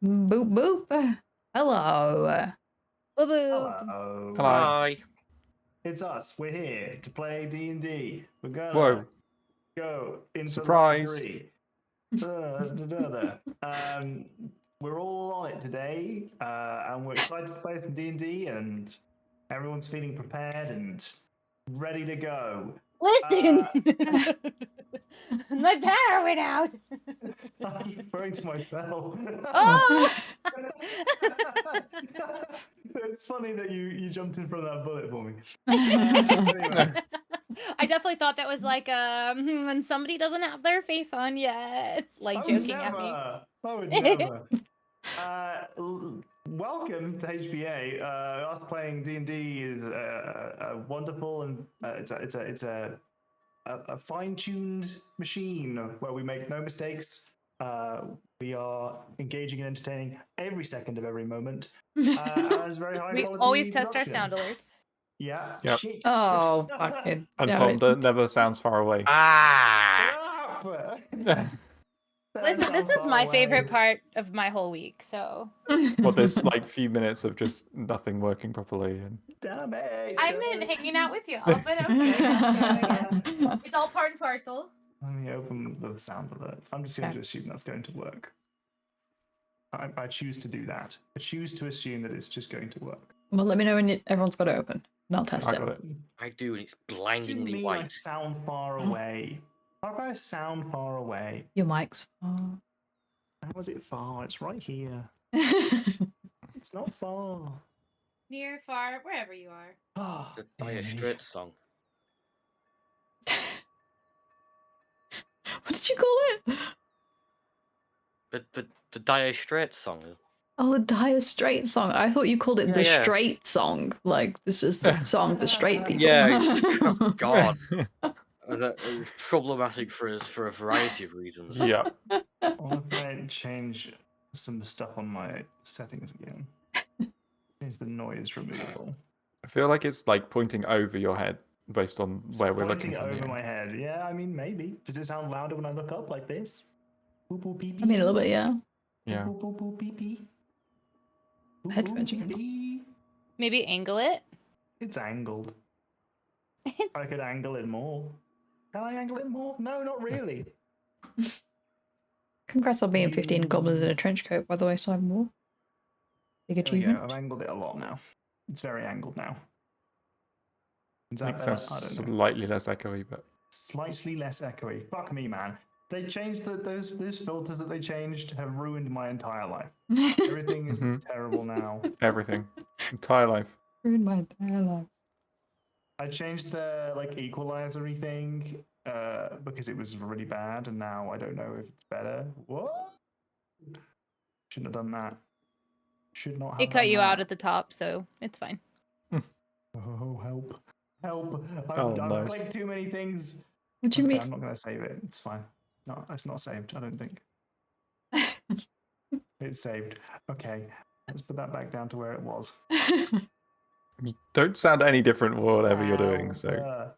Boop boop. Hello. Boop boop. Hello. Hello. Hi. It's us. We're here to play D&D. We're gonna Whoa. go into Surprise. Library. We're all on it today, and we're excited to play some D&D, and everyone's feeling prepared and ready to go. Listen! My power went out! I'm referring to myself. Oh! It's funny that you jumped in front of that bullet for me. I definitely thought that was like when somebody doesn't have their face on yet. Like joking at me. I would never. Welcome to HBA. Us playing D&D is a wonderful and it's a fine-tuned machine where we make no mistakes. We are engaging and entertaining every second of every moment. And it's very high We quality always test our production. sound alerts. Yeah. Yep. Shit. Oh, fucking. And damn Tom it. never sounds far away. Ah! Shut up! Listen, this is my favorite part of my whole week, so. Well, there's like few minutes of just nothing working properly. And Damn it! I meant hanging out with y'all, but okay, that's good, I guess. It's all part and parcel. Let me open the sound alerts. I'm just going to assume that's going to work. I choose to do that. I choose to assume that it's just going to work. Well, let me know when everyone's got it open, and I'll test I it. got it. I do, and it's What do you blindingly mean I white. sound far away? How do I sound far away? Your mic's far. How is it far? It's right here. It's not far. Near, far, wherever you are. Oh, The Dire Straits song. What did you call it? The Dire Straits song. Oh, the Dire Straits song. I thought you called it Yeah, the yeah. straight song. Like, this is the song for straight people. Yeah, oh God. It's problematic for us for a variety of reasons. Yeah. What if I change some stuff on my settings again? Change the noise removal. I feel like it's like pointing over your head based on where we're looking Pointing from over here. my head. Yeah, I mean, maybe. Does it sound louder when I look up like this? Boop, boop, beep, I mean, a little beep. bit, yeah. Yeah. Boop, boop, boop, beep, beep. Boop, Headphones boop, you can- beep, beep. Maybe angle it. It's angled. I could angle it more. Can I angle it more? No, not really. Congrats on being 15 goblins in a trench coat, by the way, Simon Moore. Big There we go. achievement. I've angled it a lot now. It's very angled now. Is I think it better? sounds I don't know. slightly less echoey, but Slightly less echoey. Fuck me, man. They changed those filters that they changed have ruined my entire life. Everything is Mhm. terrible now. everything. Entire life. Ruined my entire life. I changed the equalizer-y thing because it was really bad, and now I don't know if it's better. What? Shouldn't have done that. Should not have. It cut done you that. out at the top, so it's fine. Oh, help. Help. Oh, I've no. clicked too many things. What do you Okay, mean? I'm not going to save it. It's fine. No, it's not saved, I don't think. It's saved. Okay, let's put that back down to where it was. You don't sound any different whatever you're doing, so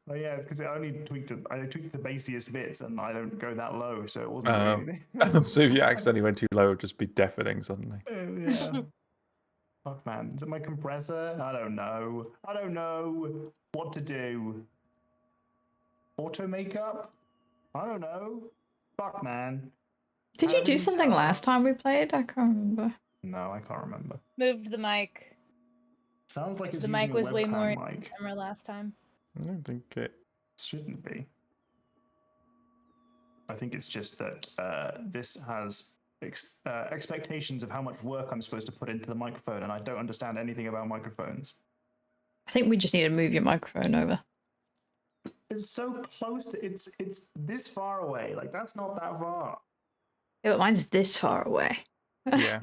Oh yeah, it's because I tweaked the bassiest bits, and I don't go that low, so it wasn't doing anything. so if you accidentally went too low, it'll just be deafening suddenly. Yeah. Fuck, man. Is it my compressor? I don't know. I don't know what to do. Auto makeup? I don't know. Fuck, man. Did you do something last time we played? I can't remember. No, I can't remember. Moved the mic. Sounds like it's The using mic a was way more webcam mic. camera last time. I don't think it. Shouldn't be. I think it's just that this has expectations of how much work I'm supposed to put into the microphone, and I don't understand anything about microphones. I think we just need to move your microphone over. It's so close to it's this far away. Like, that's not that far. Yeah, but mine's this far away. Yeah.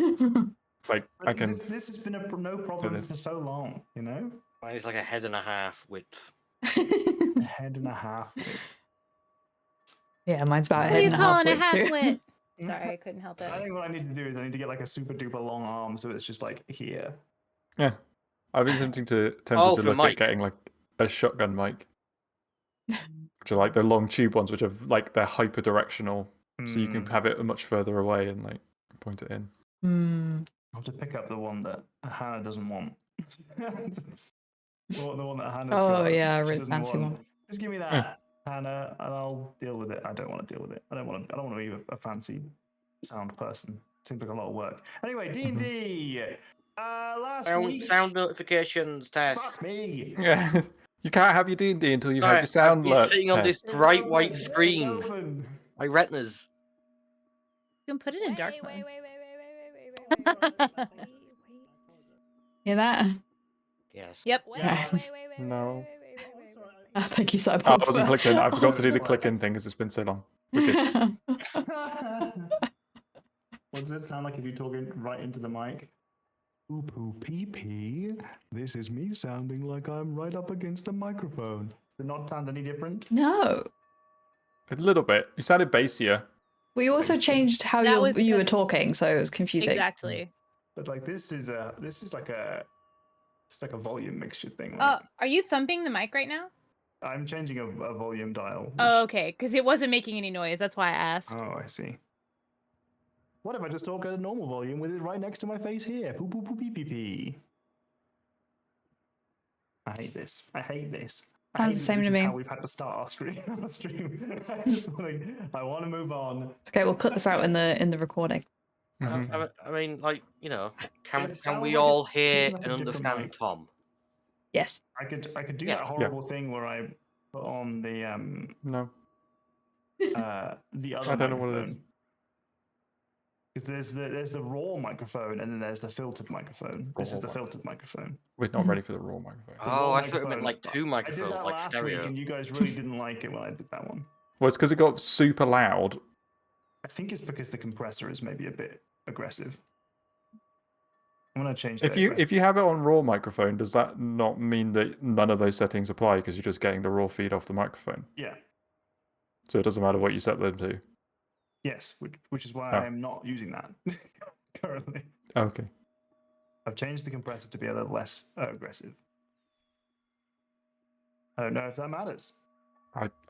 Like But I can. This has been no problem this. for so long. You know, Mine is like a head and a half width. a head and a half width. Yeah, mine's about a What head are you and a half calling a width, half too. lit? Sorry, I couldn't help it. I think what I need to do is I need to get like a super duper long arm, so it's just like here. Yeah. I've been tempted to Oh, look for at mic. getting like a shotgun mic, which are like the long tube ones, which are like they're hyper directional, so you can have it much further away and like point it in. Hmm. I'll have to pick up the one that Hannah doesn't want. the one that Hannah's Oh, got. yeah, a she really doesn't fancy want. one. Just give me that, Hannah, and I'll deal with it. I don't want to deal with it. I don't want to be a fancy sound person. Seems like a lot of work. Anyway, D&D. Last week. Sound notifications test. Fuck me. Yeah. You can't have your D&D until you've had Sorry, your sound I've been alerts sitting on this test. bright It's white open, it's screen. open. My retinas. You can put it in dark Wait, mode. wait, wait, wait, wait, wait, wait, wait, wait. Hear that? Yes. Yep. Wait, Yeah. wait, wait, wait, wait, No. wait, wait, wait, wait, Oh, thank you, Cyborg. Oh, I wasn't clicking. I forgot to do the What? clicking thing because it's been so long. We're good. What does it sound like if you're talking right into the mic? Poo poo pee pee. This is me sounding like I'm right up against the microphone. Does it not sound any different? No. A little bit. You sounded bassier. We also Nice. changed how That was you were because- talking, so it was confusing. Exactly. But like this is like a volume mixture thing. Oh, Like, are you thumping the mic right now? I'm changing a volume dial. Oh, which- okay, because it wasn't making any noise. That's why I asked. Oh, I see. What if I just talk at a normal volume with it right next to my face here? Poo poo poo pee pee pee. I hate this. I hate this. I Sounds hate the same this to is me. how we've had to start our stream. I want to move on. Okay, we'll cut this out in the recording. Mhm. I mean, like, you know, It can sounds we like all it's hear picking up and a different understand mic. Tom? Yes. I could do Yeah. that horrible thing where I put on the No. the other I don't know what it is. microphone. Because there's the raw microphone and then there's the filtered microphone. This is Raw the microphone. filtered microphone. We're not ready for the raw microphone. The Oh, raw I thought it meant microphone- like two I microphones, did that like last stereo. week, and you guys really didn't like it when I did that one. Well, it's because it got super loud. I think it's because the compressor is maybe a bit aggressive. I'm gonna change. If you have it on raw microphone, does that not mean that none of those settings apply because you're just getting the raw feed off the microphone? Yeah. So it doesn't matter what you set them to. Yes, which is why Oh. I am not using that currently. Okay. I've changed the compressor to be a little less aggressive. I don't know if that matters.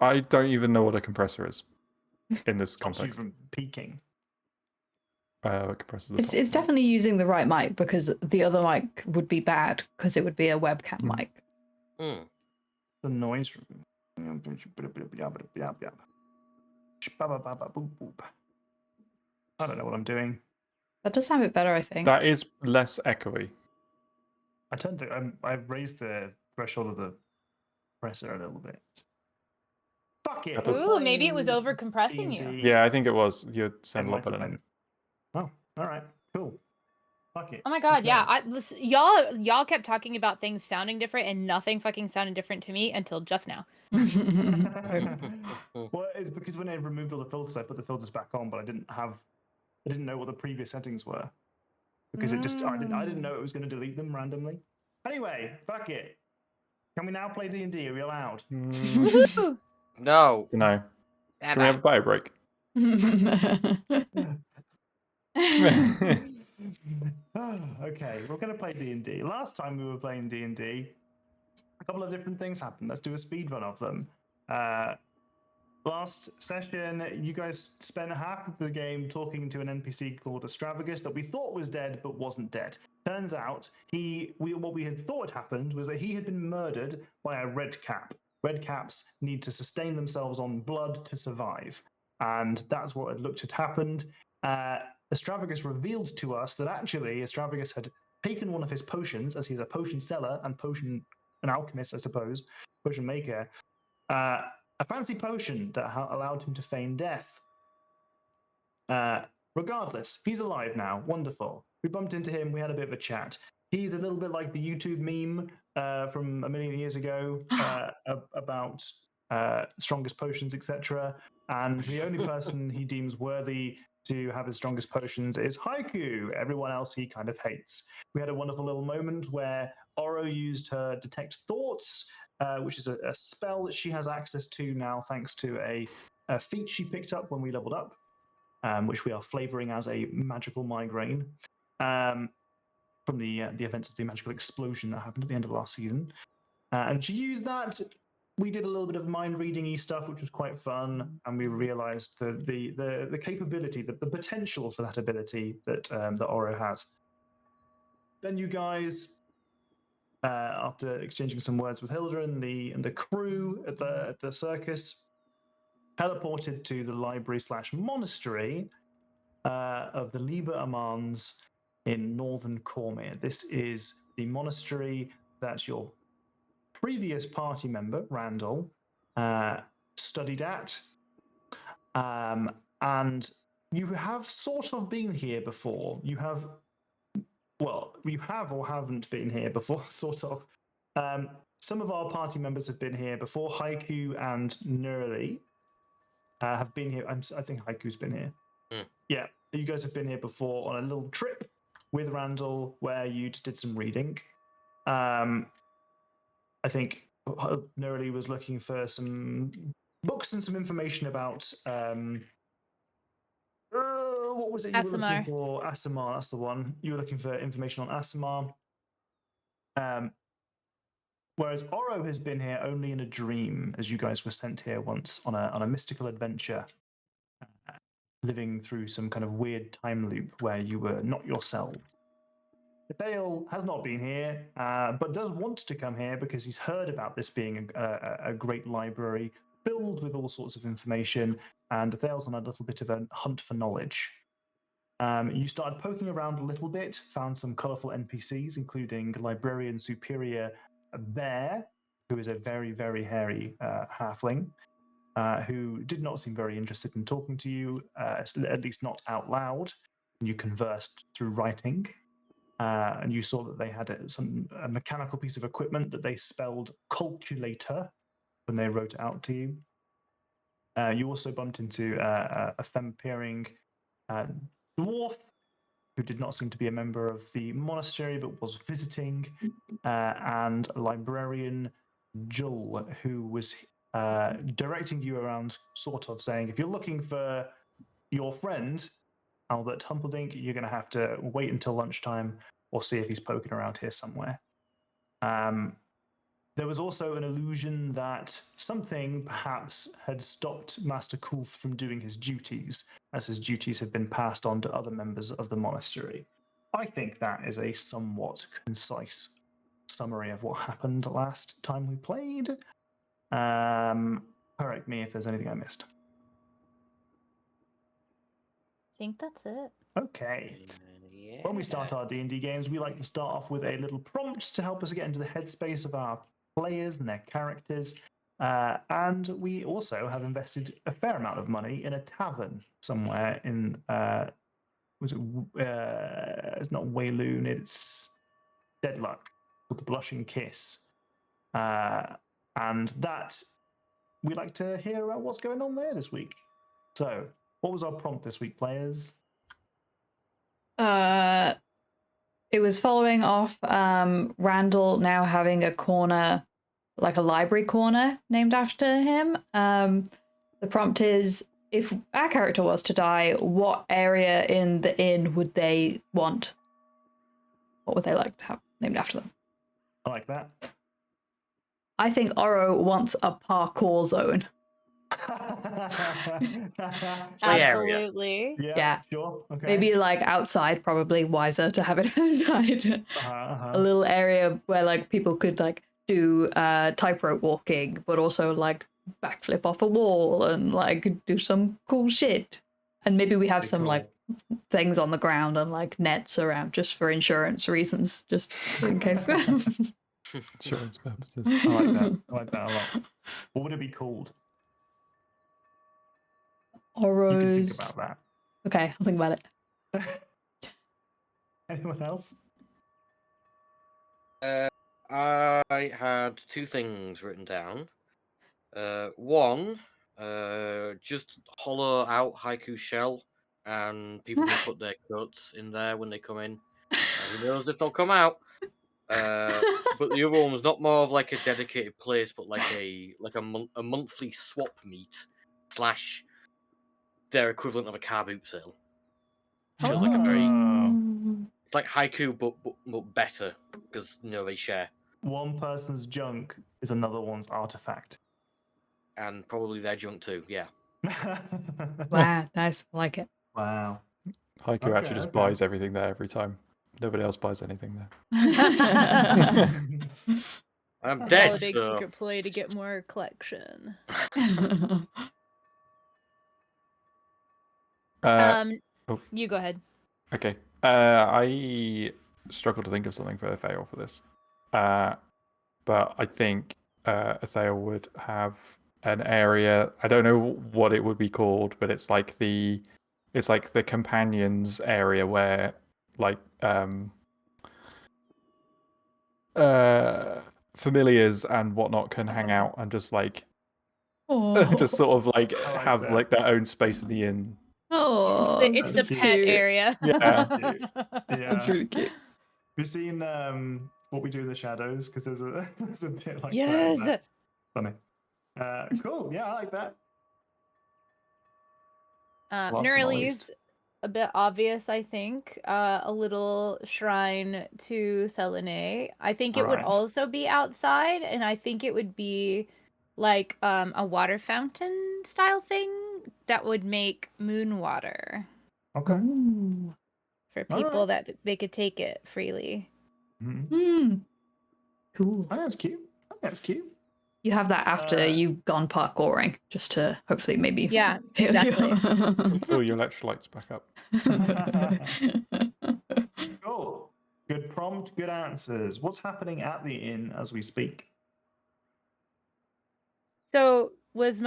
I don't even know what a compressor is in this Stops you context. from peaking. A compressor. It's definitely using the right mic because the other mic would be bad because it would be a webcam mic. Hmm. The noise from. I don't know what I'm doing. That does sound a bit better, I think. That is less echoey. I've raised the threshold of the compressor a little bit. Fuck it. That does- Ooh, maybe it was over compressing you. D&D. Yeah, I think it was. You sound a lot Might better have now. been. Oh, all right, cool. Fuck it. Oh my Let's god, yeah. go. Listen, y'all kept talking about things sounding different and nothing fucking sounded different to me until just now. Well, it's because when I removed all the filters, I put the filters back on, but I didn't know what the previous settings were because I didn't know it was going to delete them randomly. Anyway, fuck it. Can we now play D&D? Are we allowed? Mm, No. no. Damn Can we have a it. bio break? Okay, we're going to play D&D. Last time we were playing D&D, a couple of different things happened. Let's do a speed run of them. Last session, you guys spent half of the game talking to an NPC called Astravigus that we thought was dead but wasn't dead. Turns out, what we had thought happened was that he had been murdered by a red cap. Red caps need to sustain themselves on blood to survive, and that's what had looked had happened. Astravigus revealed to us that actually Astravigus had taken one of his potions, as he's a potion seller and an alchemist, I suppose, potion maker, a fancy potion that allowed him to feign death. Regardless, he's alive now. Wonderful. We bumped into him. We had a bit of a chat. He's a little bit like the YouTube meme from a million years ago about strongest potions, etc. And the only person he deems worthy to have his strongest potions is Haiku. Everyone else he kind of hates. We had a wonderful little moment where Oro used her Detect Thoughts, which is a spell that she has access to now thanks to a feat she picked up when we leveled up, which we are flavoring as a magical migraine from the events of the magical explosion that happened at the end of last season. And she used that we did a little bit of mind reading-y stuff, which was quite fun, and we realized the capability, the potential for that ability that Oro has. Then you guys, after exchanging some words with Hilda and the crew at the circus, teleported to the library/monastery of the Liber Amans in northern Cormier. This is the monastery that your previous party member, Randall, studied at. And you have sort of been here before. You have or haven't been here before, sort of. Some of our party members have been here before. Haiku and Nurli have been here. I think Haiku's been here. Yeah, you guys have been here before on a little trip with Randall where you did some reading. I think Nurli was looking for some books and some information about what was it you were looking Aasimar. for? Aasimar, that's the one. You were looking for information on Aasimar. Whereas Oro has been here only in a dream, as you guys were sent here once on a mystical adventure, living through some kind of weird time loop where you were not yourself. Dale has not been here, but does want to come here because he's heard about this being a great library filled with all sorts of information, and Dale's on a little bit of a hunt for knowledge. You started poking around a little bit, found some colourful NPCs, including Librarian Superior Bear, who is a very, very hairy halfling, who did not seem very interested in talking to you, at least not out loud. You conversed through writing. And you saw that they had a mechanical piece of equipment that they spelled calculator when they wrote it out to you. You also bumped into a femme-appearing dwarf who did not seem to be a member of the monastery but was visiting, and a librarian, Jul, who was directing you around, sort of saying, if you're looking for your friend, Albert Humperdinck, you're going to have to wait until lunchtime or see if he's poking around here somewhere. There was also an illusion that something perhaps had stopped Master Kulth from doing his duties, as his duties had been passed on to other members of the monastery. I think that is a somewhat concise summary of what happened last time we played. Correct me if there's anything I missed. I think that's it. Okay. When we start our D&D games, we like to start off with a little prompt to help us get into the headspace of our players and their characters. And we also have invested a fair amount of money in a tavern somewhere in, it's not Wayloon, it's Deadluck, called the Blushing Kiss. And that, we like to hear about what's going on there this week. So, what was our prompt this week, players? It was following off Randall now having a corner, like a library corner named after him. The prompt is, if our character was to die, what area in the inn would they want? What would they like to have named after them? I like that. I think Oro wants a parkour zone. Absolutely. Yeah. Sure. Okay. Maybe like outside, probably wiser to have it outside. A little area where like people could like do tightrope walking, but also like backflip off a wall and like do some cool shit. And maybe we have some like things on the ground and like nets around just for insurance reasons, just in case. Insurance purposes. I like that. I like that a lot. What would it be called? Oro's... You can think about that. Okay, I'll think about it. Anyone else? I had two things written down. One, just hollow out Haiku's shell, and people can put their coats in there when they come in. Who knows if they'll come out? But the other one was not more of like a dedicated place, but like a monthly swap meet / their equivalent of a car boot sale. Feels like a very, it's like Haiku but better because they share. One person's junk is another one's artifact. and probably their junk too. Yeah. Wow, nice. I like it. Wow. Haiku Okay, actually just okay. buys everything there every time. Nobody else buys anything there. I'm It's all dead, a big so secret ploy to get more collection. oh. You go ahead. Okay. I struggle to think of something for Athale for this. But I think Athale would have an area. I don't know what it would be called, but it's like the companions area where like familiars and whatnot can hang out and just like just sort of like I like have that. like their own space in the inn. Oh, It's the that's pet cute. area. Yeah. Cute. Yeah. That's really cute. We've seen What We Do in the Shadows, because there's a there's a bit like Yes. that. Funny. Cool. Yeah, I like that. Last but not Neuralie's least. a bit obvious, I think. A little shrine to Selene. I think it would Right. also be outside, and I think it would be like a water fountain style thing that would make moon water Okay. Ooh. for All people right. that they could take it freely. Mhm. Cool. Oh, that's cute. Oh, that's cute. You have that after Uh, you've gone parkouring, just to hopefully maybe. Yeah, exactly. Fill your electrolytes back up. Cool. Good prompt, good answers. What's happening at the inn as we speak? So was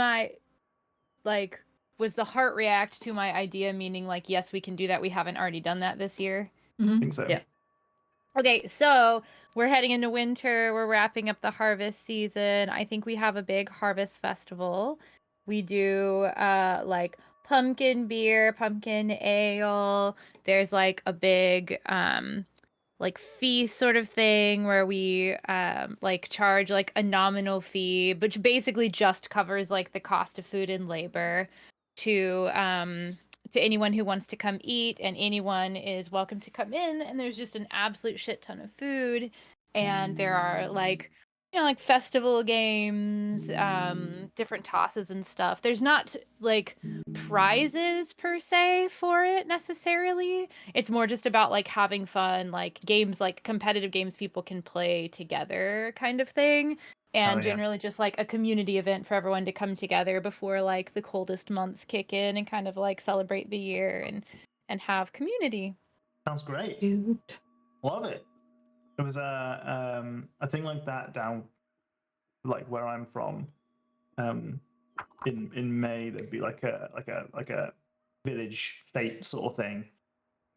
the heart react to my idea, meaning like, yes, we can do that. We haven't already done that this year. I think so. Yeah. Okay, so we're heading into winter. We're wrapping up the harvest season. I think we have a big harvest festival. We do like pumpkin beer, pumpkin ale. There's like a big like feast sort of thing where we like charge like a nominal fee, which basically just covers like the cost of food and labor to anyone who wants to come eat, and anyone is welcome to come in, and there's just an absolute shit ton of food, and there are like like festival games, different tosses and stuff. There's not like prizes per se for it necessarily. It's more just about like having fun, like games, like competitive games people can play together kind of thing. And yeah. generally just like a community event for everyone to come together before like the coldest months kick in and kind of like celebrate the year and have community. Sounds great. Dude. Love it. There was a thing like that down like where I'm from. In May there'd be like a village fete sort of thing.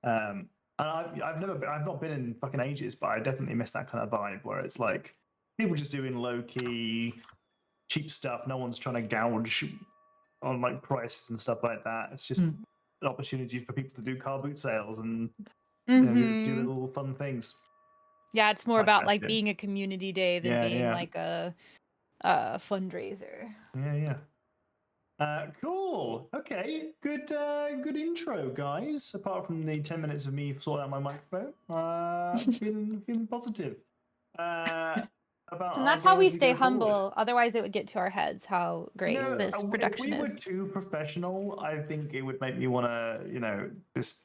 And I've not been in fucking ages, but I definitely miss that kind of vibe where it's like people just doing low key, cheap stuff. No one's trying to gouge on like prices and stuff like that. It's just an opportunity for people to do car boot sales and do little fun things. Yeah, it's more Like about that like shit. being a community day than Yeah, being yeah. like a fundraiser. Yeah. Cool. Okay. Good intro, guys. Apart from the 10 minutes of me sorting out my microphone, feeling positive. About And that's our how we goals stay go forward. humble. Otherwise, it would get to our heads how great this If production we were is. too professional, I think it would make me want to, just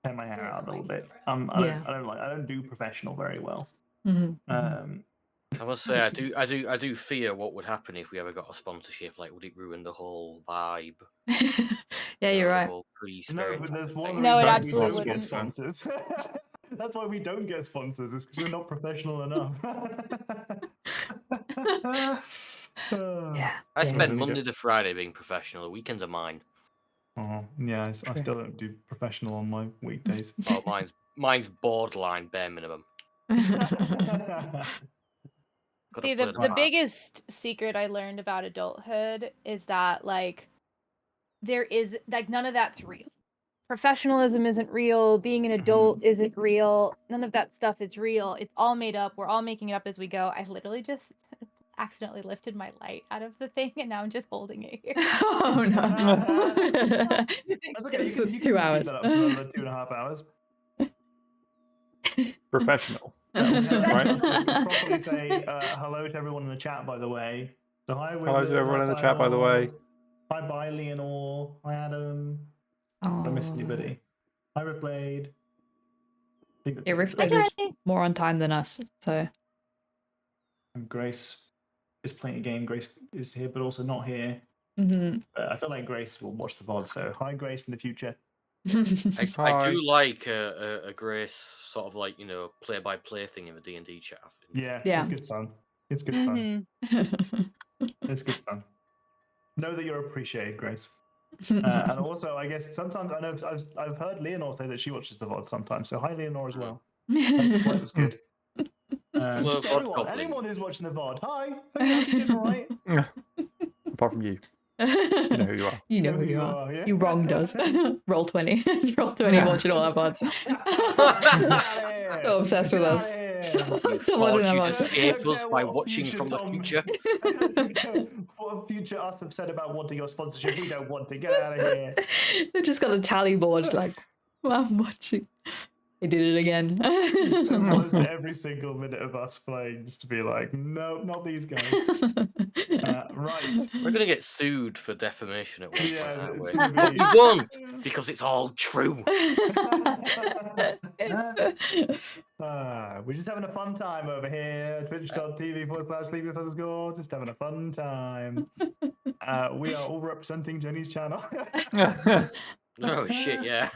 tear my hair out a little bit. I don't do professional very well. I must say, I do fear what would happen if we ever got a sponsorship. Like, would it ruin the whole vibe? Yeah, you're The right. whole free No, spirit but type there's of one thing. of the No, it reasons why we absolutely don't get wouldn't. sponsors. That's why we don't get sponsors. It's because we're not professional enough. Yeah. I Yeah, spend there we Monday go. to Friday being professional. The weekends are mine. Oh, yeah, I still don't do professional on my weekdays. Oh, mine's borderline bare minimum. See, the biggest secret I learned about adulthood is that like there is like none of that's real. Professionalism isn't real. Being an adult isn't real. None of that stuff is real. It's all made up. We're all making it up as we go. I literally just accidentally lifted my light out of the thing, and now I'm just holding it here. Oh no. That's okay. You can keep 2 hours. that up for another 2.5 hours. Professional. We can Right? properly say hello to everyone in the chat, by the way. So hi, Wizard. Hello to everyone in the hi, chat, by the way. Hi, bye, Leonore. Hi, Adam. Oh. I missed anybody. Hi, Riftblade. Yeah, Riftblade is more on time than us, so. And Grace is playing a game. Grace is here, but also not here. Mm-hmm. I feel like Grace will watch the VOD, so hi, Grace, in the future. I do like a Grace sort of like, play-by-play thing in a D&D chat. Yeah, Yeah. it's good fun. It's good fun. It's good fun. Know that you're appreciated, Grace. And also, I guess sometimes I know I've heard Leonore say that she watches the VOD sometimes. So hi, Leonore, as well. Hope the VOD was good. Just anyone who's watching the VOD, hi. Hope you're doing all right. Apart from you. You know who you are. You know who you are. Yeah. You wronged us. Roll 20. It's Roll 20 watching all our VODs. So obsessed with us. So Thought you'd escape us by watching from the future. What future us have said about wanting your sponsorship? We don't want to. Get out of here. They've just got a tally board like, well, I'm watching. They did it again. Every single minute of us playing just to be like, no, not these guys. Right. We're going to get sued for defamation at one point, aren't we? Gonna But be... we won't, because it's all true. We're just having a fun time over here. Twitch.tv/sleepless_. Just having a fun time. We are all representing Jenny's channel. Oh shit, yeah.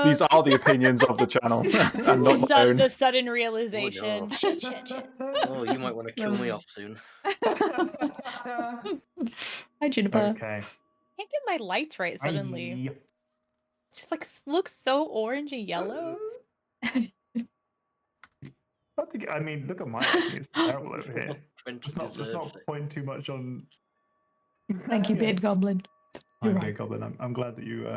These are the opinions of the channel, and not my own. The sudden realization. Oh, no. Shit. Oh, you might want to kill me off soon. Hi, Juniper. Okay. Can't get my lights right suddenly. Aye. It just like looks so orange and yellow. I mean, look at my lighting. It's terrible over here. Let's not point too much on. Thank you, Beard Goblin. Hi, Beard Goblin. I'm glad that you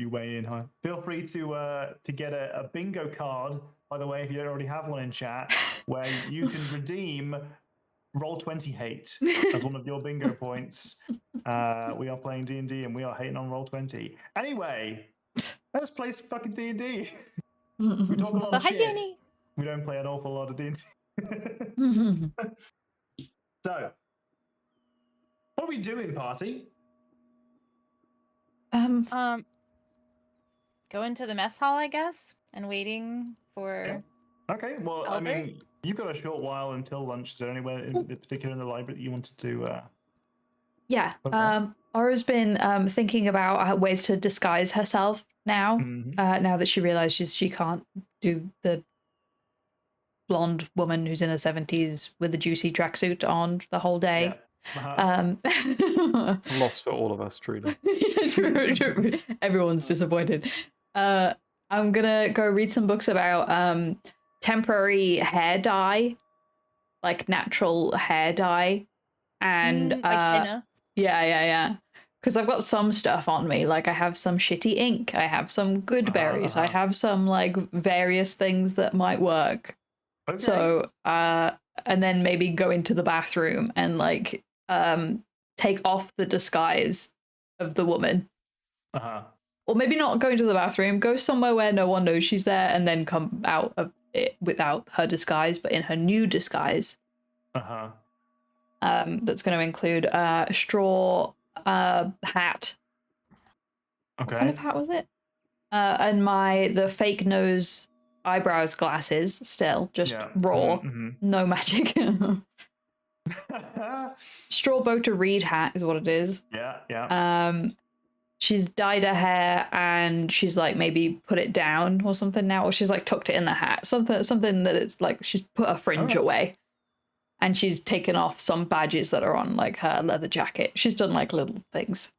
weigh in. Huh? Feel free to get a bingo card, by the way, if you don't already have one in chat, where you can redeem Roll20 hate as one of your bingo points. We are playing D&D and we are hating on Roll20. Anyway, let's play some fucking D&D. We talk a lot of shit. Jenny. We don't play an awful lot of D&D. So, what are we doing, party? Going to the mess hall, I guess, and waiting for. Yeah. Okay. Well, Albert? I mean, you've got a short while until lunch. Is there anywhere in particular in the library that you wanted to? Yeah. Aura's been thinking about ways to disguise herself now. Now that she realizes she can't do the blonde woman who's in her 70s with a juicy tracksuit on the whole day. Yeah. Lost for all of us, truly. True. Everyone's disappointed. I'm gonna go read some books about temporary hair dye, like natural hair dye, and like henna. Yeah. Because I've got some stuff on me, like I have some shitty ink, I have some good berries, I have some like various things that might work. Okay. So, and then maybe go into the bathroom and like take off the disguise of the woman. Or maybe not go into the bathroom, go somewhere where no one knows she's there, and then come out of it without her disguise, but in her new disguise. That's going to include a straw hat. Okay. What kind of hat was it? And the fake nose eyebrows glasses, still just raw, no magic. Straw bow to reed hat is what it is. Yeah. She's dyed her hair and she's like maybe put it down or something now, or she's like tucked it in the hat. Something that it's like she's put her fringe away. And she's taken off some badges that are on like her leather jacket. She's done like little things.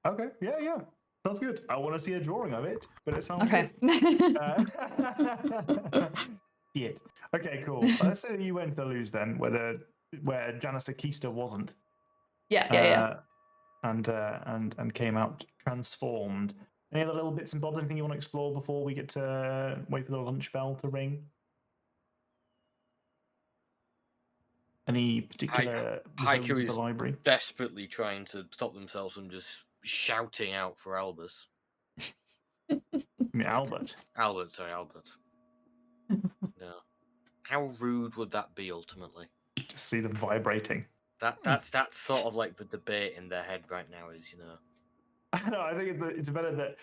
Okay. Yeah. Sounds good. I want to see a drawing of it, but it sounds good. Yeah. Okay, cool. Let's say you went to the lose then, where Janice Akista wasn't. Yeah. And came out transformed. Any other little bits and bobs? Anything you want to explore before we get to wait for the lunch bell to ring? Any particular zones of the library? Desperately trying to stop themselves from just shouting out for Albus. I mean, Albert. Albert. No. How rude would that be ultimately? Just see them vibrating. That's sort of like the debate in their head right now. Is No, I think it's better that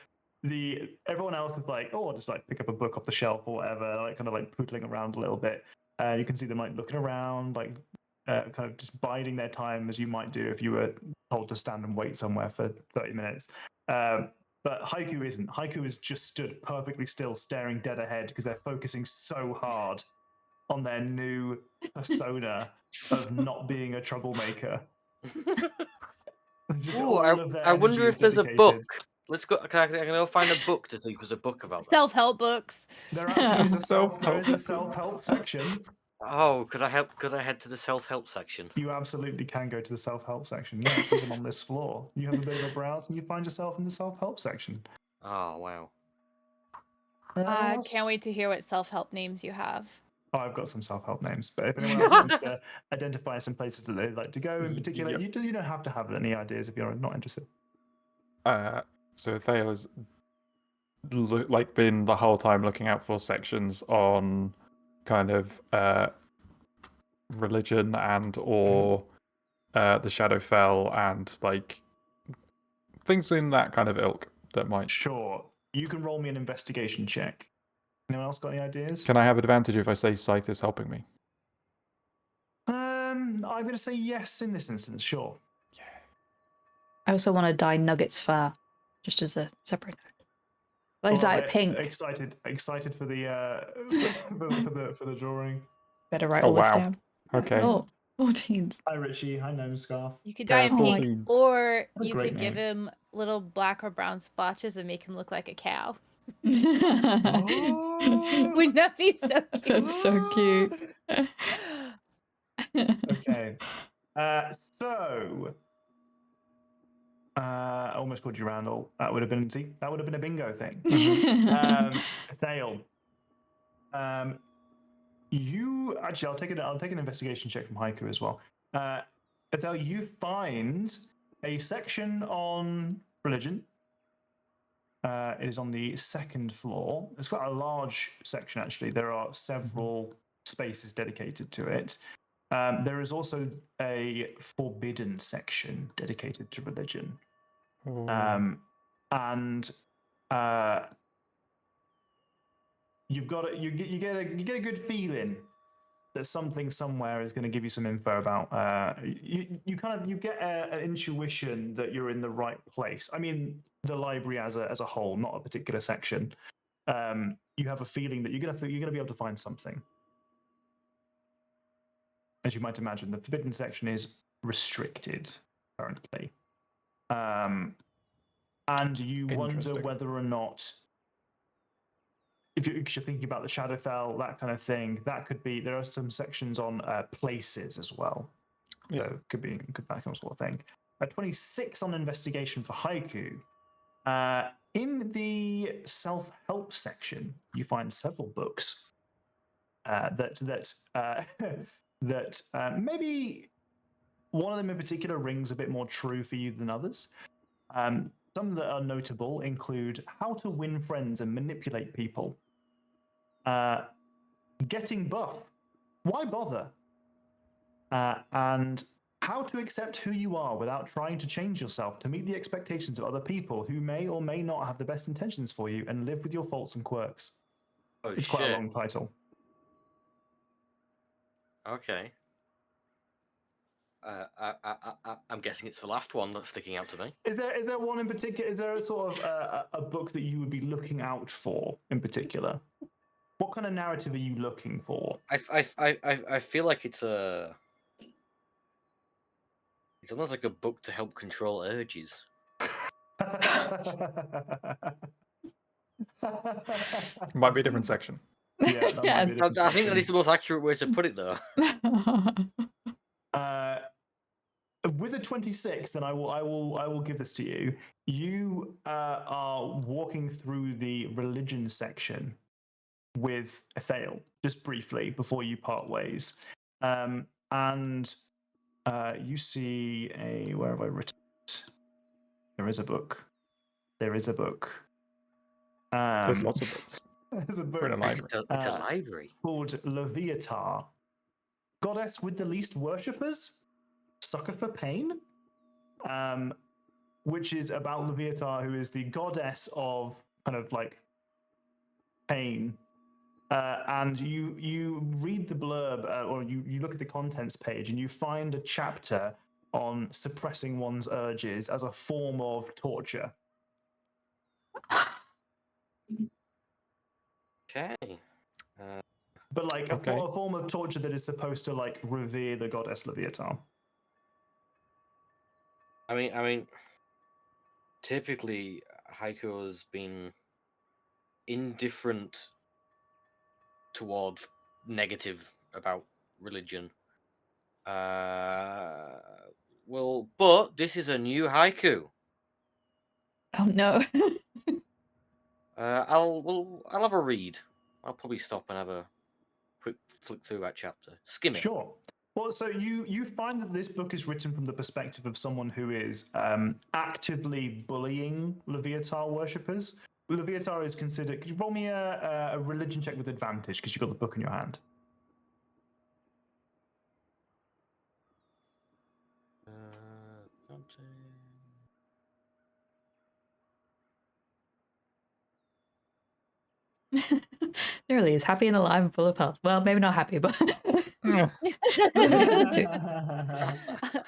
everyone else is like, oh, I'll just like pick up a book off the shelf or whatever, like kind of like pootling around a little bit. You can see them like looking around, like kind of just biding their time as you might do if you were told to stand and wait somewhere for 30 minutes. But Haiku isn't. Haiku is just stood perfectly still, staring dead ahead because they're focusing so hard on their new persona of not being a troublemaker. Just Ooh, all of their I wonder energy is if there's a dedicated. book. Let's go. Can I go find a book to see if there's a book about that? Self-help books. There actually is a Self-help. there is a self-help section. Oh, could I head to the self-help section? You absolutely can go to the self-help section. Yeah, it's even on this floor. You have a bit of a browse and you find yourself in the self-help section. Oh wow. Can't wait to hear what self-help names you have. Oh, I've got some self-help names, but if anyone else wants to identify some places that they'd like to go in particular, Yep. you don't have to have any ideas if you're not interested. So Thale has been the whole time looking out for sections on kind of religion and or the Shadowfell and like things in that kind of ilk that might. Sure. You can roll me an investigation check. Anyone else got any ideas? Can I have advantage if I say Scythe is helping me? I'm going to say yes in this instance. Sure. I also want to dye nuggets fur, just as a separate note. Like dye it pink. Excited for the for the drawing. Better write Oh, all this wow. down. Okay. Oh, 14s. Hi Richie. Hi Gnome Scarf. You could dye him pink, 14s. or What a you great could give name. him little black or brown splotches and make him look like a cow. Oh, Wouldn't that be so cute? That's so cute. okay. I almost called you Randall. That would have been a bingo thing. Thale. You actually, I'll take an investigation check from Haiku as well. Thale, you find a section on religion. It is on the second floor. It's quite a large section, actually. There are several spaces dedicated to it. There is also a forbidden section dedicated to religion. And you get a good feeling that something somewhere is going to give you some info about. You get an intuition that you're in the right place. I mean, the library as a whole, not a particular section. You have a feeling that you're going to be able to find something. As you might imagine, the forbidden section is restricted currently. And you wonder whether or not, if you're thinking about the Shadowfell, that kind of thing, that could be, there are some sections on places as well. Yeah. So could be that kind of sort of thing. 26 on investigation for Haiku. In the self-help section, you find several books that maybe one of them in particular rings a bit more true for you than others. Some that are notable include How to Win Friends and Manipulate People, Getting Buff, Why Bother, and How to Accept Who You Are Without Trying to Change Yourself to Meet the Expectations of Other People Who May or May Not Have the Best Intentions for You and Live with Your Faults and Quirks. Oh, it's quite a long title. Okay. I'm guessing it's the last one that's sticking out to me. Is there one in particular? Is there a sort of a book that you would be looking out for in particular? What kind of narrative are you looking for? I feel like it's almost like a book to help control urges. Might be a different section. Yeah, that might be a different I think that section. is the most accurate way to put it, though. With a 26, then I will give this to you. You are walking through the religion section with Thale, just briefly before you part ways, and you see where have I written it? There is a book. There's lots of books. There's a book. We're in a library. It's a library Called Leviatar, Goddess with the Least Worshippers. Sucker for Pain, which is about Leviatar, who is the goddess of kind of like pain. And you read the blurb, or you look at the contents page, and you find a chapter on suppressing one's urges as a form of torture. Okay. But like Okay. a form of torture that is supposed to like revere the goddess Leviatar. I mean, typically Haiku has been indifferent towards negative about religion. Well, but this is a new Haiku. Oh no. I'll have a read. I'll probably stop and have a quick flick through that chapter, skim it. Sure. Well, so you find that this book is written from the perspective of someone who is actively bullying Leviatar worshippers. Leviatar is considered. Could you roll me a religion check with advantage because you've got the book in your hand? Neroli is happy and alive and full of health. Well, maybe not happy, but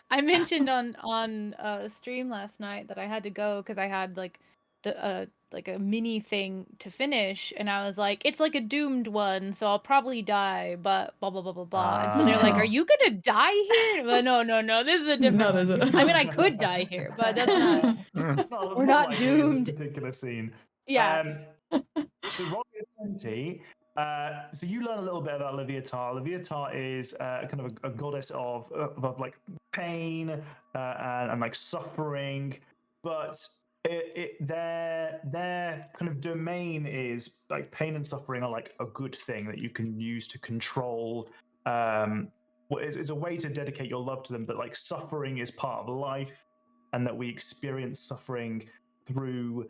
I mentioned on stream last night that I had to go because I had like the like a mini thing to finish, and I was like, it's like a doomed one, so I'll probably die, but blah blah blah blah blah. And so they're like, are you gonna die here? But no, this is a different. I mean, I could die here, but that's not. We're not likely in doomed. this particular scene. Yeah. So roll me a 20. So you learn a little bit about Leviatar. Leviatar is kind of a goddess of like pain and like suffering, but their kind of domain is like pain and suffering are like a good thing that you can use to control. It's a way to dedicate your love to them, but like suffering is part of life, and that we experience suffering through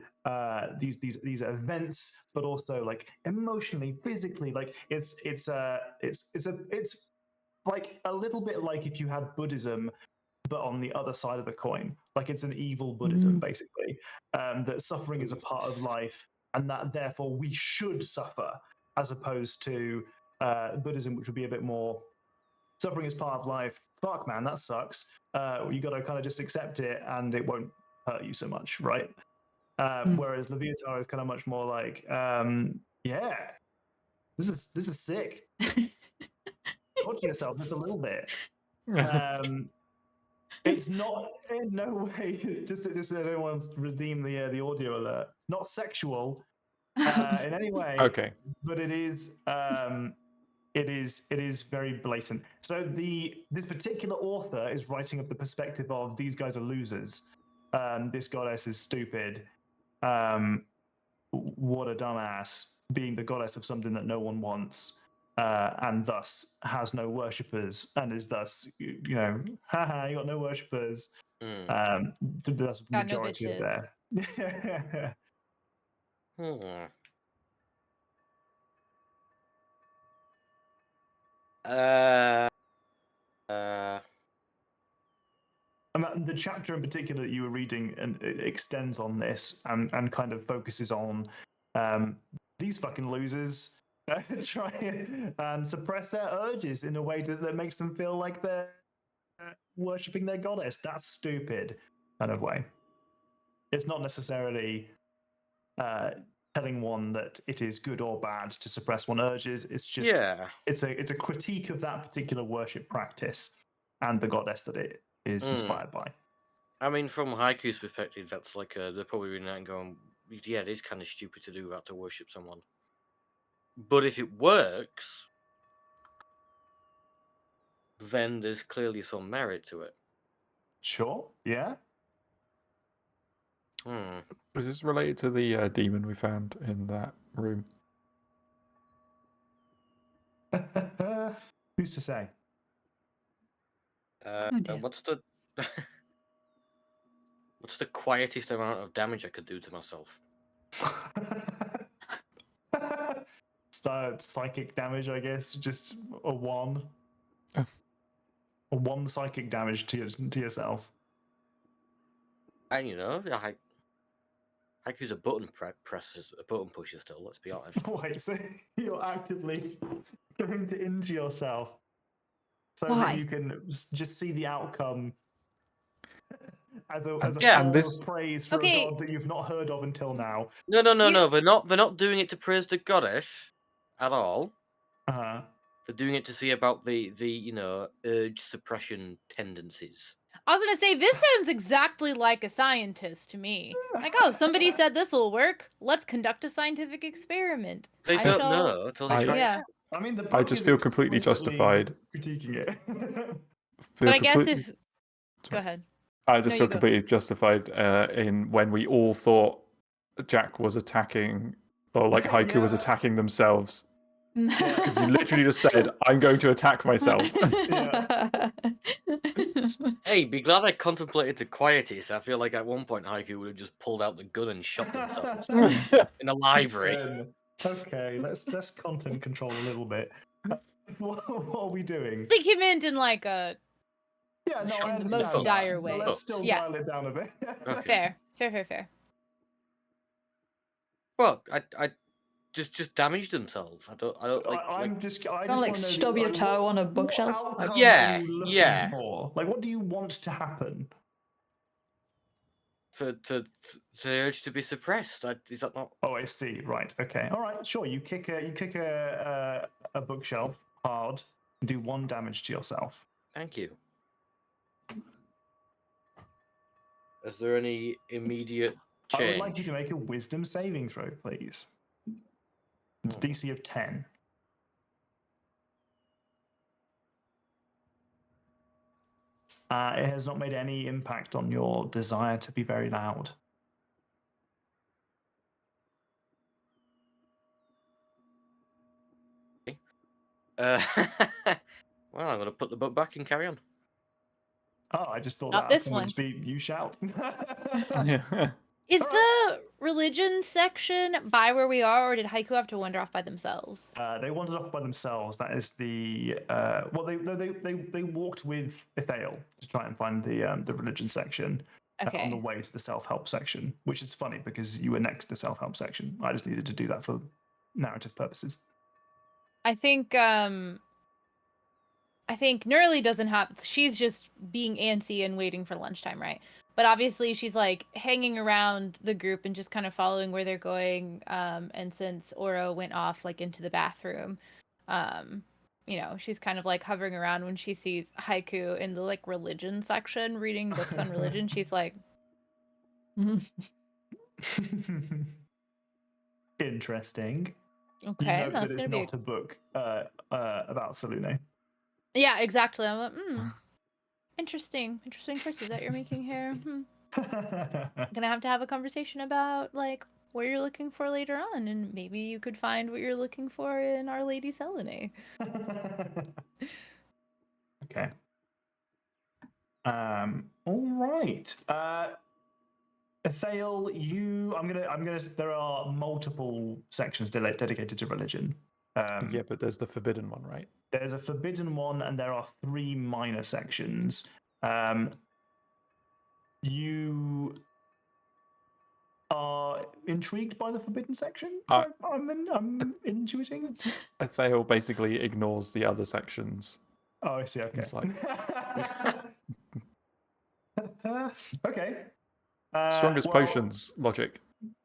these events, but also like emotionally, physically. Like it's like a little bit like if you had Buddhism, but on the other side of the coin. Like it's an evil Buddhism, basically. That suffering is a part of life, and that therefore we should suffer, as opposed to Buddhism, which would be a bit more suffering is part of life. Fuck, man, that sucks. You got to kind of just accept it, and it won't hurt you so much, right? Whereas Leviatar is kind of much more like, yeah, this is sick. Torture yourself just a little bit. It's not in no way just I don't want to redeem the audio alert. Not sexual in any way. Okay. But it is very blatant. So this particular author is writing of the perspective of these guys are losers. This goddess is stupid. What a dumbass, being the goddess of something that no one wants, and thus has no worshippers, and is thus, haha, you got no worshippers. That's the majority of their. And the chapter in particular that you were reading and it extends on this and kind of focuses on these fucking losers try and suppress their urges in a way that makes them feel like they're worshipping their goddess. That's stupid, kind of way. It's not necessarily telling one that it is good or bad to suppress one's urges. It's just it's a critique of that particular worship practice and the goddess that it is inspired by. I mean, from Haiku's perspective, that's like they're probably reading that and going, yeah, it is kind of stupid to do that, to worship someone. But if it works, then there's clearly some merit to it. Sure, yeah. Is this related to the demon we found in that room? Who's to say? What's the what's the quietest amount of damage I could do to myself? Psychic damage, I guess. Just a 1. 1 psychic damage to yourself. And Haiku's a button pusher still. Let's be honest. Wait, so you're actively going to injure yourself so Why? that you can just see the outcome as a Yeah. form this- of praise for Okay. a god that you've not heard of until now. No. They're not doing it to praise the goddess at all. Uh-huh. They're doing it to see about the urge suppression tendencies. I was gonna say this sounds exactly like a scientist to me. Like, oh, somebody said this will work. Let's conduct a scientific experiment. They I don't shall- know until they try. Yeah. I mean, the I book just is feel completely explicitly justified. critiquing it. But I guess completely- if go ahead. I just No, feel you go. completely justified in when we all thought Jack was attacking, or like Haiku was Yeah. attacking themselves. Yeah. Because you literally just said, I'm going to attack myself. Hey, be glad I contemplated the quietus. I feel like at one point Haiku would have just pulled out the gun and shot themselves in a library. Okay, let's content control a little bit. What are we doing? Think him in like a Yeah, no, I in the understand. most that, dire but way. let's still Yeah. dial it down a bit. Okay. fair. Well, I just damaged themselves. I don't like. I just Like wanna know, stub your toe on a bookshelf? What Like- outcome Yeah, are you looking yeah. for? Like, what do you want to happen? For the urge to be suppressed. Is that not? Oh, I see. Right. Okay. All right. Sure. You kick a bookshelf hard and do 1 damage to yourself. Thank you. Is there any immediate I change? would like you to make a wisdom saving throw, please. It's DC of 10. It has not made any impact on your desire to be very loud. Well, I'm going to put the book back and carry on. Oh, I just thought Not that this outcome would one. just be you shout. Yeah. Is All the religion section by where we are, or did Haiku have to wander off by themselves? They wandered off by themselves. That is the well, they walked with Ithael to try and find the religion section on the Okay. way to the self-help section, which is funny because you were next to the self-help section. I just needed to do that for narrative purposes. I think Nerly doesn't have. She's just being antsy and waiting for lunchtime, right? But obviously she's like hanging around the group and just kind of following where they're going. And since Oro went off like into the bathroom, she's kind of like hovering around when she sees Haiku in the like religion section reading books on religion. She's like, Interesting. okay, You know that's that it's gonna be not a book about Salune. yeah, exactly. I'm like, interesting choices that you're making here. Gonna have a conversation about like what you're looking for later on, and maybe you could find what you're looking for in Our Lady Selene. Okay. All right. Ithael, I'm gonna. There are multiple sections dedicated to religion. Yeah, but there's the forbidden one, right? There's a forbidden one, and there are 3 minor sections. You are intrigued by the forbidden section? I'm intuiting. Atheo basically ignores the other sections. Oh, I see. Okay. It's like- Okay. Strongest well, potions logic.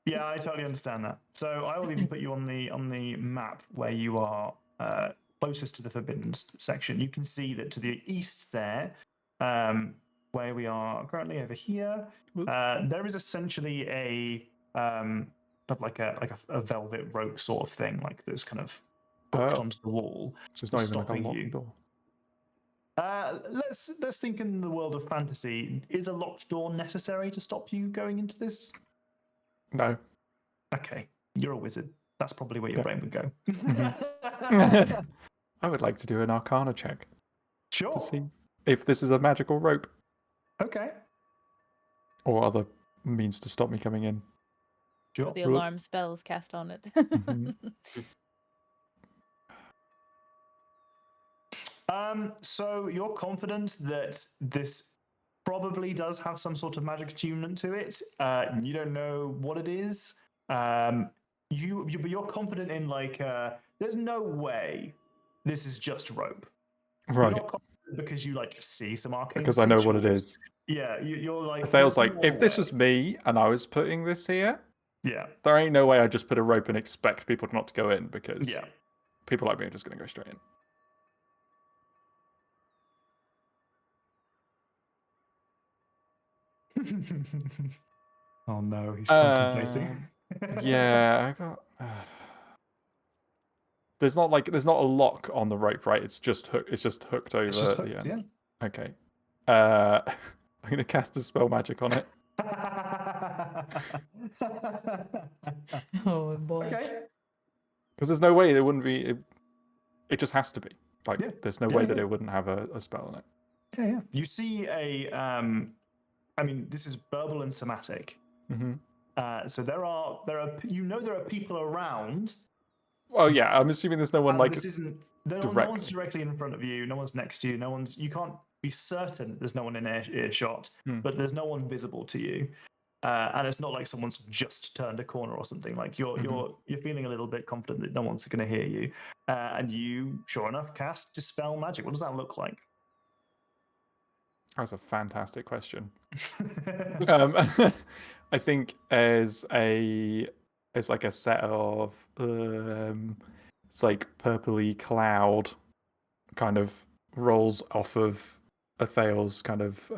Yeah, I totally understand that. So I will even put you on the map where you are closest to the forbidden section. You can see that to the east there, where we are currently over here, there is essentially a velvet rope sort of thing, like that's kind of hooked onto the wall. So it's not even like a stopping locked you. door. Let's think in the world of fantasy. Is a locked door necessary to stop you going into this? No. Okay, you're a wizard. That's probably where your Yeah. brain would go. I would like to do an Arcana check Sure. to see if this is a magical rope Okay. or other means to stop me coming in. Sure. The alarm spells cast on it. So you're confident that this probably does have some sort of magic attunement to it. You don't know what it is. But you're confident in like there's no way this is just rope. You're Right. not confident because you like see some arcane Because I know what it sigils. is. Yeah, you're like. Athale's there's like, no if this way. was me and I was putting this here, Yeah, there ain't no way I'd just put a rope and expect people not to go in because yeah. people like me are just going to go straight in. Oh no, he's contemplating. Yeah, I got. There's not a lock on the rope, right? It's just hooked over It's just the hooked, end. Okay. I'm gonna cast a spell magic on it. Oh boy. Okay. Because there's no way there wouldn't be. It just has to be. Like, Yeah. there's no Yeah, way that yeah. it wouldn't have a spell on it. Yeah, yeah. You see a. I mean, this is verbal and somatic. Mm-hmm. So there are there are people around. Well, yeah, I'm assuming there's no one like. This isn't. No one's directly in front of you. No one's next to you. You can't be certain there's no one in earshot, but there's no one visible to you. And it's not like someone's just turned a corner or something. Like you're feeling a little bit confident that no one's going to hear you, and you, sure enough, cast Dispel Magic. What does that look like? That's a fantastic question. I think as it's like a set of it's like purpley cloud kind of rolls off of Athale's kind of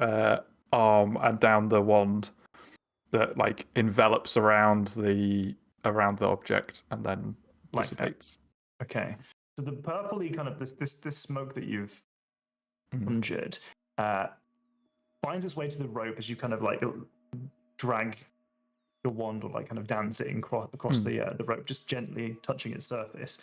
arm and down the wand that like envelops around the object and then Like dissipates. Okay. So the purpley kind of this smoke that you've Mhm. conjured finds its way to the rope as you kind of like drag your wand or like kind of dance it across the rope, just gently touching its surface.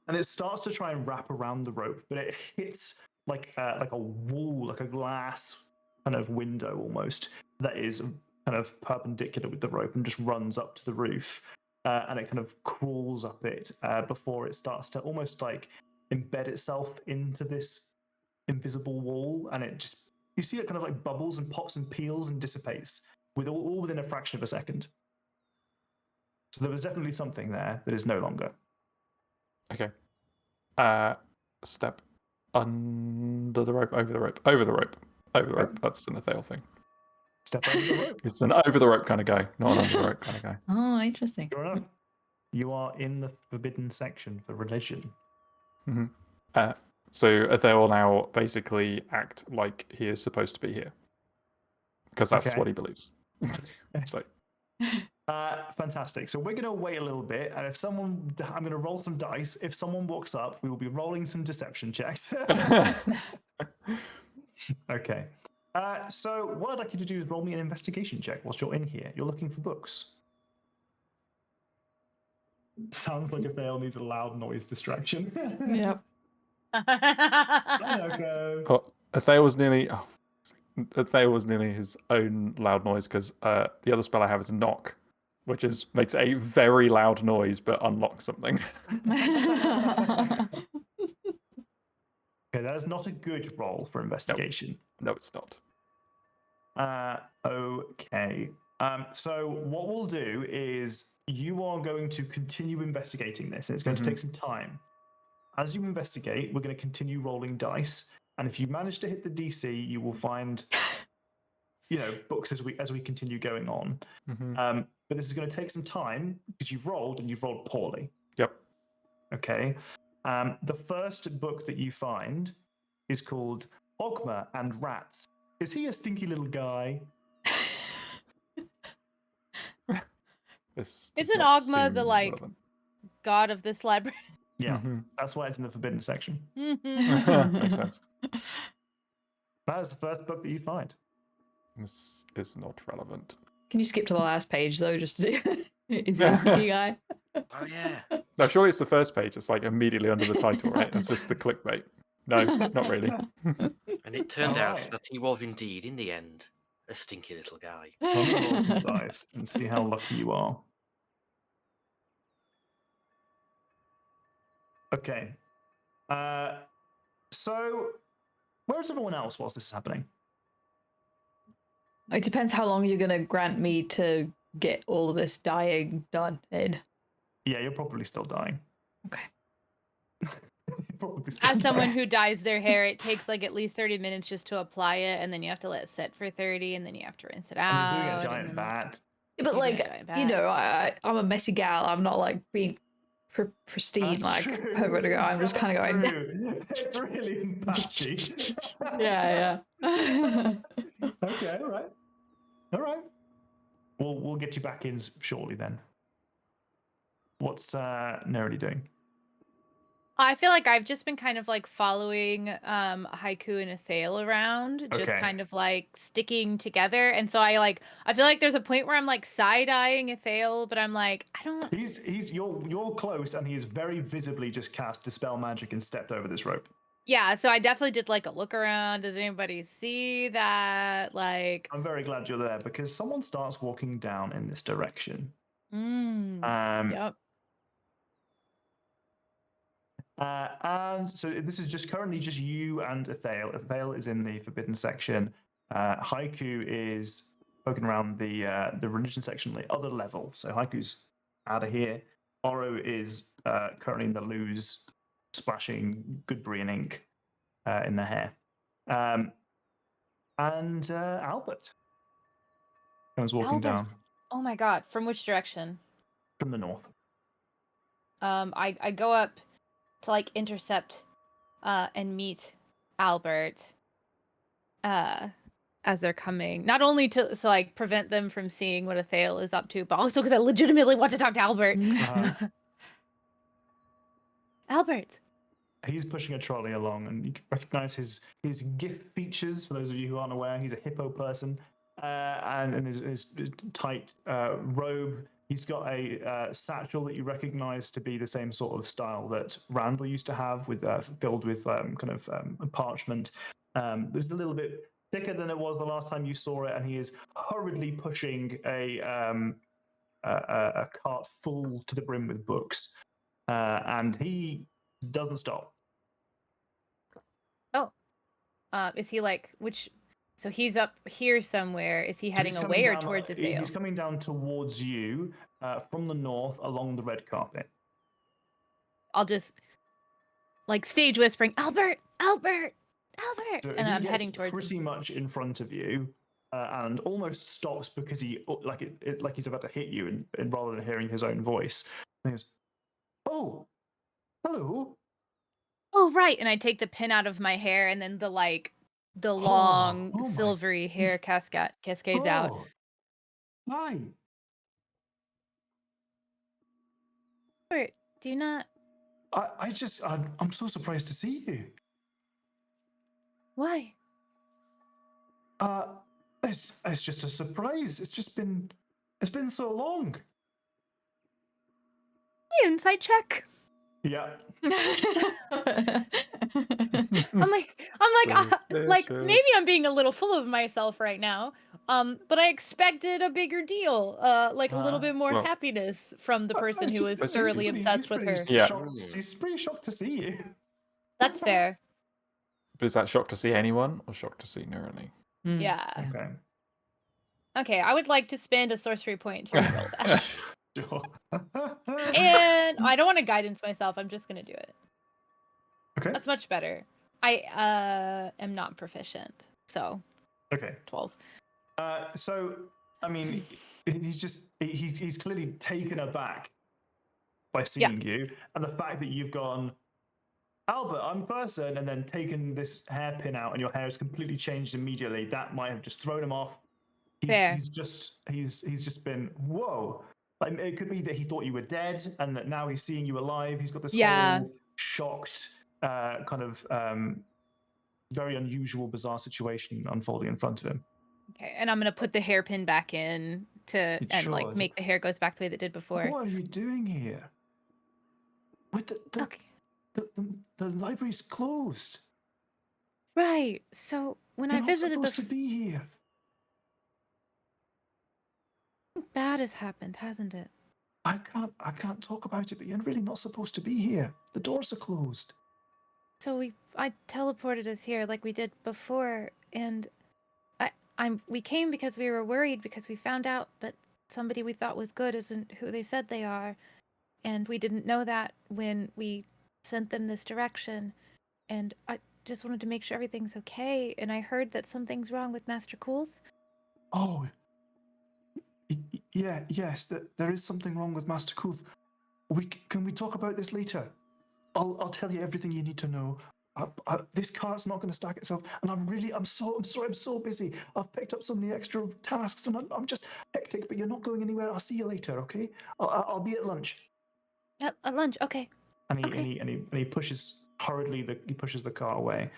And it starts to try and wrap around the rope, but it hits like a wall, like a glass kind of window almost that is kind of perpendicular with the rope and just runs up to the roof. And it kind of crawls up it before it starts to almost like embed itself into this invisible wall, and it just you see it kind of like bubbles and pops and peels and dissipates with all within a fraction of a second. So there was definitely something there that is no longer. Okay. Step under the rope, over the rope, over the rope, over the rope. That's an Athale thing. Step over the rope. It's an over the rope kind of guy, not an under the rope kind of guy. Oh, interesting. Sure enough, you are in the forbidden section for religion. Mm-hmm. So Athale will now basically act like he is supposed to be here. Because that's what he believes. So. Fantastic. So we're going to wait a little bit, and I'm going to roll some dice. If someone walks up, we will be rolling some deception checks. Okay. So what I'd like you to do is roll me an investigation check whilst you're in here. You're looking for books. Sounds like Athale needs a loud noise distraction. Yep. Oh, Athale was nearly his own loud noise because the other spell I have is knock, which makes a very loud noise but unlocks something. Okay, that's not a good roll for investigation. No, it's not. Okay. So what we'll do is you are going to continue investigating this, and it's going to take some time. As you investigate, we're going to continue rolling dice, and if you manage to hit the DC, you will find, books as we continue going on. But this is going to take some time because you've rolled poorly. Yep. Okay. The first book that you find is called Ogma and Rats. Is he a stinky little guy? Isn't Ogma the god of this library? Yeah, that's why it's in the forbidden section. Makes sense. That is the first book that you find. This is not relevant. Can you skip to the last page though, just to see? Is he a sneaky guy? Oh yeah. No, surely it's the first page. It's like immediately under the title, right? It's just the clickbait. No, not really. And it turned out Alright. that he was indeed, in the end, a stinky little guy. So I'm going to roll some dice and see how lucky you are. Okay. So, where's everyone else whilst this is happening? It depends how long you're gonna grant me to get all of this dyeing done in. Yeah, you're probably still dying. Okay. You're probably still As someone dying. who dyes their hair, it takes like at least 30 minutes just to apply it, and then you have to let it set for 30, and then you have to rinse it out. I'm doing a and giant then- bat. Yeah, but You're doing like, a giant you bat. know, I'm a messy gal. I'm not like being pristine That's like true. Pogo. I'm just kind of going. True. It's really patchy. Yeah. Okay, all right. All right. We'll get you back in shortly then. What's Nerdy doing? I feel like I've just been kind of like following Haiku and Athale around, just Okay. kind of like sticking together. And so I feel like there's a point where I'm like side-eyeing Athale, but I'm like, I don't. You're close, and he's very visibly just cast Dispel Magic and stepped over this rope. Yeah, so I definitely did like a look around. Did anybody see that? Like, I'm very glad you're there because someone starts walking down in this direction. yep. And so this is just currently just you and Athale. Athale is in the forbidden section. Haiku is poking around the religion section, the other level. So Haiku's out of here. Oro is currently in the loos, splashing Goodberry and ink in the hair. And Albert comes walking down Albert. Oh my God, from which direction? from the north. I go up to like intercept and meet Albert as they're coming. Not only to like prevent them from seeing what Athale is up to, but also because I legitimately want to talk to Albert. Albert. He's pushing a trolley along, and you can recognize his gift features. For those of you who aren't aware, he's a hippo person, and in his tight robe, he's got a satchel that you recognize to be the same sort of style that Randall used to have, with filled with kind of parchment. There's a little bit thicker than it was the last time you saw it, and he is hurriedly pushing a cart full to the brim with books, and he doesn't stop. Is he like which? So he's up here somewhere. Is he So heading he's coming away or down- towards Athale? He's coming down towards you from the north along the red carpet. I'll just like stage whispering, Albert, Albert, Albert, So and he I'm gets heading towards him. pretty much in front of you, and almost stops because he like he's about to hit you, and rather than hearing his own voice, and he goes, "Oh, hello." Oh right, and I take the pin out of my hair, and then the long oh my- silvery hair cascades out. Oh, hi. Albert, do you not? I'm so surprised to see you. Why? It's just a surprise. It's been so long. Inside check. Yeah. I'm like maybe I'm being a little full of myself right now. But I expected a bigger deal, like a little bit more well, happily from the person who was thoroughly obsessed with her. Yeah. He's pretty shocked to see you. That's fair. But is that shocked to see anyone or shocked to see Neroli? Yeah. Okay. Okay, I would like to spend a sorcery point to reroll that. Sure. And I don't want to guidance myself. I'm just gonna do it. Okay. That's much better. I am not proficient, so Okay. 12. So, I mean, he's clearly taken aback by seeing you, and the fact that you've gone, Albert, I'm a person, and then taken this hairpin out, and your hair has completely changed immediately. That might have just thrown him off. He's just been whoa. Like, it could be that he thought you were dead, and that now he's seeing you alive. He's got this whole shocked, kind of very unusual, bizarre situation unfolding in front of him. Okay, and I'm gonna put the hairpin back in and Sure. like make the hair goes back the way that did before. What are you doing here? With Okay. the library's closed. Right. So when You're I not visited supposed to before, be here. bad has happened, hasn't it? I can't talk about it, but you're really not supposed to be here. The doors are closed. So I teleported us here like we did before, and we came because we were worried because we found out that somebody we thought was good isn't who they said they are, and we didn't know that when we sent them this direction, and I just wanted to make sure everything's okay, and I heard that something's wrong with Master Cool's. Oh, yes, there is something wrong with Master Kuth. Can we talk about this later? I'll tell you everything you need to know. This cart's not going to stack itself, and I'm sorry, I'm so busy. I've picked up so many extra tasks, and I'm just hectic. But you're not going anywhere. I'll see you later, okay? I'll be at lunch. At lunch, okay. And he Okay. and he pushes hurriedly. He pushes the car away.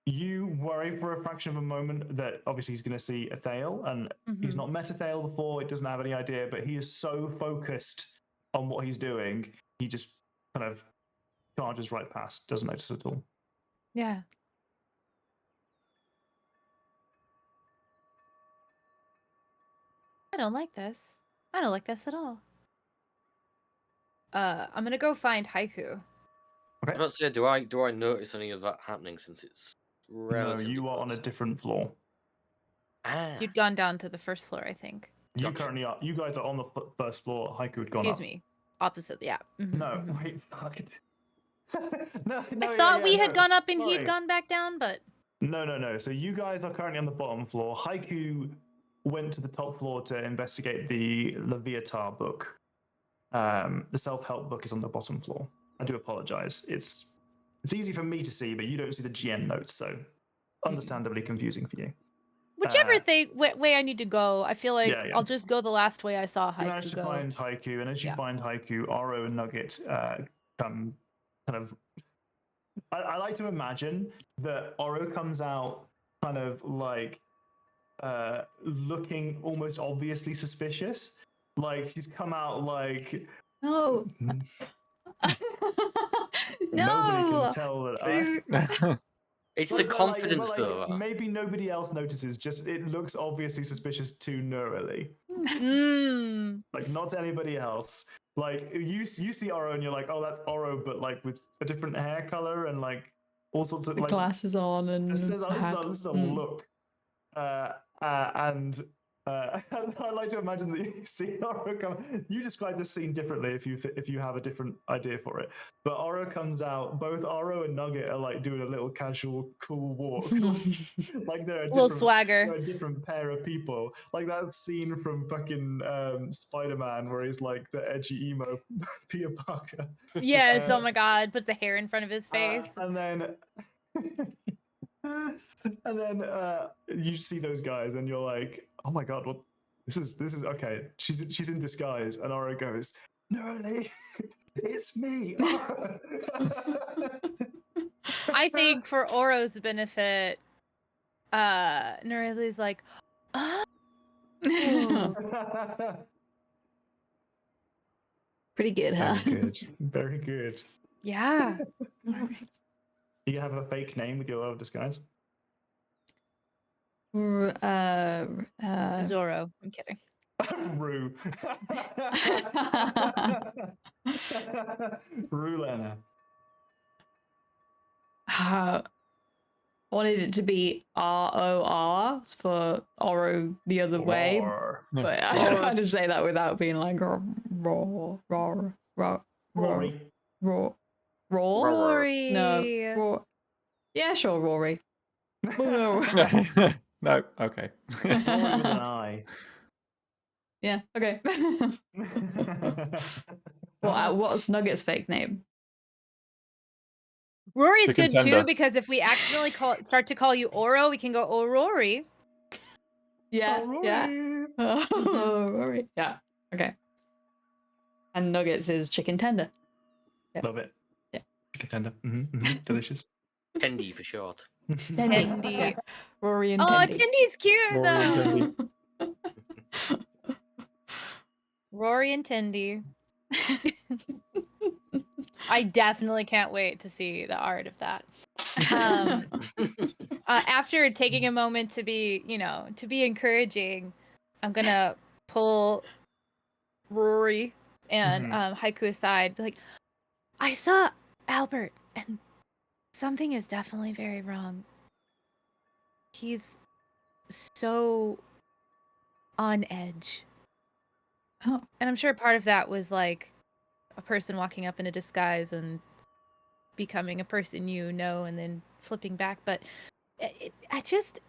You worry for a fraction of a moment that obviously he's going to see Athale, and he's not met Athale before. He doesn't have any idea, but he is so focused on what he's doing, he just kind of charges right past, doesn't notice at all. Yeah. I don't like this. I don't like this at all. I'm gonna go find Haiku. Okay. I was about to say, do I notice any of that happening since it's relatively No, you are on a close? different floor. Ah. You'd gone down to the first floor, I think. You Gotcha. currently are. You guys are on the first floor. Haiku had gone Excuse up. me. Opposite, yeah. No, wait, fuck it. no, I thought we had gone up and sorry. he'd gone back down, but No. So you guys are currently on the bottom floor. Haiku went to the top floor to investigate the Leviathan book. The self-help book is on the bottom floor. I do apologize. It's easy for me to see, but you don't see the GM notes, so understandably confusing for you. whichever way I need to go, I feel like yeah. I'll just go the last way I saw Haiku You manage to go. find Haiku, and as you find Haiku, Oro and Nugget come kind of. I like to imagine that Oro comes out kind of like looking almost obviously suspicious. Like he's come out like No. nobody No. can tell that. It's But the like- confidence, but though. maybe nobody else notices. Just it looks obviously suspicious to Neurally. Like not to anybody else. Like you see Oro and you're like, oh, that's Oro, but like with a different hair color and like all sorts of The like glasses on and this is a hat. a look. And I like to imagine that you see Oro come. You describe this scene differently if you have a different idea for it. But Oro comes out. Both Oro and Nugget are like doing a little casual, cool walk. Like they're a Little different, swagger. they're a different pair of people. Like that scene from fucking Spider-Man where he's like the edgy emo Peter Parker. Yes, oh my god, puts the hair in front of his face. And then you see those guys and you're like, oh my god, what this is okay. She's in disguise, and Oro goes, Neurally, it's me. I think for Oro's benefit, Neurali's like, oh. Pretty good, huh? Very good. Very good. Yeah. Do you have a fake name with your disguise? Zorro. I'm kidding. Rue. Rue Lena. I wanted it to be ROR for Oro the other way, Roar. but I don't know how to say that without being like raw. Rory. Rory. No, raw. Yeah, sure, Rory. No, okay. Rory with an I. Yeah, okay. What's Nugget's fake name? Rory's The good contender. too, because if we accidentally start to call you Oro, we can go, oh, Rory. Yeah, Oh, yeah. Rory. Oh, Rory. Yeah, okay. And Nuggets is chicken tender. Yeah. Love it. Yeah. Chicken tender. Delicious. Tendy for short. Tendy. Rory and Oh, Tendy. Tendy's cute Rory and though. Rory and Tendy. I definitely can't wait to see the art of that. After taking a moment to be, to be encouraging, I'm gonna pull Rory and Haiku aside, be like, I saw Albert, and Something is definitely very wrong. He's so on edge. Oh. And I'm sure part of that was like a person walking up in a disguise and becoming a person you know and then flipping back. But I just,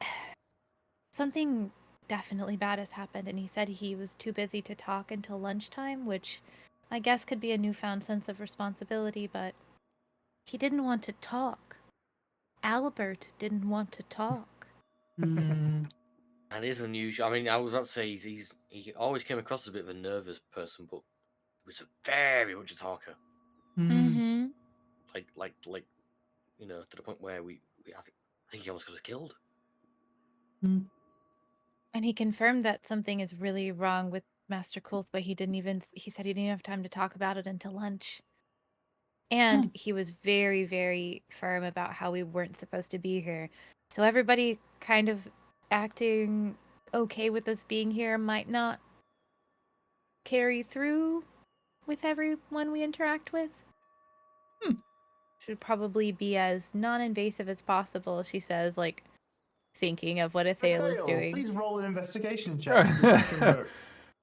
something definitely bad has happened. And he said he was too busy to talk until lunchtime, which I guess could be a newfound sense of responsibility, but he didn't want to talk. Albert didn't want to talk. That is unusual. I mean, I was about to say he always came across as a bit of a nervous person, but he was very much a talker. Mm-hmm. Like you know, to the point where I think he almost got us killed. And he confirmed that something is really wrong with Master Kulth, but he said he didn't have time to talk about it until lunch. And he was very, very firm about how we weren't supposed to be here. So everybody kind of acting okay with us being here might not carry through with everyone we interact with. Should probably be as non-invasive as possible, she says, like thinking of what Athale is doing. Please roll an investigation check for the second book.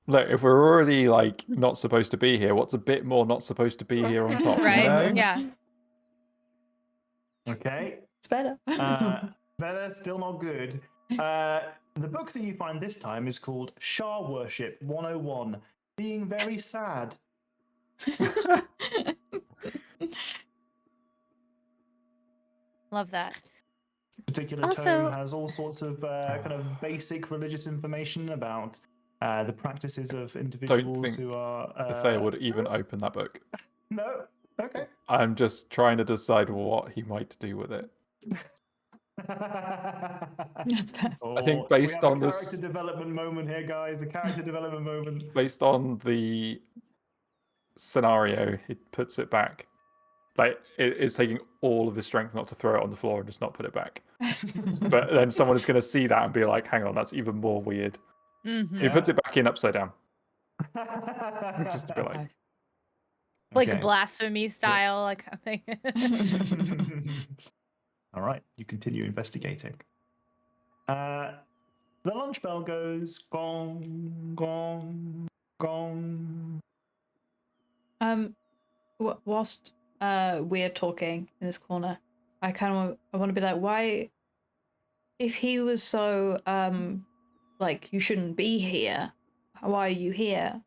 Look, if we're already like not supposed to be here, what's a bit more not supposed to be here on top? Right? You know? Yeah. Okay. It's better. Better, still not good. The book that you find this time is called Shah Worship 101, Being Very Sad. Love that. Particular Also- tome has all sorts of kind of basic religious information about the practices of individuals think who are. Athea would even open that book. No. Okay. I'm just trying to decide what he might do with it. That's fair. I think we based have a on this- character development moment here, guys. A character development moment. Based on the scenario, he puts it back. Like it's taking all of his strength not to throw it on the floor and just not put it back. But then someone is going to see that and be like, "Hang on, that's even more weird." Mm-hmm. He puts it back in upside down, just to be like, Like Okay. blasphemy style, like All right, you continue investigating. The lunch bell goes gong, gong, gong. Whilst we're talking in this corner, I want to be like, why? If he was so like you shouldn't be here, why are you here?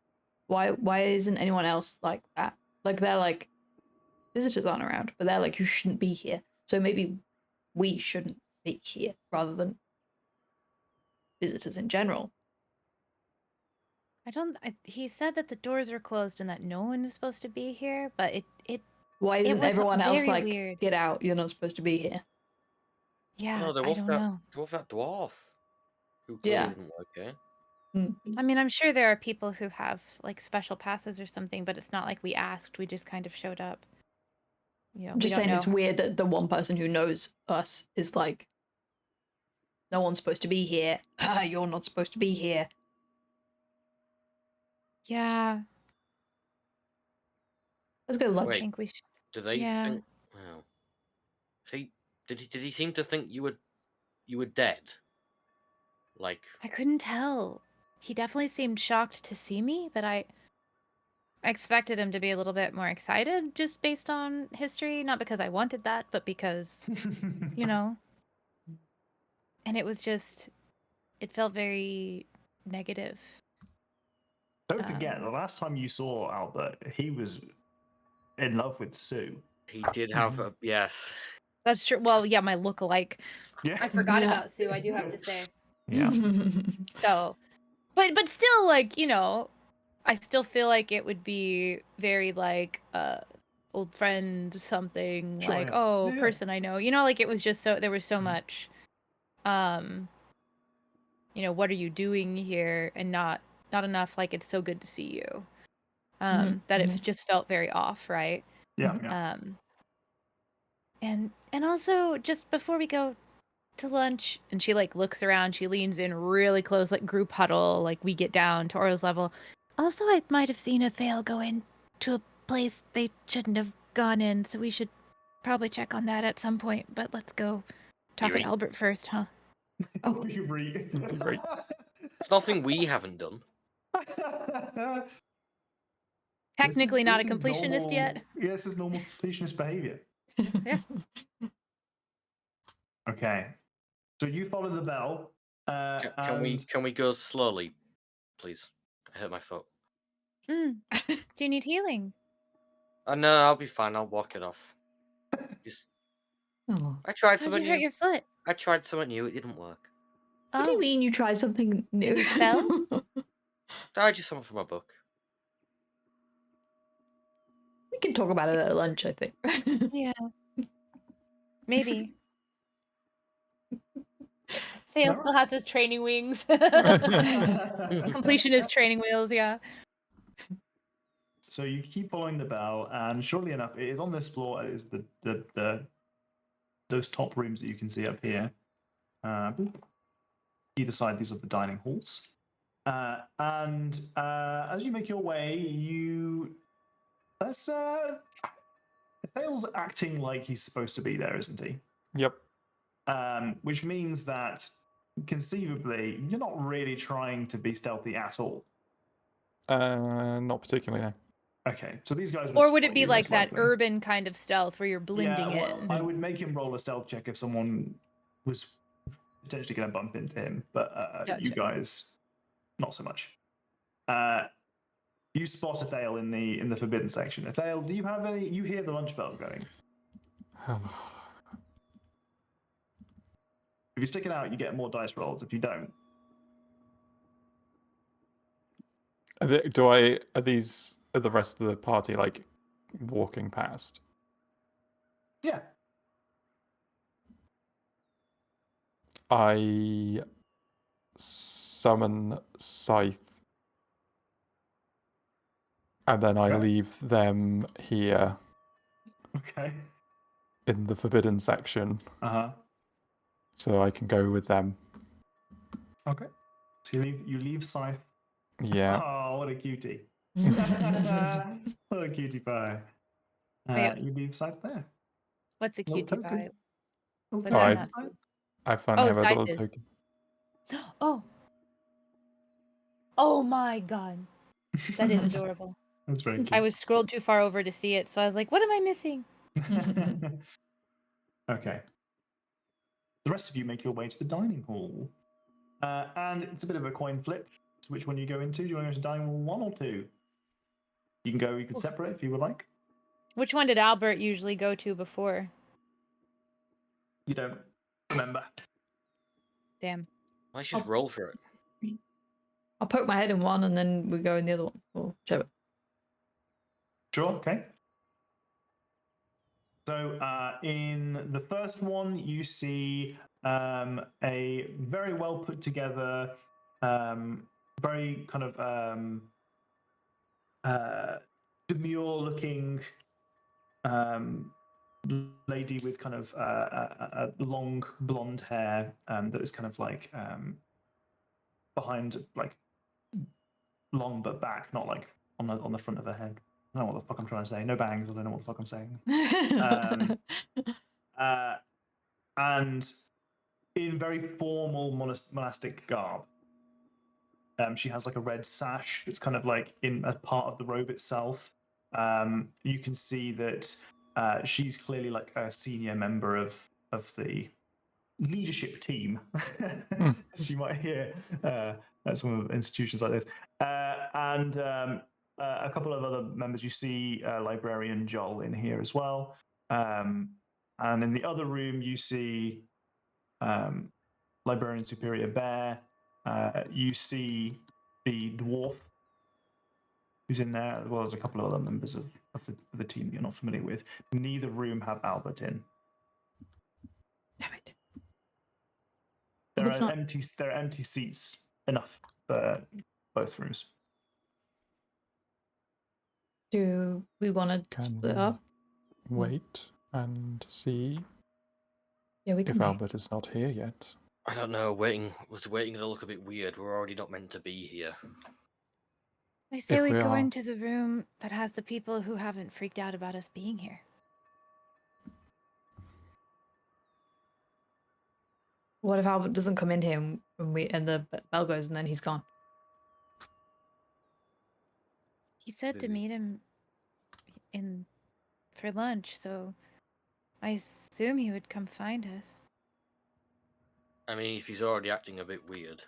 Why isn't anyone else like that? Like they're like visitors aren't around, but they're like you shouldn't be here. So maybe we shouldn't be here rather than visitors in general. he said that the doors are closed and that no one is supposed to be here, but it Why isn't was everyone else very like weird. get out? You're not supposed to be here. Yeah, No, there I was don't that. know. There was that dwarf who Yeah. clearly didn't work here. I mean, I'm sure there are people who have like special passes or something, but it's not like we asked. We just kind of showed up. You know, I'm just we don't saying know. it's weird that the one person who knows us is like, no one's supposed to be here. You're not supposed to be here. Yeah, Let's go lunch. I Wait. think we should. Do they Yeah. think? Well, see, did he seem to think you were dead? Like, I couldn't tell. He definitely seemed shocked to see me, but I expected him to be a little bit more excited just based on history, not because I wanted that, but because, you know. And it was just, it felt very negative. Don't forget, the last time you saw Albert, he was in love with Sue. he did have a yes. That's true. Well, yeah, my look-alike. Yeah. I forgot Yeah. about Sue, I do have to say. Yeah. So, but still, like, you know, I still feel like it would be very like old friend something, Sure, like yeah. oh, Yeah. person I know. You know, like it was just so there was so much you know, what are you doing here, and not enough like it's so good to see you. That it just felt very off, right? Yeah. And also just before we go to lunch, and she like looks around, she leans in really close, like group huddle, like we get down to Orio's level. Also, I might have seen Athale go into a place they shouldn't have gone in, so we should probably check on that at some point, but let's go talk to Yuri? Albert first, huh? Oh, you read. Right. It's nothing we haven't done. Technically not a this is completionist normal, yet. Yeah, this is normal completionist behavior. Yeah. Okay. So you follow the bell. Can we go slowly, please? I hurt my foot. Do you need healing? No, I'll be fine. I'll walk it off. Just, Oh. I tried How'd something you hurt new. your foot? I tried something new. It didn't work. What do you mean you tried something new? You fell? I just something from my book. We can talk about it at lunch, I think. Yeah. Maybe. Thale still has his training wings. Completion is training wheels, yeah. So you keep following the bell, and shortly enough, it is on this floor. It is those top rooms that you can see up here. Either side, these are the dining halls. And as you make your way, Thale's acting like he's supposed to be there, isn't he? Yep. Which means that conceivably, you're not really trying to be stealthy at all. Not particularly, no. Okay, so these guys. Or would it be you like most that likely. urban kind of stealth where you're blending well, in? I would make him roll a stealth check if someone was potentially going to bump into him, but you Gotcha. guys, not so much. You spot Athale in the forbidden section. Athale, do you have any? You hear the lunch bell going. If you stick it out, you get more dice rolls. If you don't, Are the rest of the party like walking past? yeah. I summon Scythe, and then I Okay. leave them here Okay. in the forbidden section, Uh-huh. so I can go with them. Okay. So you leave Scythe. Yeah. Oh, what a cutie. What a cutie pie. Wait. You leave Scythe there. What's a Little cutie token. pie? Little What did Oh, I token I- not Scythe. see? I finally Oh, have a little Scythe is. token. Oh. Oh my god. That is adorable. That's very cute. I was scrolled too far over to see it, so I was like, what am I missing? Okay. The rest of you make your way to the dining hall. And it's a bit of a coin flip. Which one you go into? Do you want to go to dining hall 1 or 2? You can separate if you would like. Which one did Albert usually go to before? You don't remember. Damn. Let's just roll for it. I'll poke my head in one and then we go in the other one. Or whichever. Sure, okay. So in the first one, you see a very well put together, very kind of demure looking lady with kind of a long blonde hair that is kind of like behind, like long but back, not like on the front of her head. I don't know what the fuck I'm trying to say. No bangs. I don't know what the fuck I'm saying. And in very formal monastic garb. She has like a red sash that's kind of like in a part of the robe itself. You can see that she's clearly like a senior member of the leadership team, as you might hear at some of the institutions like this. And a couple of other members. You see librarian Joel in here as well. And in the other room, you see librarian superior Bear. You see the dwarf who's in there, as well as a couple of other members of the team you're not familiar with. Neither room have Albert in. Damn it. There Albert's are not- empty seats enough for both rooms. Do we want to Can split we up? wait and see Yeah, we can if wait. Albert is not here yet? I don't know. Waiting to look a bit weird. We're already not meant to be here. I say If we we go are- into the room that has the people who haven't freaked out about us being here. What if Albert doesn't come in here and the bell goes and then he's gone? He said to Maybe. meet him for lunch, so I assume he would come find us. I mean, if he's already acting a bit weird.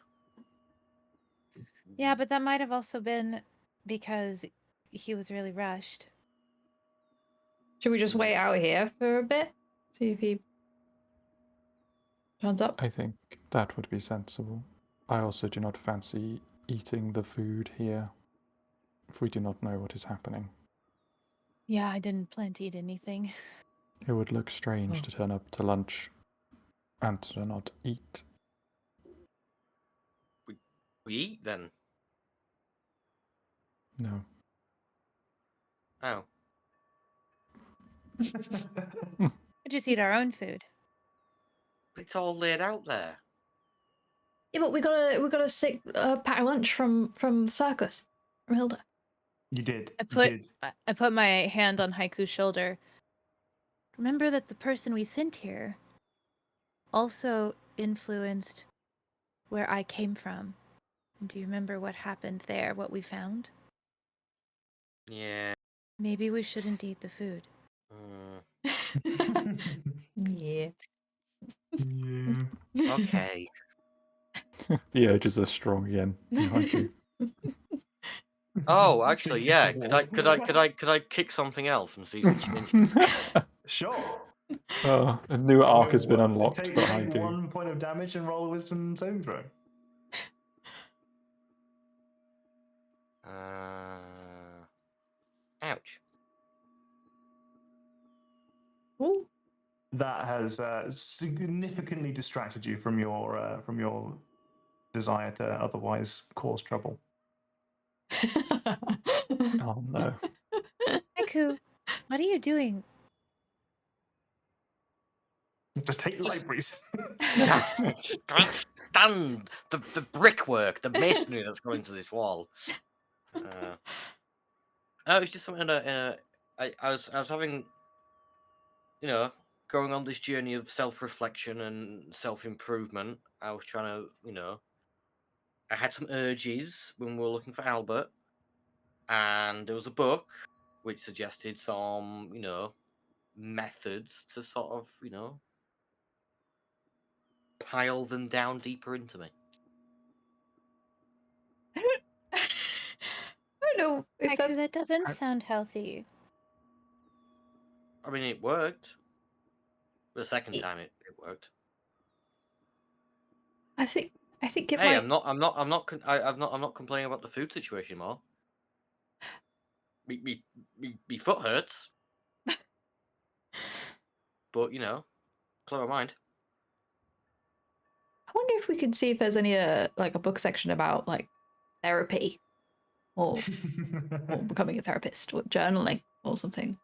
Yeah, but that might have also been because he was really rushed. Should we just wait out here for a bit? See if he turns up? I think that would be sensible. I also do not fancy eating the food here if we do not know what is happening. Yeah, I didn't plan to eat anything. It would look strange Oh. to turn up to lunch and to not eat. We eat then. No. Oh. We just eat our own food. It's all laid out there. Yeah, but we got a sick packed lunch from the circus from Hilda. You did. I You put did. I put my hand on Haiku's shoulder. Remember that the person we sent here also influenced where I came from. Do you remember what happened there, what we found? Yeah. Maybe we shouldn't eat the food. Yeah. Yeah. Okay. The urges are strong again. Behind you. Oh, actually, Big yeah. trouble. Could I kick something else and see if it changes? Sure. Oh, a new arc has been unlocked Take for Haiku. 1 point of damage and roll a wisdom saving throw. Ouch. Ooh. That has significantly distracted you from your desire to otherwise cause trouble. Oh no. Haiku, what are you doing? Just take libraries. I stand the brickwork, the masonry that's going to this wall. Oh, it's just something that I was having, going on this journey of self-reflection and self-improvement. I was trying to, I had some urges when we were looking for Albert, and there was a book which suggested some, methods to sort of, pile them down deeper into me. I don't know if Haiku, that doesn't sound healthy. I mean, it worked. The second time it worked. I think it Hey, might. I'm not complaining about the food situation anymore. Me foot hurts. But clever mind. I wonder if we could see if there's any like a book section about like therapy or becoming a therapist or journaling or something.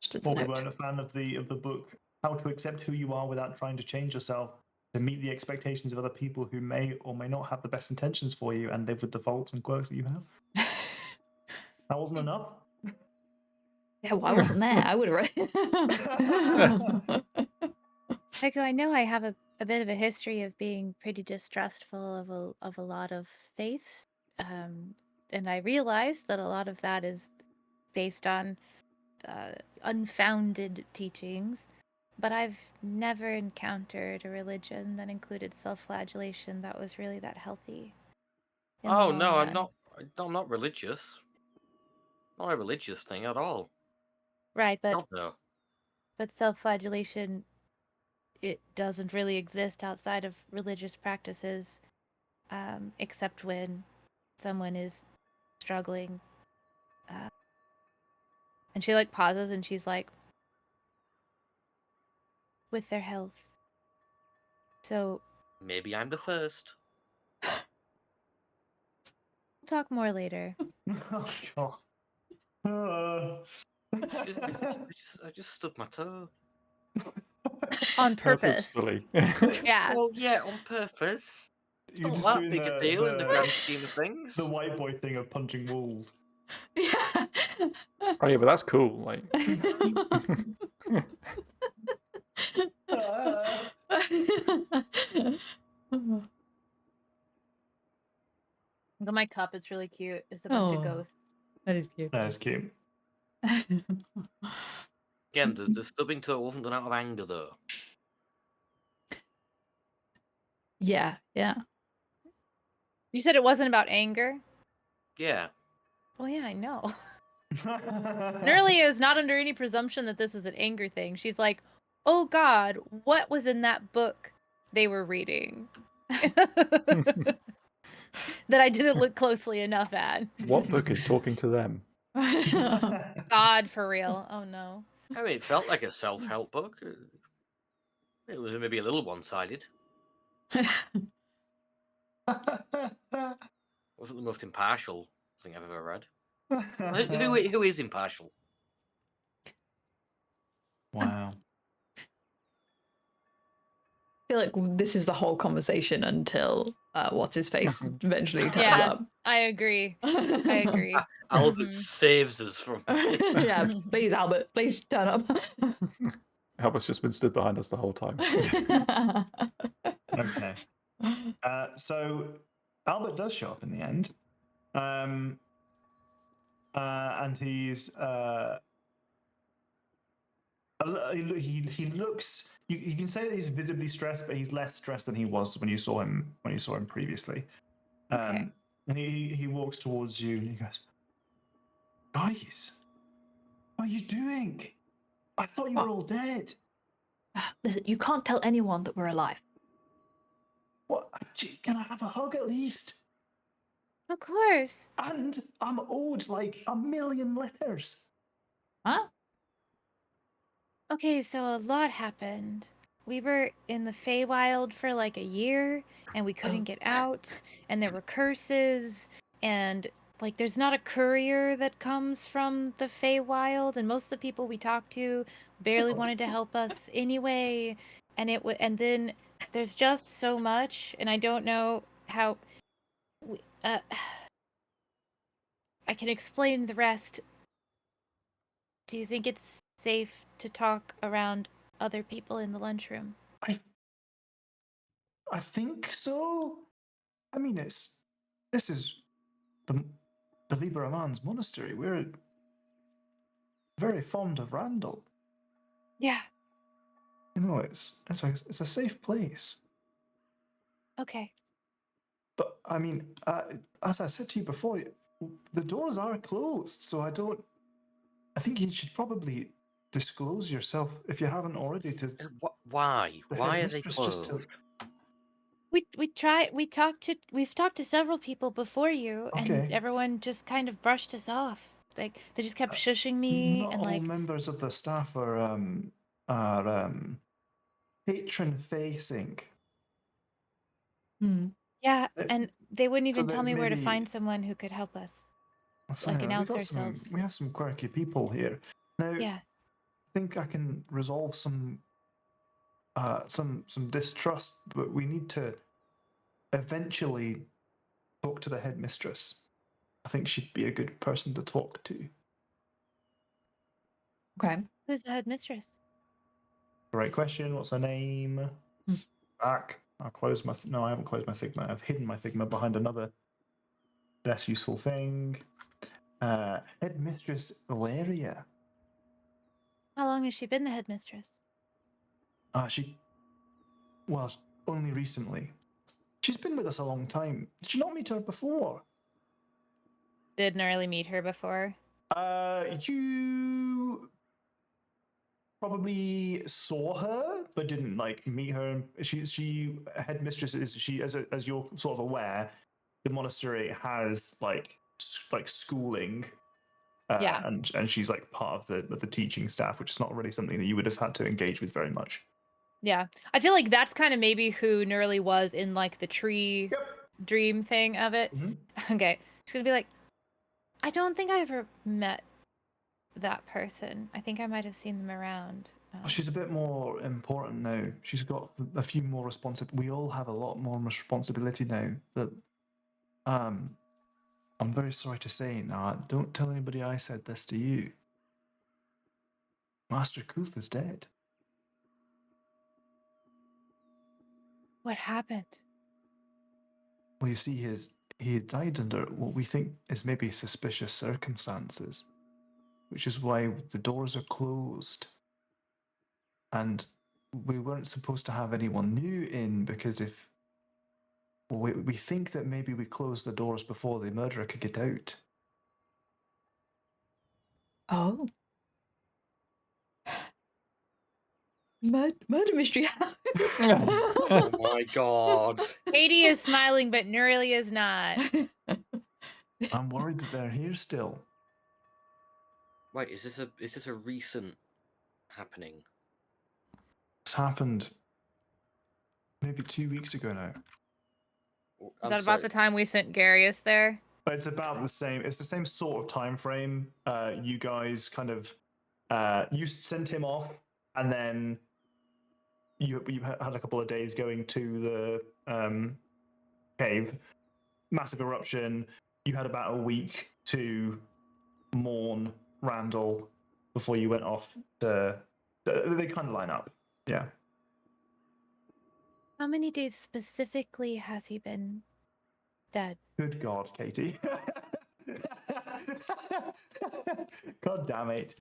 Just as a Or we note. weren't a fan of the book How to Accept Who You Are Without Trying to Change Yourself to Meet the Expectations of Other People Who May or May Not Have the Best Intentions for You and Live with the Faults and Quirks that you have. That wasn't enough? Yeah, well, I wasn't there. I would have read. Haiku, I know I have a bit of a history of being pretty distrustful of a lot of faiths, and I realize that a lot of that is based on unfounded teachings. But I've never encountered a religion that included self-flagellation that was really that healthy. in the Oh long no, I'm run. not. I'm not religious. Not a religious thing at all. Right, God no. but self-flagellation, it doesn't really exist outside of religious practices, except when someone is struggling. And she like pauses and she's like, with their health. So Maybe I'm the first. we'll talk more later. Oh, God. I just stubbed my toe. On purpose. Purposefully. Yeah. Well, yeah, on purpose. You're Not just that doing big a deal in the grand scheme of things. the white boy thing of punching walls. Yeah. Oh yeah, but that's cool. Like, Look at my cup. It's really cute. It's a bunch of Oh. ghosts. That is cute. That's cute. Again, the stubbing toe wasn't done out of anger, though. Yeah. You said it wasn't about anger? Yeah. Well, yeah, I know. Nerly is not under any presumption that this is an anger thing. She's like, oh God, what was in that book they were reading? That I didn't look closely enough at. What book is talking to them? God, for real. Oh no. I mean, it felt like a self-help book. It was maybe a little one-sided. Wasn't the most impartial thing I've ever read. Who is impartial? Wow. I feel like this is the whole conversation until what's his face eventually turns Yeah, up. I agree. I agree. Albert saves us from. Yeah, please, Albert, please turn up. Albert's just been stood behind us the whole time. Okay. So Albert does show up in the end, and he's he looks. You can say that he's visibly stressed, but he's less stressed than he was when you saw him previously. Okay. And he walks towards you and he goes, "Guys, what are you doing? I thought you were all dead. Listen, you can't tell anyone that we're alive. What? Can I have a hug at least? Of course. And I'm owed like 1,000,000 letters." Huh? Okay, so a lot happened. We were in the Feywild for like a year, and we couldn't get out, and there were curses, and like there's not a courier that comes from the Feywild, and most of the people we talked to barely wanted to help us anyway, and and then there's just so much, and I don't know how I can explain the rest. Do you think it's safe to talk around other people in the lunchroom? I think so. I mean, this is the Liberaman's monastery. We're very fond of Randall. Yeah. You know, it's a safe place. Okay. But I mean, as I said to you before, the doors are closed, so I think you should probably disclose yourself if you haven't already to Why? the Why are they headmistress, just closed? We've talked to several people before you, Okay. and everyone just kind of brushed us off. Like they just kept shushing me Not and all like members of the staff are patron facing. yeah, Uh, and they wouldn't even that tell me where to maybe- find someone who could help us. So, Like, announce we ourselves. We have some quirky people here. Now, Yeah. I think I can resolve some distrust, but we need to eventually talk to the headmistress. I think she'd be a good person to talk to. Okay. Who's the headmistress? Great question. What's her name? Back. I'll close my. No, I haven't closed my Figma. I've hidden my Figma behind another less useful thing. Headmistress Valeria. How long has she been the headmistress? Well, only recently. She's been with us a long time. Did you not meet her before? Did Nerly meet her before? You probably saw her, but didn't like meet her. She headmistress is she as you're sort of aware, the monastery has like schooling. Yeah. And she's like part of the teaching staff, which is not really something that you would have had to engage with very much. Yeah. I feel like that's kind of maybe who Nerly was in like the tree dream thing of it. Mm-hmm. Okay. She's gonna be like, I don't think I ever met that person. I think I might have seen them around. She's a bit more important now. She's got a few more we all have a lot more responsibility now. That I'm very sorry to say. Now, don't tell anybody I said this to you. Master Kuth is dead. What happened? Well, you see, he had died under what we think is maybe suspicious circumstances, which is why the doors are closed. And we weren't supposed to have anyone new in because if we think that maybe we closed the doors before the murderer could get out. Oh. Murder mystery. Oh my god. Katie is smiling, but Nurli is not. I'm worried that they're here still. Wait, is this a recent happening? It's happened maybe 2 weeks ago now. Is that about the time we sent Garius there? But it's about the same. It's the same sort of time frame. You guys kind of you sent him off, and then you had a couple of days going to the cave. Massive eruption. You had about a week to mourn Randall before you went off to. They kind of line up. Yeah. How many days specifically has he been dead? Good God, Katie. God damn it.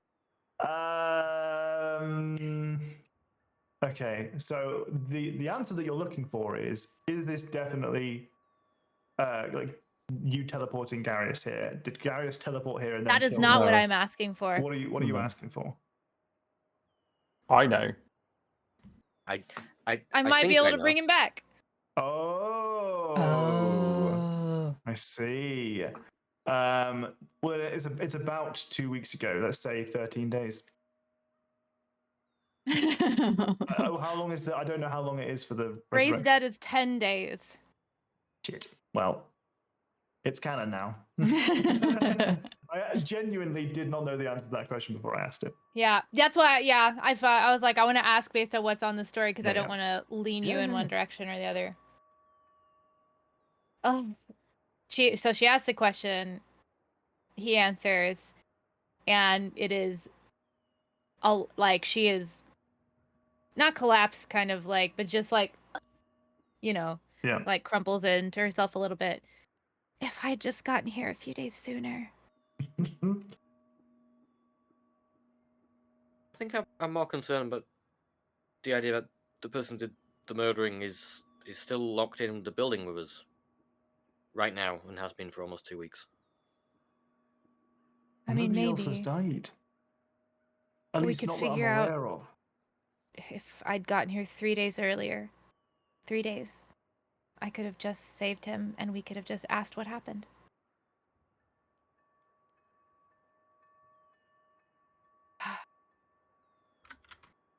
Okay, so the answer that you're looking for is this definitely like you teleporting Garius here? Did Garius teleport here and then That is kill not him? what No. I'm asking for. What are you No. asking for? I know. I might be able to bring him back. Oh, I see. Well, it's about 2 weeks ago. Let's say 13 days. How long is that? I don't know how long it is for the Ray's resurrection. dead is 10 days. Shit. Well, it's canon now. I genuinely did not know the answer to that question before I asked it. Yeah, that's why. Yeah, I thought I was like, I want to ask based on what's on the story because I don't Yeah. want to lean you Yeah, in yeah, one yeah. direction or the other. Oh, she asks the question. He answers, and it is, like she is not collapsed, kind of like, but just like, Yeah. like crumples into herself a little bit. If I had just gotten here a few days sooner. I think I'm more concerned about the idea that the person who did the murdering is still locked in the building with us right now and has been for almost 2 weeks. I mean, Nobody else has maybe died. At we least could not that I'm figure out aware of. if I'd gotten here 3 days earlier. 3 days. I could have just saved him and we could have just asked what happened. I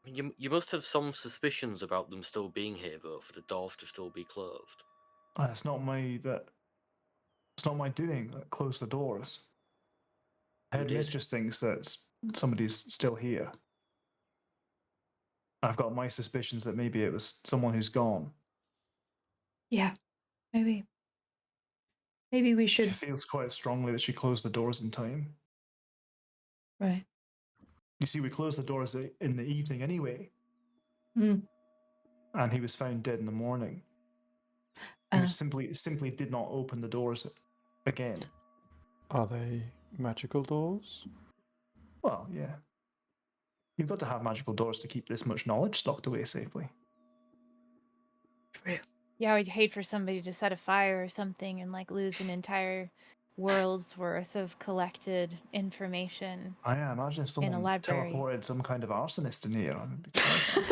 mean, you must have some suspicions about them still being here, though, for the doors to still be closed. It's not my doing. Close the doors. Who Headmistress did? just thinks that somebody's still here. I've got my suspicions that maybe it was someone who's gone. Yeah, maybe. Maybe we She should. feels quite strongly that she closed the doors in time. Right. You see, we closed the doors in the evening anyway, Mm. and he was found dead in the morning. He simply did not open the doors again. Are they magical doors? Well, yeah. You've got to have magical doors to keep this much knowledge stocked away safely. True. Yeah, I'd hate for somebody to set a fire or something and like lose an entire world's worth of collected information. I imagine if In a someone library. teleported some kind of arsonist in here, I'd be terrified.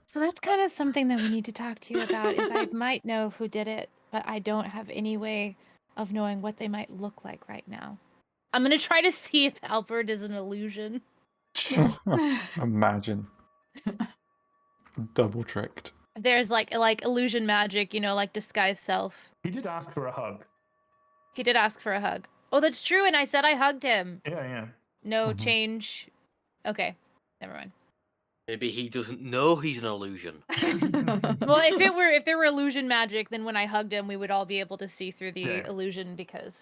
So that's kind of something that we need to talk to you about is I might know who did it, but I don't have any way of knowing what they might look like right now. I'm going to try to see if Albert is an illusion. Imagine. Double tricked. There's like illusion magic, like disguise self. He did ask for a hug. He did ask for a hug. Oh, that's true. And I said I hugged him. Yeah. No Mhm. change. Okay. Never mind. Maybe he doesn't know he's an illusion. Well, if there were illusion magic, then when I hugged him, we would all be able to see through the Yeah. illusion because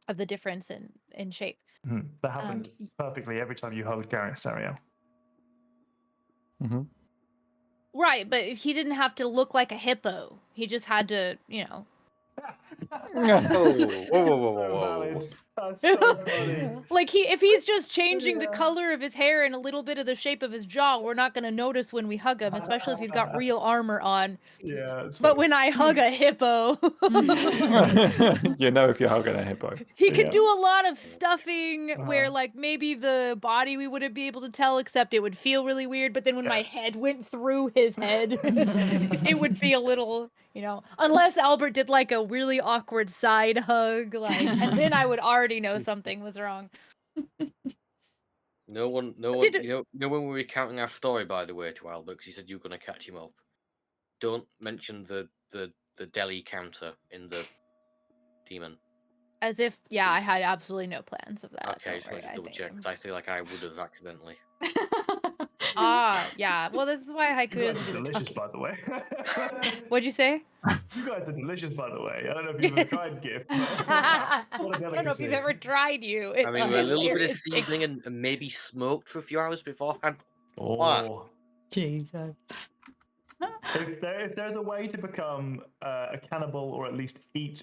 of the difference in shape. That happened perfectly every time you hugged Garrett Sario. Mm-hmm. Right, but he didn't have to look like a hippo. He just had to, Whoa, whoa, whoa, whoa, So whoa, valid. whoa. That's so funny. like if he's just changing the Yeah. color of his hair and a little bit of the shape of his jaw, we're not going to notice when we hug him, especially if he's got real armor on. Yeah, it's But funny. when I hug a hippo, You know if you're hugging a hippo. he could Yeah. do a lot of stuffing where Uh-huh. like maybe the body we wouldn't be able to tell, except it would feel really weird. But then when my Yeah. head went through his head, it would feel a little, unless Albert did like a really awkward side hug, and then I would already know something was wrong. No one. Did- You know when we were recounting our story, by the way, to Albert, 'cause he said you were going to catch him up. Don't mention the deli counter in the demon. As if, I Please. had absolutely no plans of that. Okay, I Don't just worry, wanted to I double check think. 'cause I feel like I would have accidentally. Yeah. Well, this is why haiku You guys doesn't are do the delicious, talking. by the way. What'd you say? You guys are delicious, by the way. I don't know if you've ever tried gift. But I what a don't know if delicacy. you've ever tried you. It's I mean, with a little bit of hilarious. seasoning and maybe smoked for a few hours beforehand. Oh. Jesus. If there's a way to become a cannibal or at least eat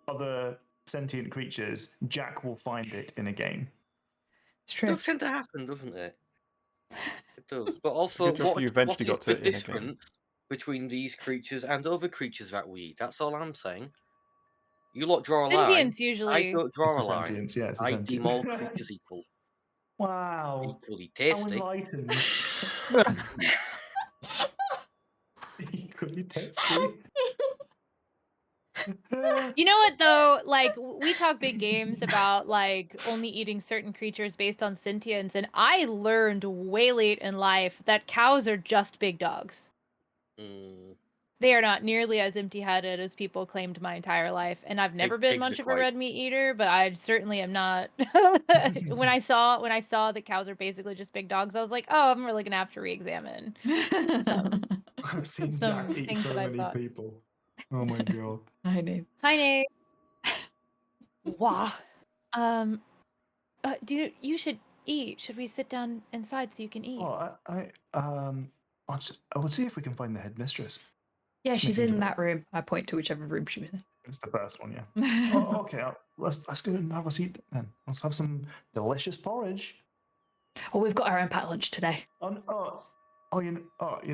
other sentient creatures, Jack will find it in a game. It's It true. does tend to happen, doesn't it? It does. But It's a also, good job you eventually what got is to the it in a game. difference between these creatures and other creatures that we eat? That's all I'm saying. You lot draw a line. Sentience I usually. don't draw It's a a line. sentience, yeah, it's a I sentient. deem all creatures equal. Wow. Equally How tasty. enlightened. Equally tasty. You know what though? Like we talk big games about like only eating certain creatures based on sentience, and I learned way late in life that cows are just big dogs. Mm, They are not nearly as empty-headed as people claimed my entire life, and I've never been pigs much are of a quite- red meat eater, but I certainly am not. when I saw that cows are basically just big dogs, I was like, oh, I'm really gonna have to re-examine I've seen some Jack eat things so that I many thought. people. Oh my god. I know. Hi, Nate. Wow. You should eat. Should we sit down inside so you can eat? Oh, I will see if we can find the headmistress. Yeah, Just she's making in sure. that room. I point to whichever room she was in. It's the first one, yeah. Oh, okay. Let's go and have a seat then. Let's have some delicious porridge. Oh, we've got our own packed lunch today. You're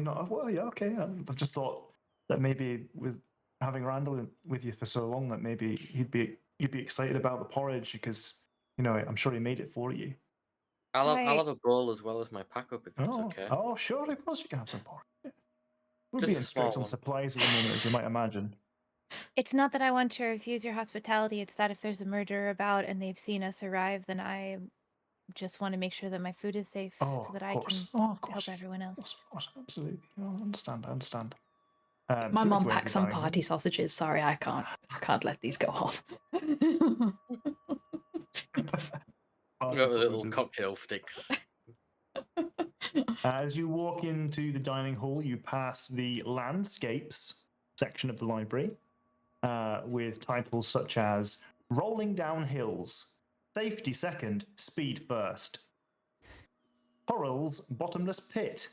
not. Well, yeah, okay. I just thought that maybe with having Randall with you for so long, that maybe you'd be excited about the porridge because I'm sure he made it for you. I'll Right. have a bowl as well as my pack up if that's okay. Oh, sure. Of course, you can have some porridge. Yeah. We're Just a being strict small on one. supplies at the moment, as you might imagine. It's not that I want to refuse your hospitality. It's that if there's a murderer about and they've seen us arrive, then I just want to make sure that my food is safe Oh, so that of I course. can Oh, of course. help everyone else. Of course, absolutely. I understand. My so mom make your way to packed the some dining room. party sausages. Sorry, I can't let these go off. Party Got the little sausages. cocktail sticks. As you walk into the dining hall, you pass the landscapes section of the library with titles such as Rolling Down Hills, Safety Second, Speed First, Coral's Bottomless Pit,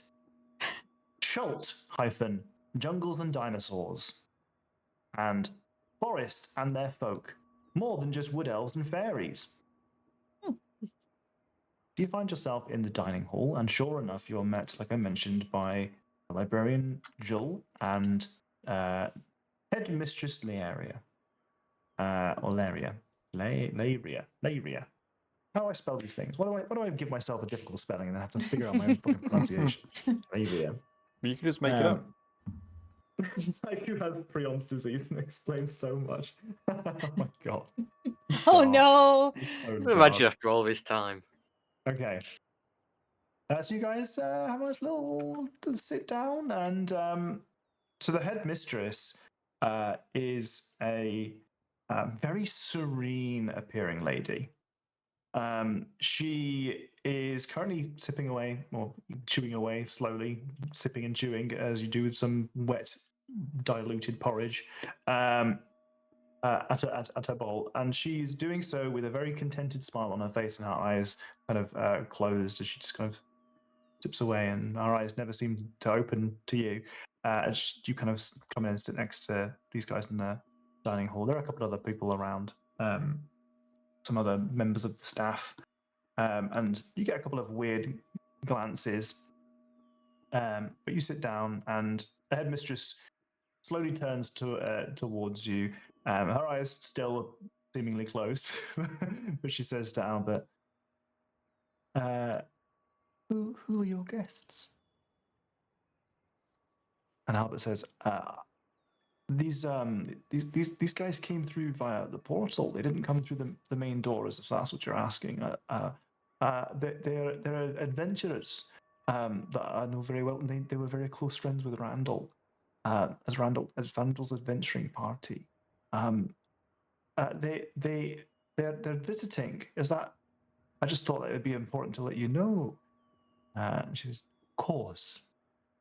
Schult - Jungles and Dinosaurs, and Forests and Their Folk, More Than Just Wood Elves and Fairies. You find yourself in the dining hall, and sure enough, you're met, like I mentioned, by librarian Jules and headmistress Laria. Or Laria. Laria. How do I spell these things? Why do I give myself a difficult spelling and then have to figure out my own fucking pronunciation? Laria. You can just make it up. Haiku has Prion's disease and explains so much. Oh my god. Oh Dark. no! It's so Imagine dark. after all this time. Okay. So you guys have a nice little sit down, and so the headmistress is a very serene appearing lady. She is currently sipping away, or chewing away slowly, sipping and chewing as you do some wet, diluted porridge at her bowl, and she's doing so with a very contented smile on her face and her eyes kind of closed as she just kind of sips away, and her eyes never seem to open to you. As you kind of come in and sit next to these guys in the dining hall. There are a couple of other people around, some other members of the staff, and you get a couple of weird glances. But you sit down, and the headmistress slowly turns towards you. Her eyes still seemingly closed, but she says to Albert, "Who are your guests?" And Albert says, "These guys came through via the portal. They didn't come through the main doors. If that's what you're asking. They're adventurers that I know very well. And they were very close friends with Randall, as Randall's adventuring party. They're visiting. Is that? I just thought it would be important to let you know." She says, "Of course."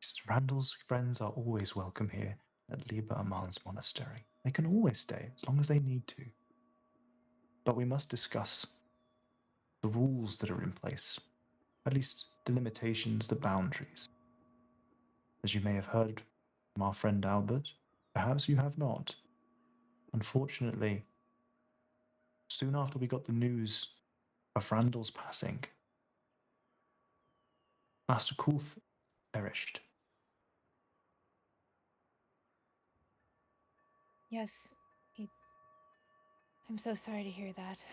She says, "Randall's friends are always welcome here at Liber Aman's monastery. They can always stay as long as they need to. But we must discuss the rules that are in place, at least the limitations, the boundaries. As you may have heard from our friend Albert, perhaps you have not. Unfortunately, soon after we got the news of Randall's passing, Master Kulth perished." Yes. I'm so sorry to hear that.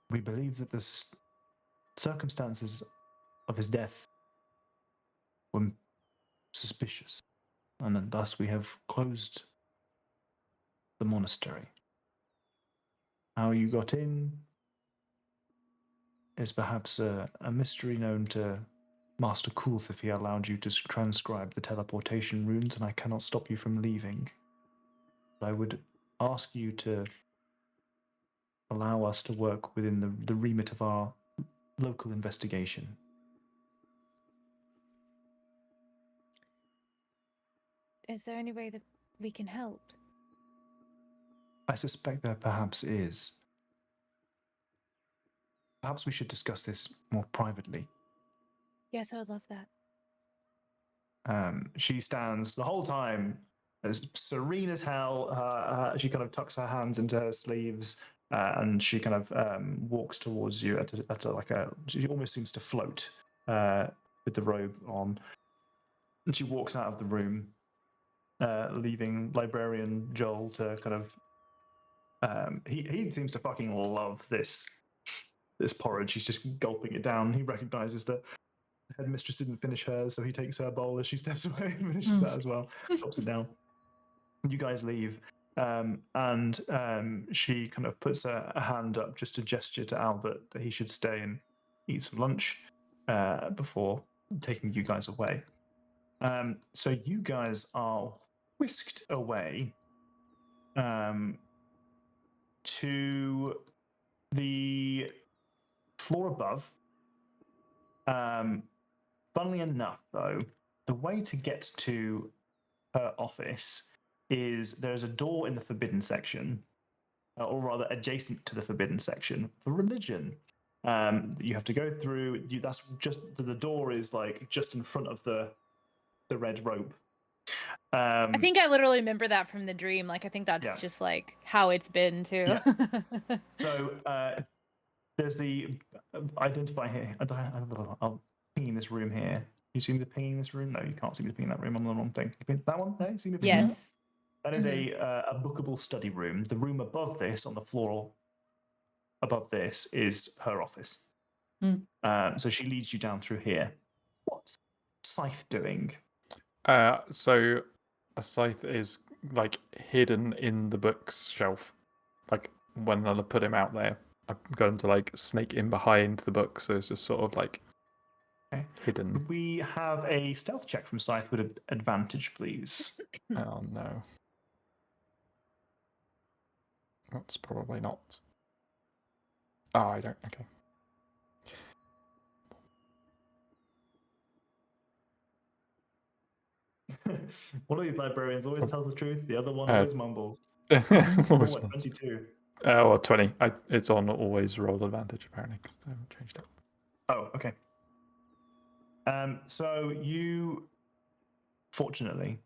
We believe that the circumstances of his death were suspicious, and thus we have closed the monastery. How you got in is perhaps a mystery known to Master Kulth if he allowed you to transcribe the teleportation runes, and I cannot stop you from leaving. But I would ask you to allow us to work within the remit of our local investigation. Is there any way that we can help? I suspect there perhaps is. Perhaps we should discuss this more privately. Yes, I would love that. She stands the whole time as serene as hell. She kind of tucks her hands into her sleeves, and she kind of walks towards you she almost seems to float with the robe on. And she walks out of the room, leaving librarian Joel to kind of he seems to fucking love this porridge. He's just gulping it down. He recognizes that the headmistress didn't finish hers, so he takes her bowl as she steps away and finishes that as well. Drops it down. You guys leave, and she kind of puts a hand up just to gesture to Albert that he should stay and eat some lunch before taking you guys away. So you guys are whisked away to the floor above. Funnily enough, though, the way to get to her office is there's a door in the forbidden section, or rather adjacent to the forbidden section for religion. You have to go through. That's just the door is like just in front of the red rope. I think I literally remember that from the dream. Like, I think that's just like how it's been too. Yeah. So there's the identify here. I'll ping in this room here. You see me pinging in this room? No, you can't see me pinging that room. I'm on the wrong thing. That one? No, you see me pinging Yes. that is a bookable study room. The room above this, on the floor above this, is her office. So she leads you down through here. What's Scythe doing? So a scythe is like hidden in the bookshelf. Like when I put him out there, I'm going to like snake in behind the book, so it's just sort of like hidden. Could we have a stealth check from Scythe with advantage, please? Oh no. That's probably not. Oh, I don't. Okay. One of these librarians always tells the truth. The other one always mumbles. Always 22. Or 20. It's on always roll advantage apparently. 'Cause I haven't changed it. Oh, okay. So you, fortunately,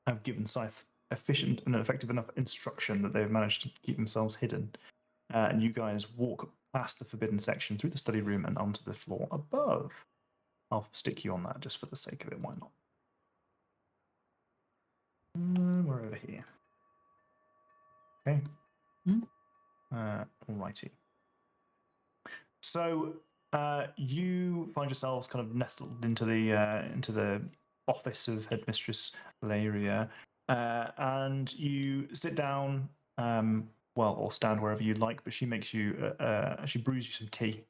have given Scythe efficient and effective enough instruction that they've managed to keep themselves hidden. And you guys walk past the forbidden section through the study room and onto the floor above. I'll stick you on that just for the sake of it. Why not? We're over here. Okay. Alrighty. So you find yourselves kind of nestled into the office of Headmistress Valeria, and you sit down, or stand wherever you like. But she makes you, she brews you some tea,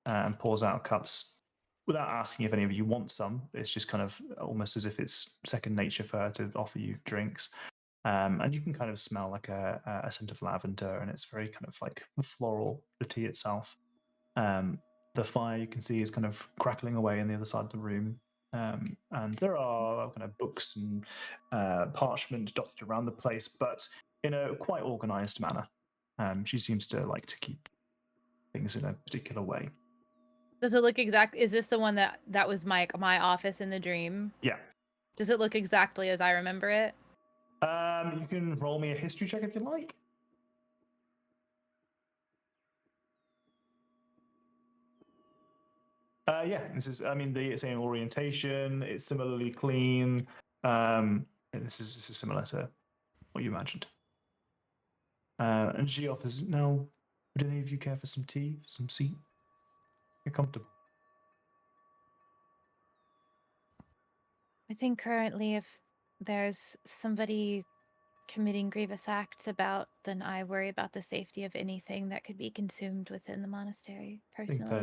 and pours out cups without asking if any of you want some. It's just kind of almost as if it's second nature for her to offer you drinks. And you can kind of smell like a scent of lavender, and it's very kind of like floral, the tea itself. The fire you can see is kind of crackling away on the other side of the room. And there are kind of books and parchment dotted around the place, but in a quite organized manner. She seems to like to keep things in a particular way. Does it look exact? Is this the one that was my office in the dream? Yeah. Does it look exactly as I remember it? You can roll me a history check if you like. Yeah, this is. I mean, the same orientation. It's similarly clean. This is similar to what you imagined. And she offers. Now, would any of you care for some tea, some seat? Get comfortable. I think currently, if there's somebody committing grievous acts then I worry about the safety of anything that could be consumed within the monastery, I think personally.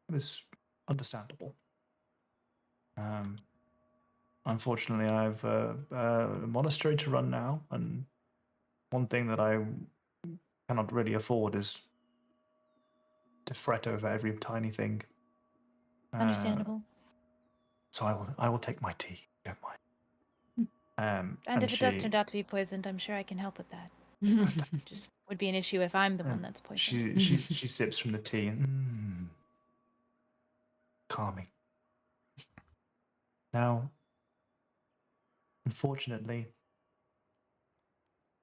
that is understandable. Unfortunately, I've a monastery to run now, and one thing that I cannot really afford is to fret over every tiny thing. Understandable. So I will take my tea. Don't mind. And if it does turn out to be poisoned, I'm sure I can help with that. Just would be an issue if I'm the one that's poisoned. She sips from the tea and calming. Now, unfortunately,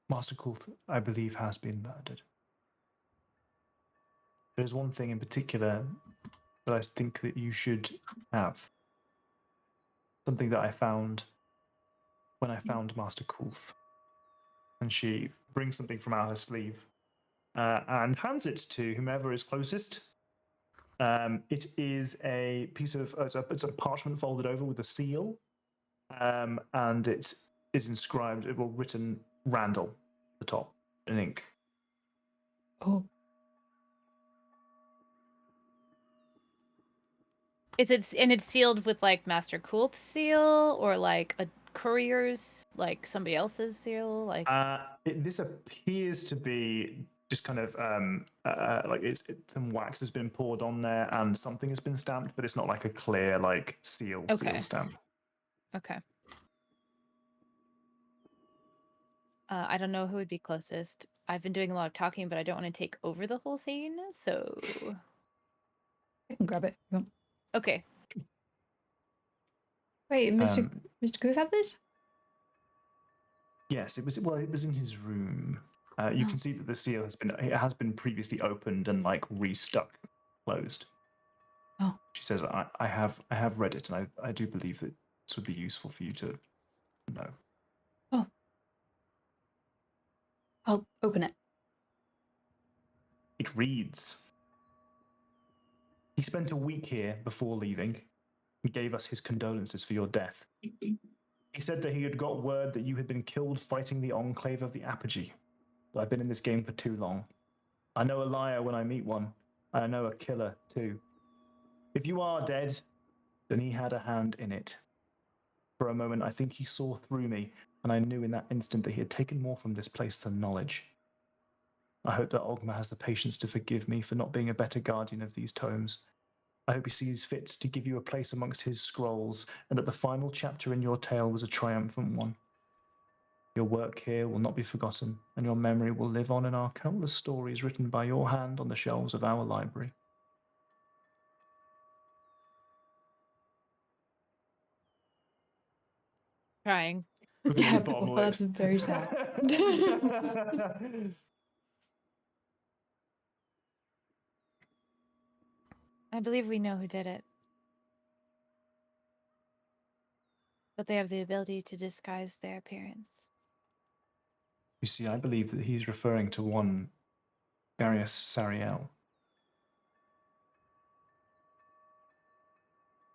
Master Kulth, I believe, has been murdered. There's one thing in particular that I think that you should have. Something that I found when I found Master Kulth. And she brings something from out her sleeve and hands it to whomever is closest. It is a piece of it's a parchment folded over with a seal, and it is inscribed, written Randall at the top in ink. Oh. It's sealed with like Master Kulth's seal or like a courier's, like somebody else's seal, like this appears to be just kind of like some wax has been poured on there and something has been stamped, but it's not like a clear like seal stamp. Okay. I don't know who would be closest. I've been doing a lot of talking, but I don't want to take over the whole scene, so I can grab it. okay. Wait, Mr. Guth had this? Yes, it was. Well, it was in his room. You can see that the seal has been previously opened and like restuck closed. Oh. She says, I have read it, and I do believe that this would be useful for you to know. Oh. I'll open it. It reads, "He spent a week here before leaving. He gave us his condolences for your death. He said that he had got word that you had been killed fighting the Enclave of the Apogee. But I've been in this game for too long. I know a liar when I meet one. I know a killer, too. If you are dead, then he had a hand in it. For a moment, I think he saw through me, and I knew in that instant that he had taken more from this place than knowledge. I hope that Ogma has the patience to forgive me for not being a better guardian of these tomes. I hope he sees fit to give you a place amongst his scrolls, and that the final chapter in your tale was a triumphant one. Your work here will not be forgotten, and your memory will live on in our countless stories written by your hand on the shelves of our library. Crying. Looking at his Yeah, bottom well, lips. that's very sad. I believe we know who did it. But they have the ability to disguise their appearance. You see, I believe that he's referring to one Darius Sariel.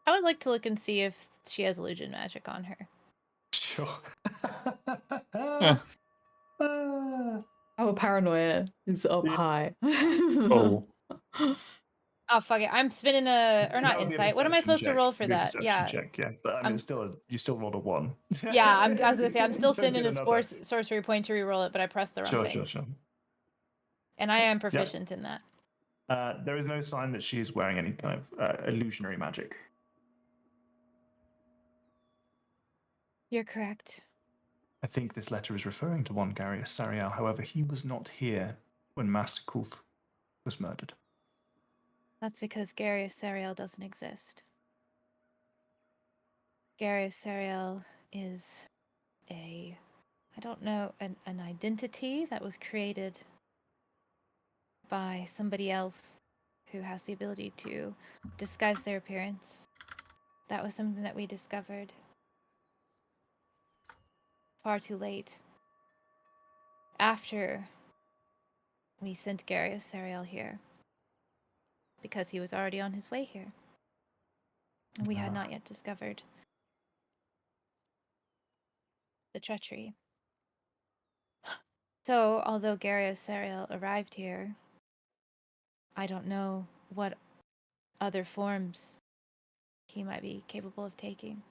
I would like to look and see if she has illusion magic on her. Sure. Yeah. Our paranoia is up Yeah. high. Full. Oh fuck it! I'm spinning a or That not would be a insight. What am I perception supposed to check. roll for It'd be a that? perception Yeah, check, yeah. But I mean, I'm- you still rolled a 1. yeah. I was gonna say I'm still Don't sending get a another. sorcery point to reroll it, but I pressed the wrong Sure, thing. sure, sure. And I am proficient in that. There is no sign that she is wearing any kind of illusionary magic. You're correct. I think this letter is referring to one Darius Sariel. However, he was not here when Master Kulth was murdered. That's because Garius Sariel doesn't exist. Garius Sariel is I don't know, an identity that was created by somebody else who has the ability to disguise their appearance. That was something that we discovered far too late. After we sent Garius Sariel here. Because he was already on his way here. And we had not yet discovered the treachery. So, although Garius Sariel arrived here, I don't know what other forms he might be capable of taking.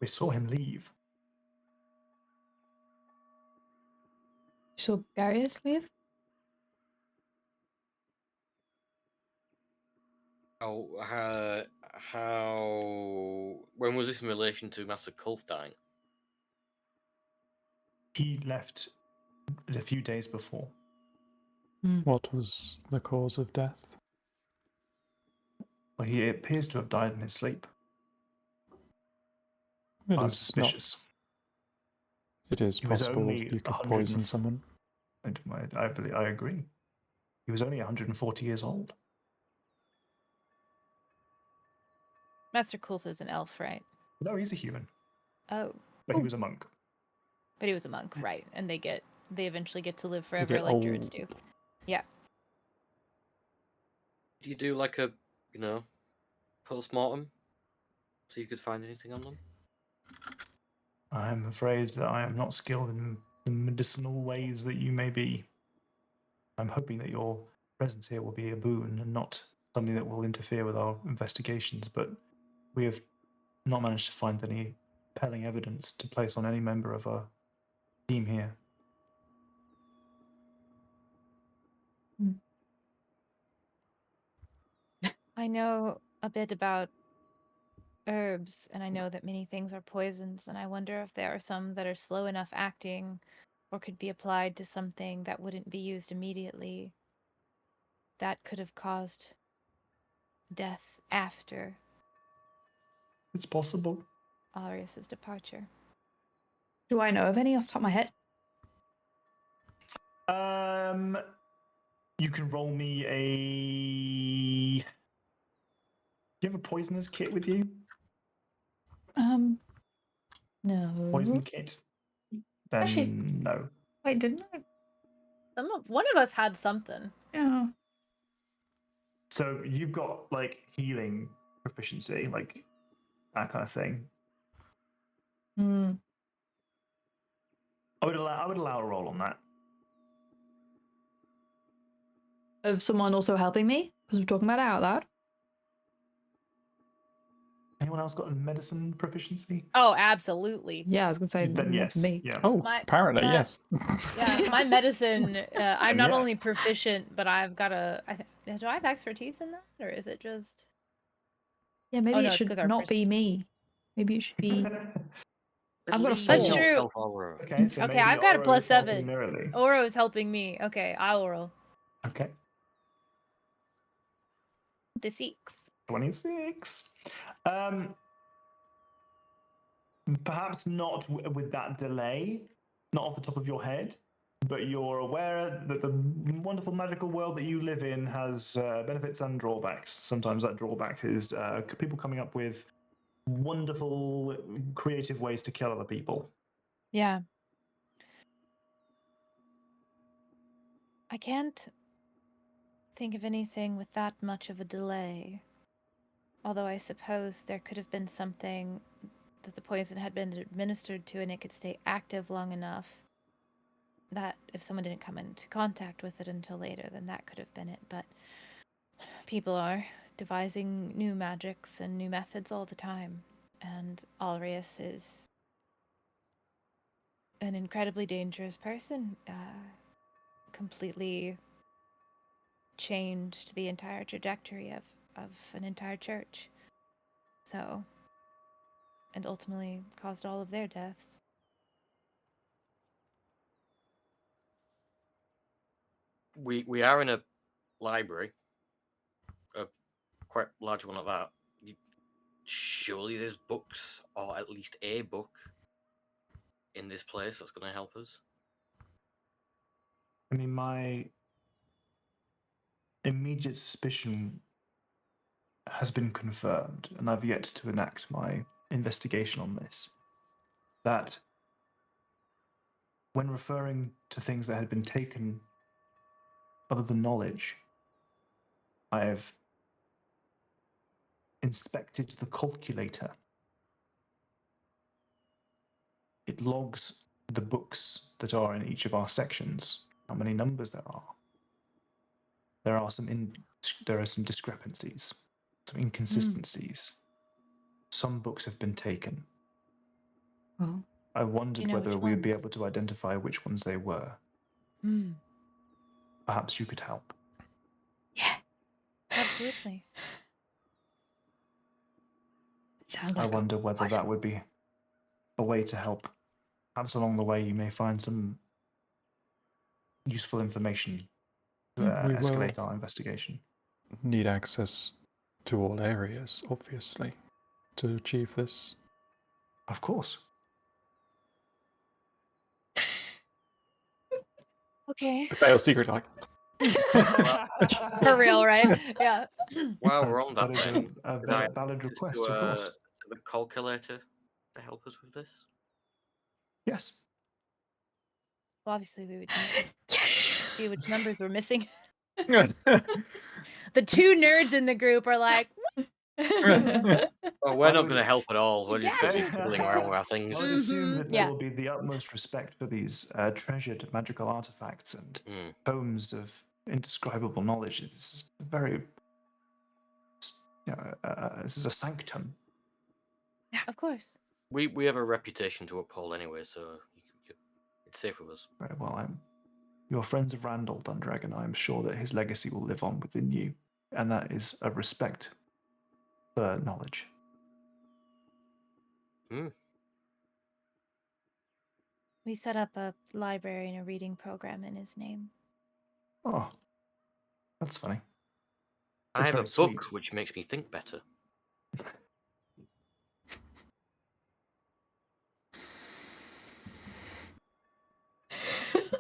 We saw him leave. You saw Darius leave? When was this in relation to Master Kulf dying? He left a few days before. What was the cause of death? Well, he appears to have died in his sleep. It I'm is suspicious. It is He was possible only you could 100 poison and- someone. I agree. He was only 140 years old. Master Kulth is an elf, right? No, he's a human, Oh, but he was a monk. but he was a monk, right? And they eventually get to live forever get like druids old. do. Yeah. Did you do like a, post-mortem? So you could find anything on them? I'm afraid that I am not skilled in the medicinal ways that you may be. I'm hoping that your presence here will be a boon and not something that will interfere with our investigations, but we have not managed to find any compelling evidence to place on any member of our team here. I know a bit about herbs, and I know that many things are poisons, and I wonder if there are some that are slow enough acting or could be applied to something that wouldn't be used immediately that could have caused death after It's possible. Arius's departure. Do I know of any off the top of my head? You can roll me a. Do you have a poisoner's kit with you? No. Poison kit? Then Actually- no. Wait, didn't I? One of us had something. Yeah. So you've got like healing proficiency, like that kind of thing. Hmm. I would allow a roll on that. Of someone also helping me? Because we're talking about it out loud. Anyone else got a medicine proficiency? Oh, absolutely. Yeah, I was gonna say Then not yes. me. Yeah. Oh, My- yes. Yeah, my medicine. I'm not Yeah. only proficient, but I've got do I have expertise in that, or is it just? Yeah, maybe Oh, it no, it's should 'cause our not be me. Maybe it should be. I've got a Believe That's four. true. yourself, Aurora. Okay, so Okay, maybe I've got a Oro is +7. helping Nerily. Oro is helping me. Okay, I will roll Okay. the 6. 26. Perhaps not with that delay, not off the top of your head, but you're aware that the wonderful magical world that you live in has benefits and drawbacks. Sometimes that drawback is people coming up with wonderful, creative ways to kill other people. Yeah. I can't think of anything with that much of a delay. Although I suppose there could have been something that the poison had been administered to and it could stay active long enough that if someone didn't come into contact with it until later, then that could have been it. But people are devising new magics and new methods all the time. And Alrius is an incredibly dangerous person. Completely changed the entire trajectory of an entire church. So, and ultimately caused all of their deaths. We are in a library, a quite large one at that. Surely there's books, or at least a book, in this place that's going to help us. I mean, my immediate suspicion has been confirmed, and I've yet to enact my investigation on this, that when referring to things that had been taken other than knowledge, I have inspected the calculator. It logs the books that are in each of our sections, how many numbers there are. There are some discrepancies, some inconsistencies. Some books have been taken. Oh. I wondered know whether which we would be ones? able to identify which ones they were. Perhaps you could help. Yeah. Absolutely. Sounds I like wonder whether that would be a way to help. Perhaps along the way you may find some useful information to We will escalate our investigation. need access to all areas, obviously, to achieve this. Of course. Okay. Fail secret, like. For real, right? Yeah. While we're on that, that is then, a could I valid access request, to, of course. to the calculator to help us with this? Yes. Well, obviously, we would need to see which numbers we're missing. Well, The two nerds in the group are like, Oh, we're I not would- going to help at all. We're just going to be Yeah. fiddling around with our things. I would assume Mhm, that yeah. there will be the utmost respect for these treasured magical artifacts and tomes of indescribable knowledge. It's very, this is a sanctum. Of course. We have a reputation to uphold anyway, so it's safe with us. Very well, you're friends of Randall Dundragon. I'm sure that his legacy will live on within you, and that is a respect for knowledge. We set up a library and a reading program in his name. Oh, that's funny. I That's have a very book sweet. which makes me think better.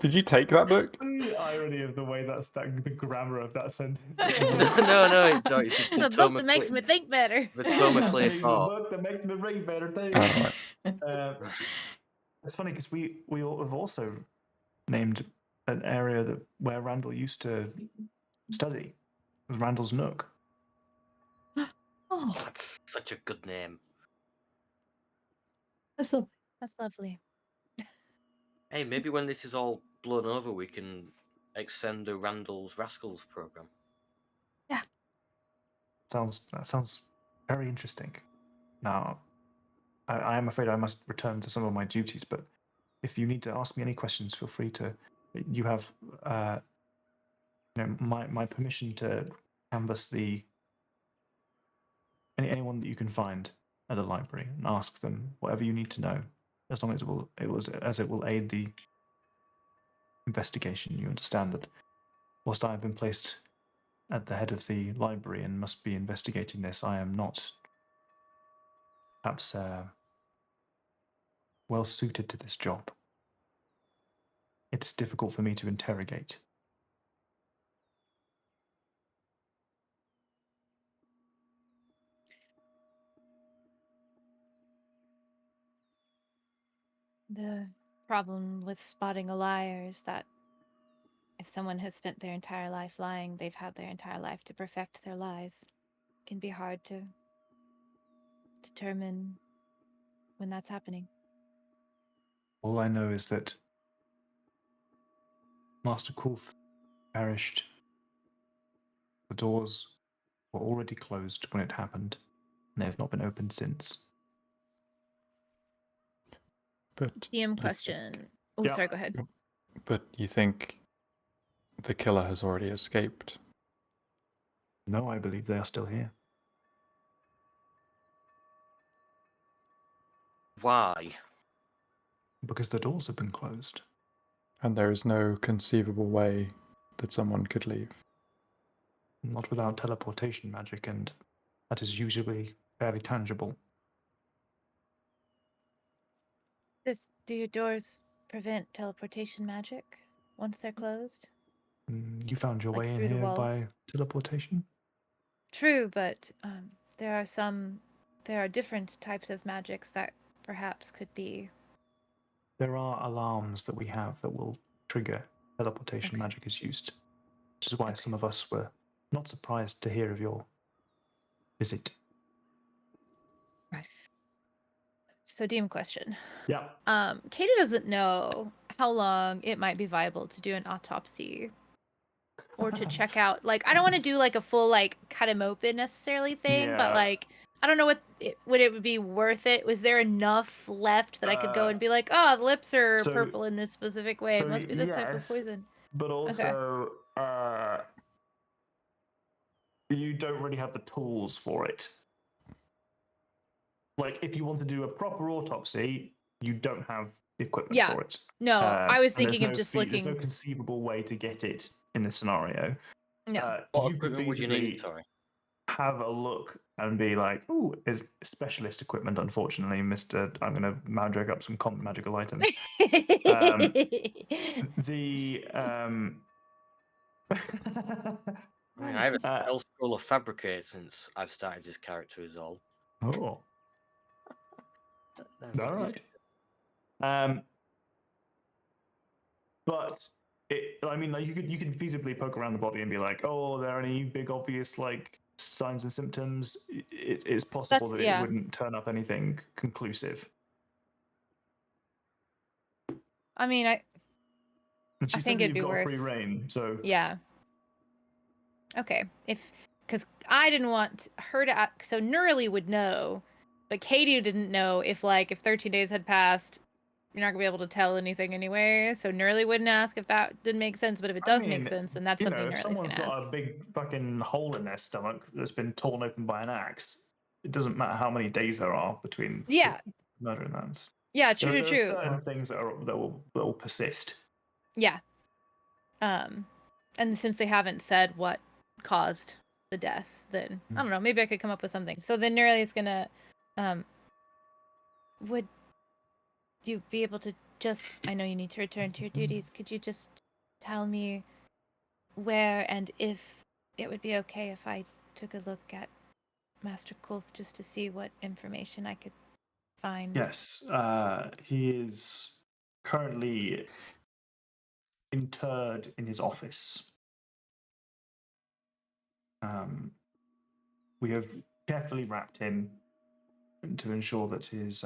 did you take that book? The irony of the way that's the grammar of that sentence. no, it's The book that makes me think better. The Toma Clay The thought. book that makes me read better things. Oh, right. It's funny because we all have also named an area where Randall used to study. It was Randall's Nook. Oh, That's such a good name. that's lovely. That's lovely. Hey, maybe when this is all blown over, we can extend the Randall's Rascals program. That sounds very interesting. Now, I am afraid I must return to some of my duties, but if you need to ask me any questions, feel free to. You have, my permission to canvass anyone that you can find at the library and ask them whatever you need to know, as long as it will aid the investigation. You understand that whilst I have been placed at the head of the library and must be investigating this. I am not perhaps well suited to this job. It's difficult for me to interrogate. The problem with spotting a liar is that if someone has spent their entire life lying, they've had their entire life to perfect their lies. It can be hard to determine when that's happening. All I know is that Master Kulth perished. The doors were already closed when it happened, and they have not been opened since. But DM question. Oh, Yeah. sorry, go ahead. But you think the killer has already escaped? No, I believe they are still here. Why? Because the doors have been closed. And there is no conceivable way that someone could leave. Not without teleportation magic, and that is usually fairly tangible. Do your doors prevent teleportation magic once they're closed? You found your Like way in through the here walls? by teleportation? True, but there are different types of magics that perhaps could be. There are alarms that we have that will trigger teleportation Okay. magic is used, which is why Okay. some of us were not surprised to hear of your visit. Right. So, DM question. Yeah. Katie doesn't know how long it might be viable to do an autopsy or to check out. Like, I don't want to do like a full like cut him open necessarily thing, but Yeah. like I don't know would it be worth it. Was there enough left that I could go and be like, oh, the lips are so- purple in this specific way. so It must be this type of yes, poison. But also, you don't really have the tools for it. Like, if you want to do a proper autopsy, you don't have the equipment Yeah. for it. No, I was And there's thinking of no just There's no looking. conceivable way to get it in this scenario. No. What You could equipment would you need? feasibly Sorry. have a look and be like, "Oh, it's specialist equipment." Unfortunately, Mister, I'm going to drag up some common magical items. The I mean, I have a spell scroll of fabricate since I've started this character is all. Oh, I've got all used right. But I mean, like you could feasibly poke around the body and be like, "Oh, are there any big obvious like signs and symptoms?" It's possible that it wouldn't turn up anything conclusive. I mean, And she I said think that it'd you've be got worth. free reign, so Yeah. Okay. Because I didn't want her to. So Nurley would know, but Katie didn't know if 13 days had passed, you're not gonna be able to tell anything anyway. So Nurley wouldn't ask if that didn't make sense. But if it does make sense, then that's something if Nurley's someone's gonna got ask. a big fucking hole in their stomach that's been torn open by an axe, it doesn't matter how many days there are between murder and that. Yeah. True. There are True. certain things that will persist. Yeah. And since they haven't said what caused the death, then I don't know. Maybe I could come up with something. So then Nurley's gonna. Would you be able to just? I know you need to return to your duties. Could you just tell me where and if it would be okay if I took a look at Master Kulth just to see what information I could find? Yes, he is currently interred in his office. We have carefully wrapped him to ensure that his,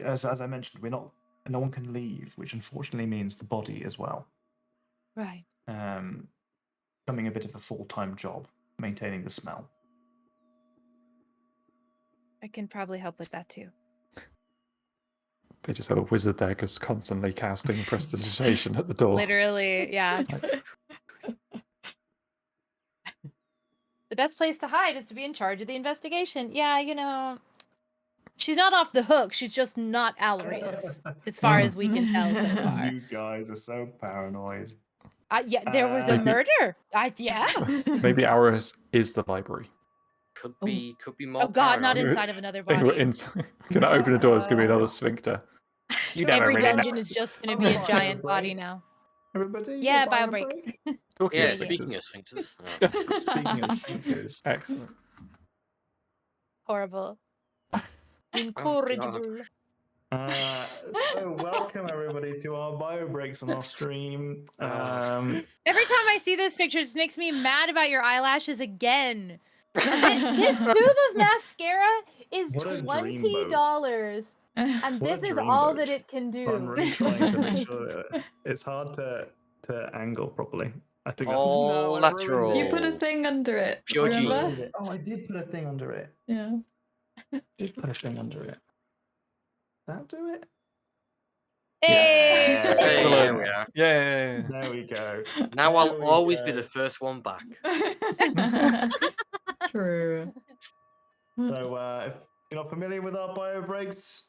as I mentioned, no one can leave, which unfortunately means the body as well. Right. Becoming a bit of a full-time job, maintaining the smell. I can probably help with that too. They just have a wizard there just constantly casting prestidigitation at the door. Literally, yeah. The best place to hide is to be in charge of the investigation. Yeah, she's not off the hook. She's just not Alarice, as far as we can tell so far. You guys are so paranoid. Yeah, there was a Maybe- murder. Yeah. Maybe ours is the library. Could be more. Oh God, not paranoid. inside of another I think we're body. gonna open a door. It's gonna be another sphincter. You never Every really know. dungeon is just gonna be a Bio giant body break. now. Everybody, Yeah, a bio bio break. Talking Yeah, of speaking sphincters. of sphincters. Speaking of sphincters, Excellent. Horrible. God. Incorrigible. so welcome everybody to our bio breaks on our stream. Every time I see this picture, it just makes me mad about your eyelashes again. This tube of mascara is What a $20, and What a this is dream all boat. that it can But I'm do. really trying to make sure that it's hard to angle properly. I think that's All no, I ruined natural. it. You put a thing under it. Pure I remember? ruined it. Oh, I did put a thing under it. Yeah. Did put a thing under it. That do it? Hey! Yeah. Hey, Excellent. there we are. Yeah. There we go. Now There I'll we always go. be the first one back. True. So if you're not familiar with our bio breaks,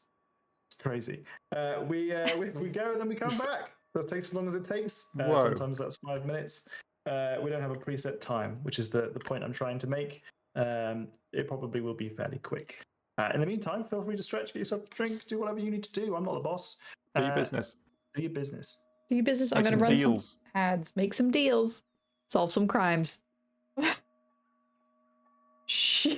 it's crazy. We go and then we come back. That takes as long as it takes. Whoa. Sometimes that's 5 minutes. We don't have a preset time, which is the point I'm trying to make. It probably will be fairly quick. In the meantime, feel free to stretch, get yourself a drink, do whatever you need to do. I'm not the boss. Do your business. Do your business. Do your business. I'm Make going to some run deals. some ads, make some deals, solve some crimes. Shh.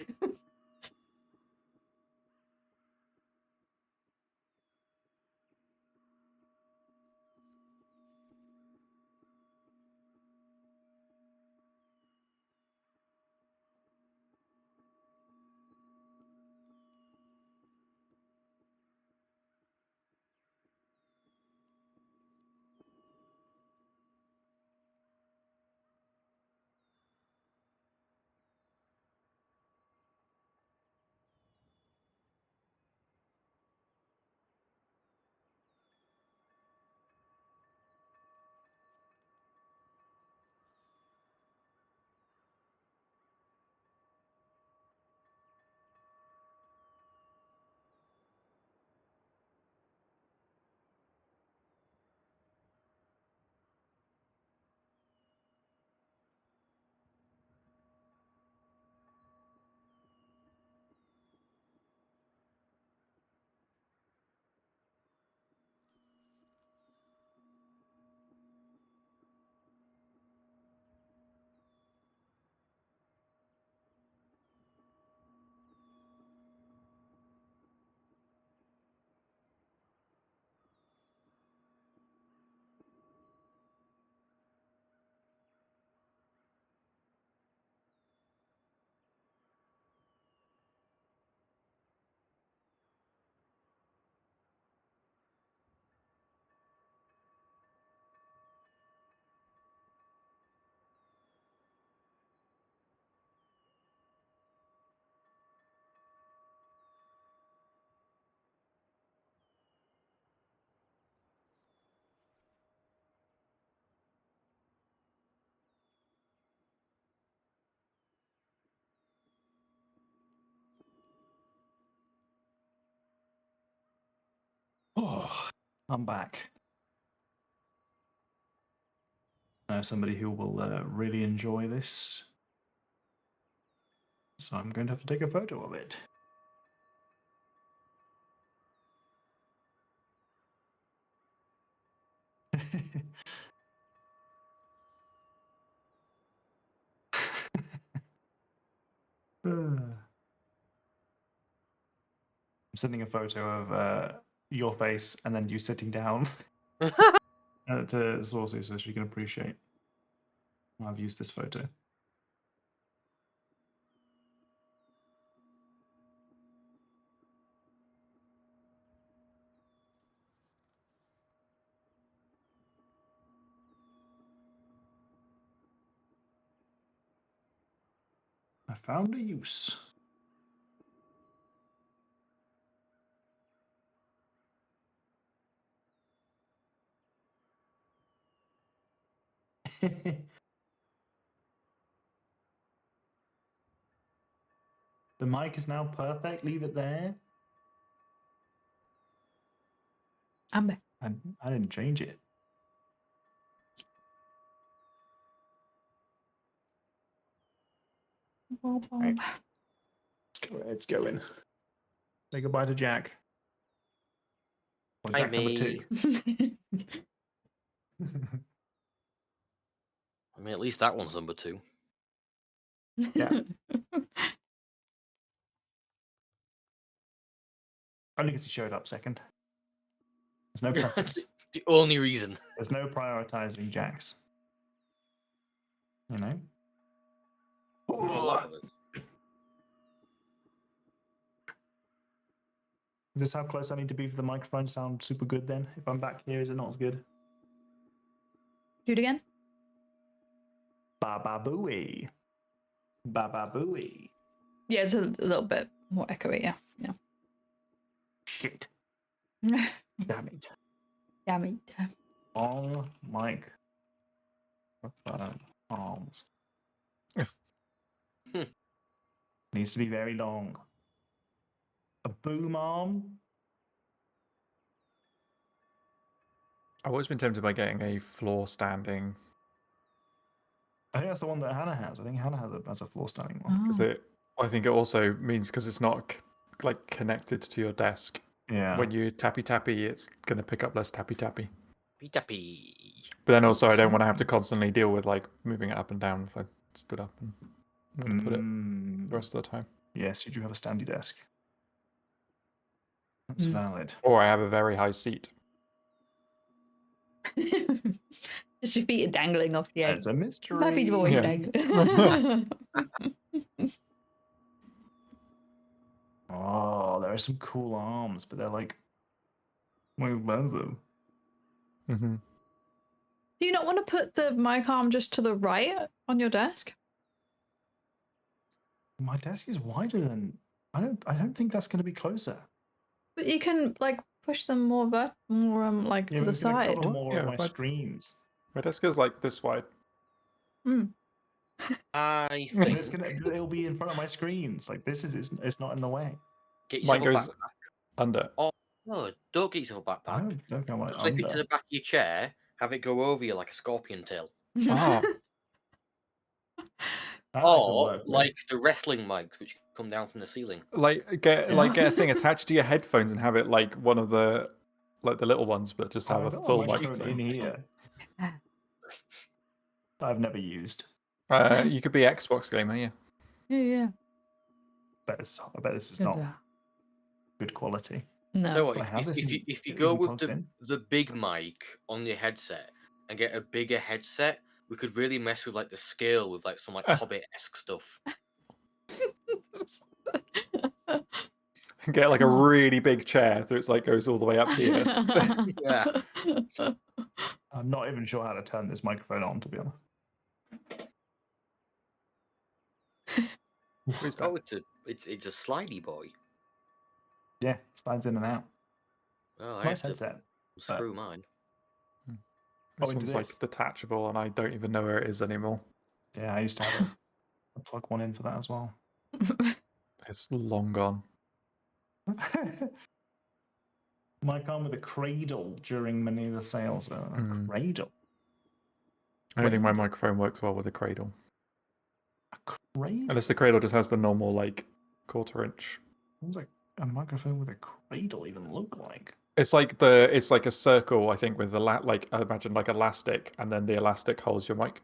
Oh, I'm back. Somebody who will really enjoy this. So I'm going to have to take a photo of it. I'm sending a photo of your face and then you sitting down to Saucy so she can appreciate. I've used this photo. I found a use. The mic is now perfect. Leave it there. I'm back. I didn't change it. Right. Let's go where it's going. Say goodbye to Jack. Or Hi, Jack number 2. I mean, at least that one's number 2. Yeah. Only because he showed up second. There's no preference. The only reason. There's no prioritizing Jacks. You know? A lot of it. Is this how close I need to be for the microphone to sound super good then? If I'm back here, is it not as good? Do it again. Ba ba booey. Ba ba booey. Yeah, it's a little bit more echoey. Yeah. Shit. Yeah. Damn it. Damn it. Long mic arms. Needs to be very long. A boom arm. I've always been tempted by getting a floor standing I think that's the one that Hannah has. I think Hannah has a floor standing one. because Oh. I think it also means because it's not like connected to your desk. Yeah. When you tappy, it's going to pick up less tappy. Tappy. But then also, I It's don't want to have to constantly deal with like moving it up and down if I stood up and where to put it the rest of the time. Yes, you do have a standy desk. That's valid. Or I have a very high seat. Just your feet are dangling off the edge. It's a mystery. Baby's always Yeah. dangling. Oh, there are some cool arms, but they're like more expensive. Mm-hmm. Do you not want to put the mic arm just to the right on your desk? My desk is wider than I don't think that's going to be closer. But you can like push them more like Yeah, to the it's going to side. cover more Yeah, of my but- screens. My desk is like this wide. I And think it'll be in front of my screens. Like this is it's not in the way. get yourself Mine a goes backpack. under. No, don't get yourself a I backpack. don't know what Clip it to under. the back of your chair. Have it go over you like a scorpion tail. Oh, That I could Or work with. like the wrestling mics which come down from the ceiling. get a thing attached to your headphones and have it like one of the like the little ones, but just have I've a got full microphone microphone. in here. I've never used. You could be Xbox gamer, yeah. Yeah. I bet this is not good quality. No. So what, I have this if in- you it go even with plugged in. the big mic on your headset and get a bigger headset, we could really mess with like the scale with like some like Hobbit-esque stuff. Get like a really big chair so it's like goes all the way up here. Yeah. I'm not even sure how to turn this microphone on, to be honest. What is that? Oh, it's a slidey boy. Yeah, slides in and out. Oh, I Nice have to headset. screw mine. This into one's this. like detachable and I don't even know where it is anymore. Yeah, I used to have a plug one in for that as well. It's long gone. Mic arm with a cradle during many of the sales. A cradle. I don't think my microphone works well with a cradle. A cradle? Unless the cradle just has the normal like 1/4 inch. What does a microphone with a cradle even look like? It's like a circle, I think, with the like I imagine like elastic, and then the elastic holds your mic.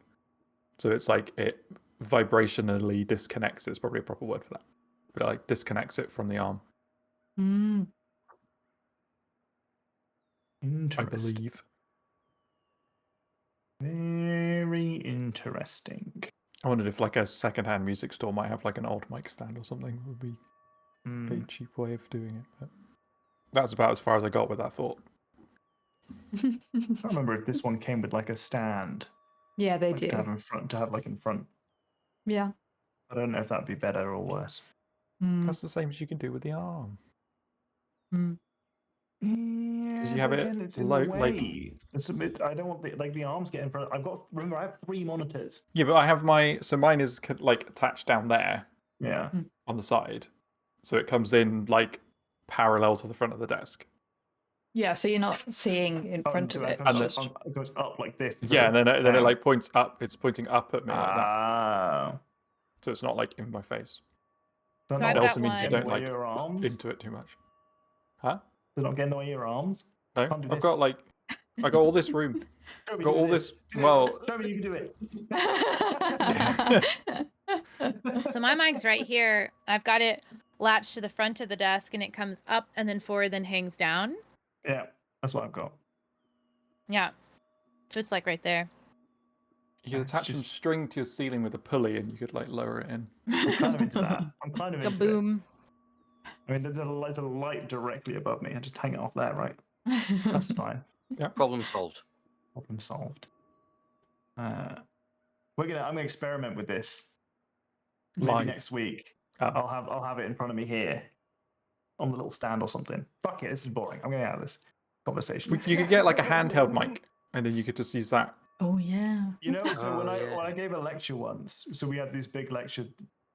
So it's like it vibrationally disconnects. It's probably a proper word for that. But it like disconnects it from the arm, I Interesting. believe. Very interesting. I wondered if like a secondhand music store might have like an old mic stand or something. Would be a cheap way of doing it. But that's about as far as I got with that thought. I don't remember if this one came with like a stand. Yeah, they like, do. to have in front. Yeah. I don't know if that'd be better or worse. That's the same as you can do with the arm. Yeah, you have but it again, it's in low- the way. like- It's a bit. I don't want the arms get in front. Remember, I have 3 monitors. Yeah, but I have mine is like attached down there Yeah. on the side, so it comes in like parallel to the front of the desk. Yeah, so you're not seeing in front So of that it. goes up like this. Yeah, and then it down. like points up. It's pointing up at me like that. Ah. so it's not like in my face. So I've It got also means you one. don't Way like your arms. into it too much. Huh? They're not getting in the way of your arms. No, Can't do I've this. got like, I got all this room. Show me got you all do this. Do this. Well, Show me you can do it. So my mic's right here. I've got it latched to the front of the desk, and it comes up and then forward, then hangs down. Yeah, that's what I've got. Yeah. So it's like right there. you could It's attach some just- string to your ceiling with a pulley, and you could like lower it in. I'm kind of into that. I'm kind of into it. Kaboom. I mean, there's a light directly above me. I just hang it off there, right? That's fine. Problem solved. Problem solved. I'm gonna experiment with this. Maybe Live. next week. Oh. I'll have it in front of me here, on the little stand or something. Fuck it, this is boring. I'm getting out of this conversation. You could get like a handheld mic, and then you could just use that. Oh yeah. You know, so when Oh, I gave a lecture once, so we had these big lecture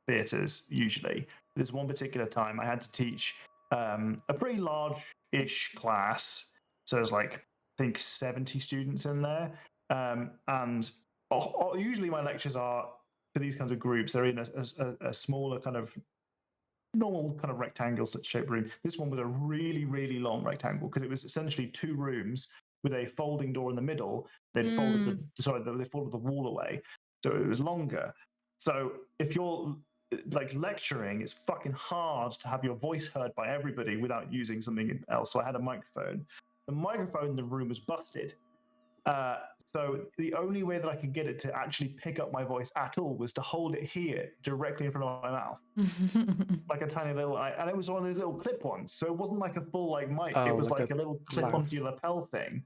theatres usually. There's one particular time I had to teach a pretty large-ish class. So there's like, I think 70 students in there. And usually my lectures are, for these kinds of groups, they're in a smaller kind of normal kind of rectangle shaped room. This one was a really, really long rectangle because it was essentially 2 rooms with a folding door in the middle. They'd folded they folded the wall away, so it was longer. So if you're like lecturing, it's fucking hard to have your voice heard by everybody without using something else. So I had a microphone. The microphone in the room was busted. So the only way that I could get it to actually pick up my voice at all was to hold it here, directly in front of my mouth, like a tiny little. And it was one of those little clip ones, so it wasn't like a full like mic. Oh, it was like like a a little clip lav. onto your lapel thing,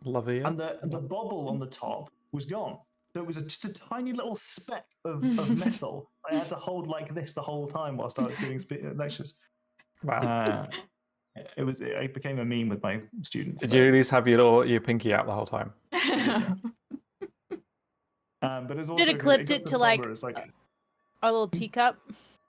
Love it. and the bobble on the top was gone. So it was just a tiny little speck of metal. I had to hold like this the whole time whilst I was giving lectures. Wow. It became a meme with my students. Did you at least have your pinky out the whole time? But it's also Did it clipped got it the to point like where it's like a little teacup?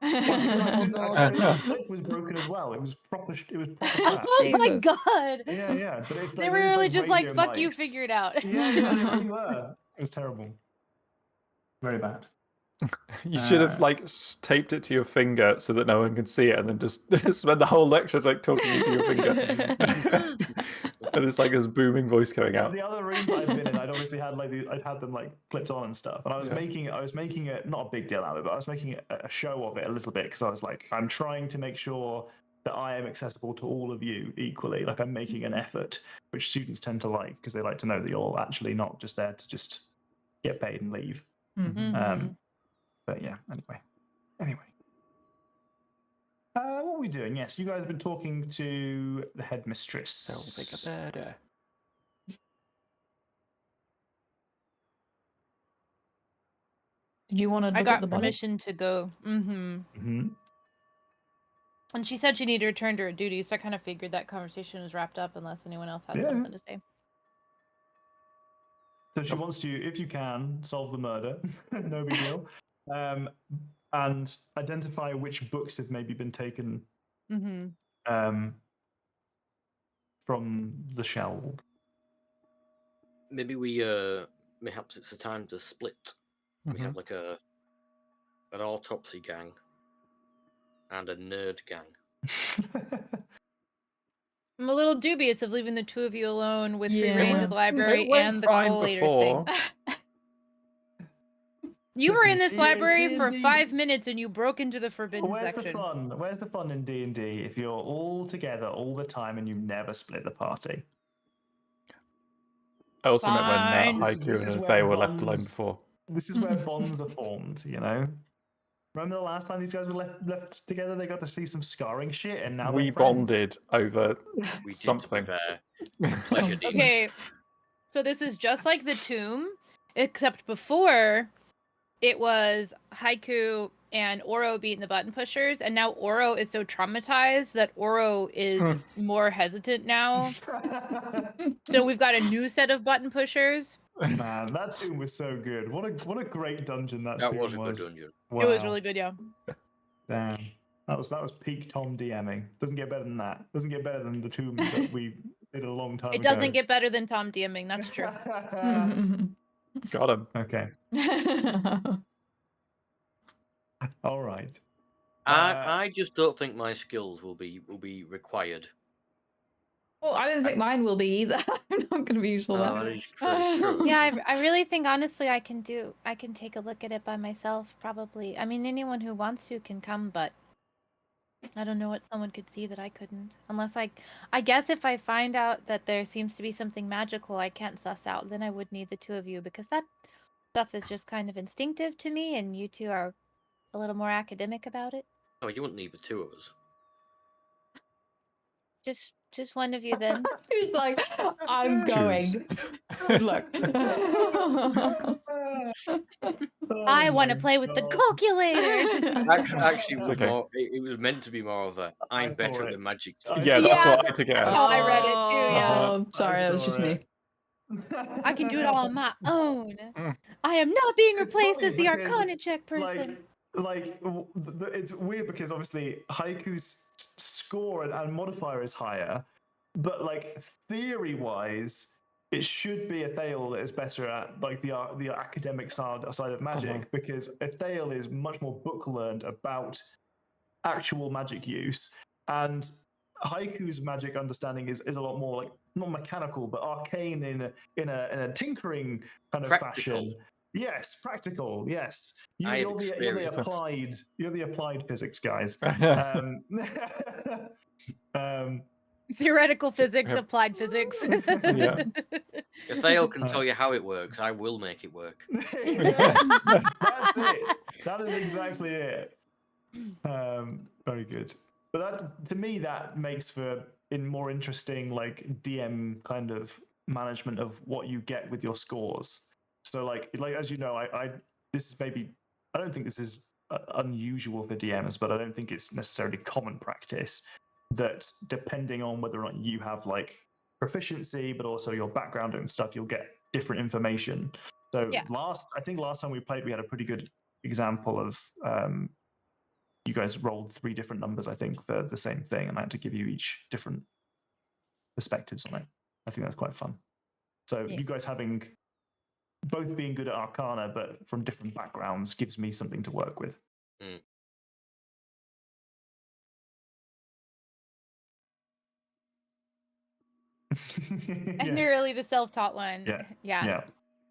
the clip was broken as well. It was proper. Crap. Oh my Jesus. god! Yeah. But it's They like, were those, really just like, radio "Fuck you, mics. figure it out." Yeah, they really were. It was terrible. Very bad. You should have like taped it to your finger so that no one can see it, and then just spend the whole lecture like talking into your finger. And it's like this booming voice coming out. The other rooms I've been in, I'd obviously had I'd had them like clipped on and stuff, and I was making it not a big deal out of it, but I was making a show of it a little bit because I was like, I'm trying to make sure that I am accessible to all of you equally. Like I'm making an effort, which students tend to like because they like to know that you're actually not just there to just get paid and leave. But yeah, anyway. What are we doing? Yes, you guys have been talking to the headmistress. Murder. Did you want to I look at got the body? permission to go. And she said she needed to return to her duties, so I kind of figured that conversation was wrapped up unless anyone else had something to say. So she wants to, if you can, solve the murder. No big deal. And identify which books have maybe been taken from the shelf. Maybe perhaps it's a time to split. We have like an autopsy gang and a nerd gang. I'm a little dubious of leaving the two of you alone with free Yeah. reign of the library It went and the fine collator before. thing. You were in Listen, this library for D&D. 5 minutes and you broke into the forbidden Where's section. the fun? Where's the fun in D&D if you're all together all the time and you never split the party? I also meant Fine. when This Haiku is and where Faye were left alone bonds- before. This is where bonds are formed, you know? Remember the last time these guys were left together? They got to see some scarring shit, and now We they're friends. bonded over We something. did, to be fair. Pleasure did. Okay, so this is just like the tomb, except before it was Haiku and Oro beating the button pushers, and now Oro is so traumatized that Oro is more hesitant now. So we've got a new set of button pushers. Man, that tomb was so good. What a great dungeon that That tomb was a good dungeon. Wow. It was really good, yeah. Damn. That was peak Tom DMing. Doesn't get better than that. Doesn't get better than the tomb that we did a long time It ago. doesn't get better than Tom DMing, that's true. Got him. Okay. All right. I just don't think my skills will be required. Well, I don't think mine will be either. I'm not going to be useful Oh, there. that is true. Yeah, I really think honestly I can take a look at it by myself probably. I mean anyone who wants to can come, but I don't know what someone could see that I couldn't. Unless I guess if I find out that there seems to be something magical I can't suss out, then I would need the two of you because that stuff is just kind of instinctive to me and you two are a little more academic about it. Oh, you wouldn't need the two of us. Just one of you then. He's like, I'm Choose. going. Good luck. I want to play with the calculator. Actually, it was okay. more. It was meant to be more of a. I'm saw better at it. the magic I stuff. Yeah, saw that's Yeah, what I took it as. Oh, I read it too, yeah. Oh, sorry, that was just me. I can do it all on my own. Mm. I am not being It's replaced funny as the because, Arcana check person. It's weird because obviously Haiku's score and modifier is higher, but like theory-wise, it should be Athale that is better at like the academic side of magic because Athale is much more book learned about actual magic use, and Haiku's magic understanding is a lot more like not mechanical but arcane in a tinkering kind of Practical. fashion. Yes, practical. Yes, I have you're the experience. applied. You're the applied physics guys. Theoretical physics, Yep. applied physics. Yeah. If Thale can tell you how it works, I will make it work. Yes, that's it. That is exactly it. Very good. But that, to me, that makes for more interesting, like DM kind of management of what you get with your scores. So, like as you know, I this is maybe I don't think this is unusual for DMs, but I don't think it's necessarily common practice that depending on whether or not you have like proficiency, but also your background and stuff, you'll get different information. So Yeah. last time we played, we had a pretty good example of you guys rolled 3 different numbers, I think, for the same thing, and I had to give you each different perspectives on it. I think that's quite fun. So Yeah. you guys having both being good at Arcana, but from different backgrounds, gives me something to work with. Mm. And you're really the self-taught one. Yeah. Yeah. Yeah.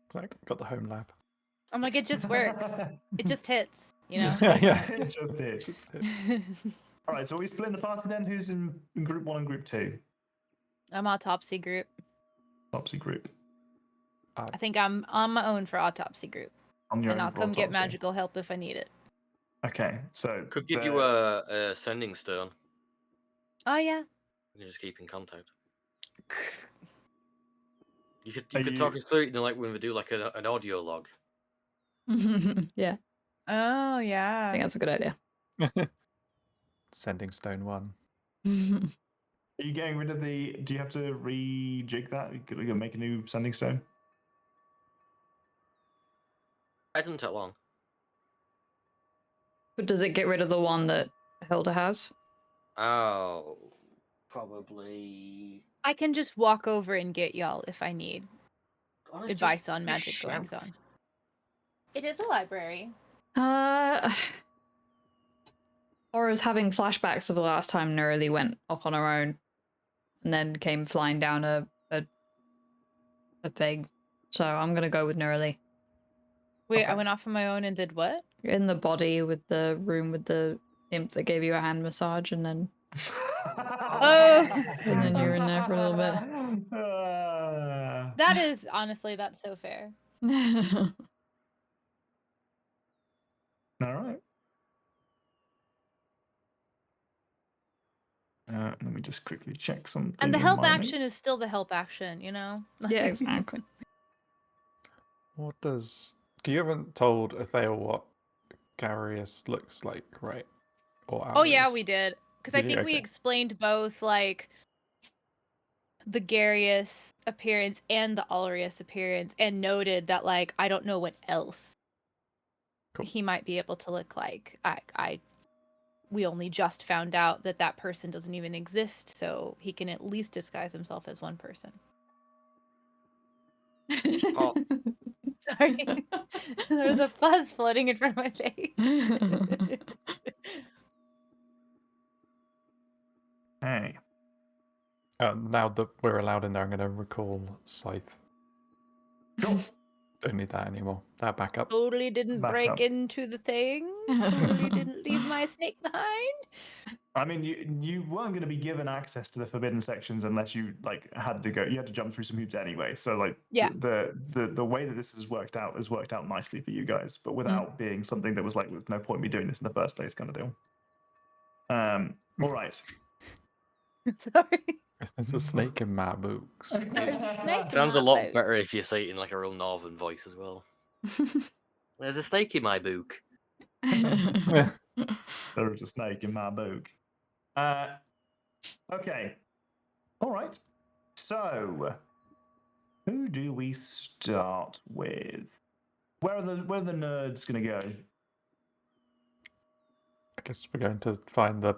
It's like, got the home lab. I'm like, it just works. It just hits, you know? Yeah. It just is. Just hits. All right, so are we splitting the party then? Who's in group 1 and group 2? I'm autopsy group. Autopsy group. I think I'm on my own for autopsy group. On your And own I'll for come get autopsy. magical help if I need it. Okay, so Could give you a sending stone. Oh, yeah. You can just keep in contact. You Are could talk us through it, you know, like when we do like an audio log. Yeah, Oh, I yeah. think that's a good idea. Sending stone 1. Are you getting rid of the? Do you have to rejig that? You could make a new sending stone. It didn't take long. But does it get rid of the one that Hilda has? Oh, probably. I can just walk over and get y'all if I need Honestly, advice just on magic shout. goings on. It is a library. Or was having flashbacks of the last time Nerly went off on her own and then came flying down a thing. So I'm gonna go with Nerly. Wait, Okay. I went off on my own and did what? In the body with the room with the imp that gave you a hand massage and then Oh. and then you're in there for a little bit. That is, honestly, that's so fair. All right. Let me just quickly check something. And the in help my action is still the help action, you know? Yeah, exactly. What does... You haven't told Athale what Garius looks like, right? Or Oh, yeah, Arius. we did. Because I Did you? think we Okay. explained both, like, the Garius appearance and the Alrius appearance and noted that, like, I don't know what else Cool. he might be able to look like. We only just found out that that person doesn't even exist, so he can at least disguise himself as one person. Oh. Sorry. There was a fuzz floating in front of my face. Hey. Now that we're allowed in there, I'm going to recall Scythe. Cool. Don't need that anymore. That backup. Totally didn't Back break up. into the thing. Totally didn't leave my snake behind. I mean, you weren't going to be given access to the forbidden sections unless you had to go. You had to jump through some hoops anyway. So Yeah. the way that this has worked out nicely for you guys, but without being something that was like, there's no point me doing this in the first place, kind of deal. All right. Sorry. There's a snake in my books. There's a snake in Sounds a my lot boot. better if you say it in like a real northern voice as well. There's a snake in my book. There is a snake in my book. Okay. All right. So, who do we start with? Where are the nerds going to go? I guess we're going to find the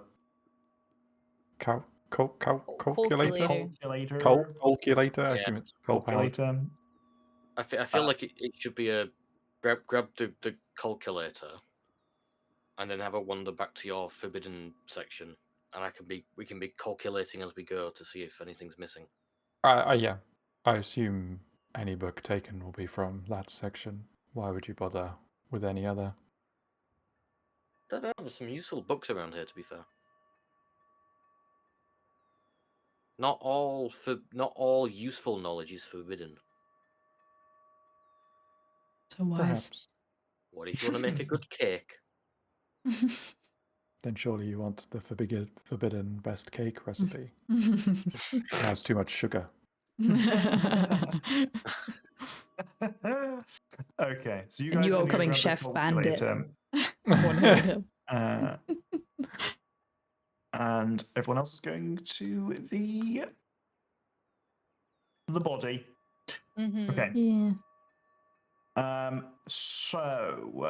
calculator. Calculator. Calculator. I Yeah. assume it's coal-powered. Calculator. I feel like it should be a grab the calculator, and then have a wander back to your forbidden section, and we can be calculating as we go to see if anything's missing. Yeah. I assume any book taken will be from that section. Why would you bother with any other? Don't know. There's some useful books around here, to be fair. Not all useful knowledge is forbidden. So wise. Perhaps. What if you want to make a good cake? Then surely you want the forbidden best cake recipe. It has too much sugar. Okay, so you And guys you can go upcoming grab the Chef Bandit. calculator. And everyone else is going to the body. Mm-hmm. Okay. Yeah. So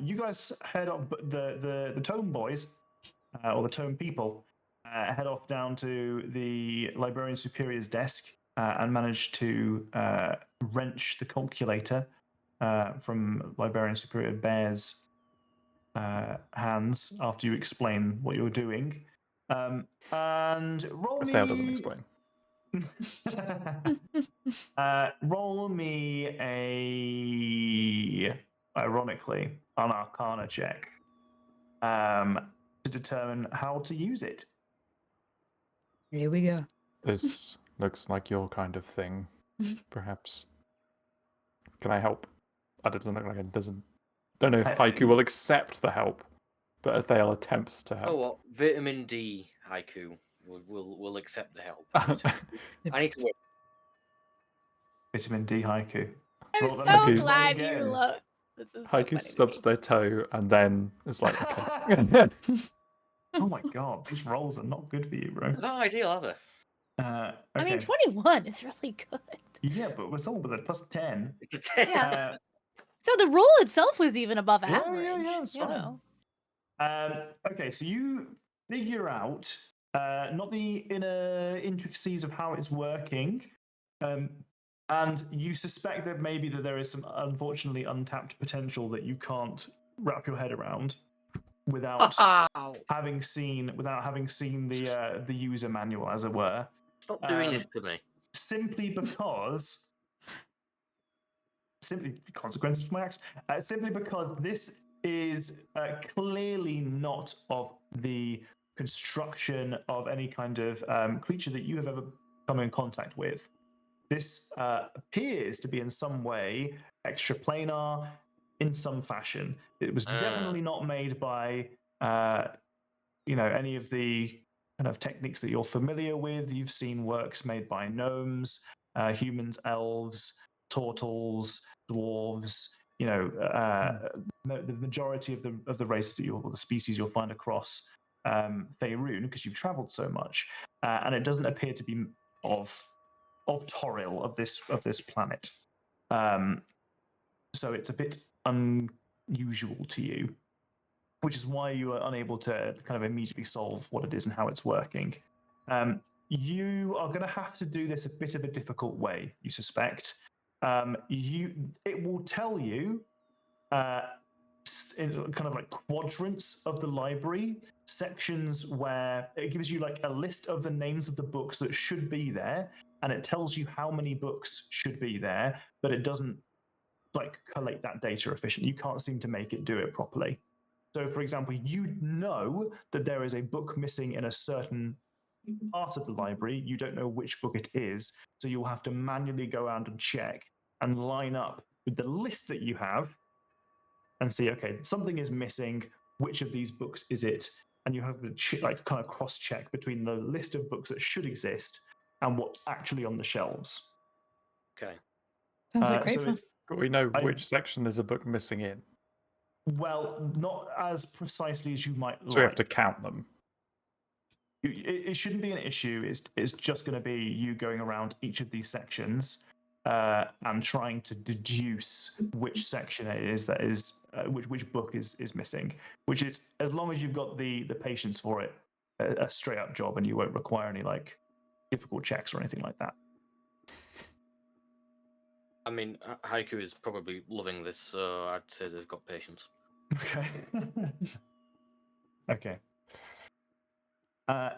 you guys head off. The Tome boys, or the Tome people, head off down to the Librarian Superior's desk and manage to wrench the calculator from Librarian Superior Bear's hands after you explain what you're doing. And roll me. Thale doesn't explain. Roll me ironically, an Arcana check to determine how to use it. Here we go. This looks like your kind of thing. Perhaps. Can I help? That doesn't look like it doesn't. Don't know if Haiku will accept the help, but Athale attempts to help. Oh, what? Vitamin D, Haiku. We'll accept the help. I need to work. Vitamin D Haiku. I'm Roll so that again. glad you love. This is so Haiku funny stubs to me. their toe and then it's like, okay. Oh my god, these rolls are not good for you, bro. They're not ideal, are they? Okay. I mean, 21 is really good. Yeah, but we're still with a plus 10. It's a 10. Yeah. So the rule itself was even above Yeah, average. yeah, it's you fine. know. Okay, so you figure out not the inner intricacies of how it's working, and you suspect that maybe that there is some unfortunately untapped potential that you can't wrap your head around without having seen the user manual, as it were. Stop doing this to me. Simply because. Simply consequences for my action. Simply because this is clearly not of the construction of any kind of creature that you have ever come in contact with. This appears to be in some way extraplanar in some fashion. It was definitely not made by any of the kind of techniques that you're familiar with. You've seen works made by gnomes, humans, elves, turtles, dwarves. The majority of the races that the species you'll find across Faerun, because you've travelled so much, and it doesn't appear to be of Toril, of this planet. So it's a bit unusual to you, which is why you are unable to kind of immediately solve what it is and how it's working. you are going to have to do this a bit of a difficult way, you suspect. It will tell you in kind of like quadrants of the library, sections where it gives you like a list of the names of the books that should be there, and it tells you how many books should be there, but it doesn't like collate that data efficiently. You can't seem to make it do it properly. So, for example, you know that there is a book missing in a certain part of the library. You don't know which book it is, so you'll have to manually go around and check and line up with the list that you have and see, okay, something is missing. Which of these books is it? And you have to like kind of cross-check between the list of books that should exist and what's actually on the shelves. Okay. Sounds like great so fun. it's But we know which section there's a book missing in. well, not as precisely as you might So we like. have to count them. It shouldn't be an issue. It's just going to be you going around each of these sections and trying to deduce which section it is that is which book is missing. Which is, as long as you've got the patience for it, a straight up job, and you won't require any like difficult checks or anything like that. I mean, Haiku is probably loving this, so I'd say they've got patience. Okay. Okay.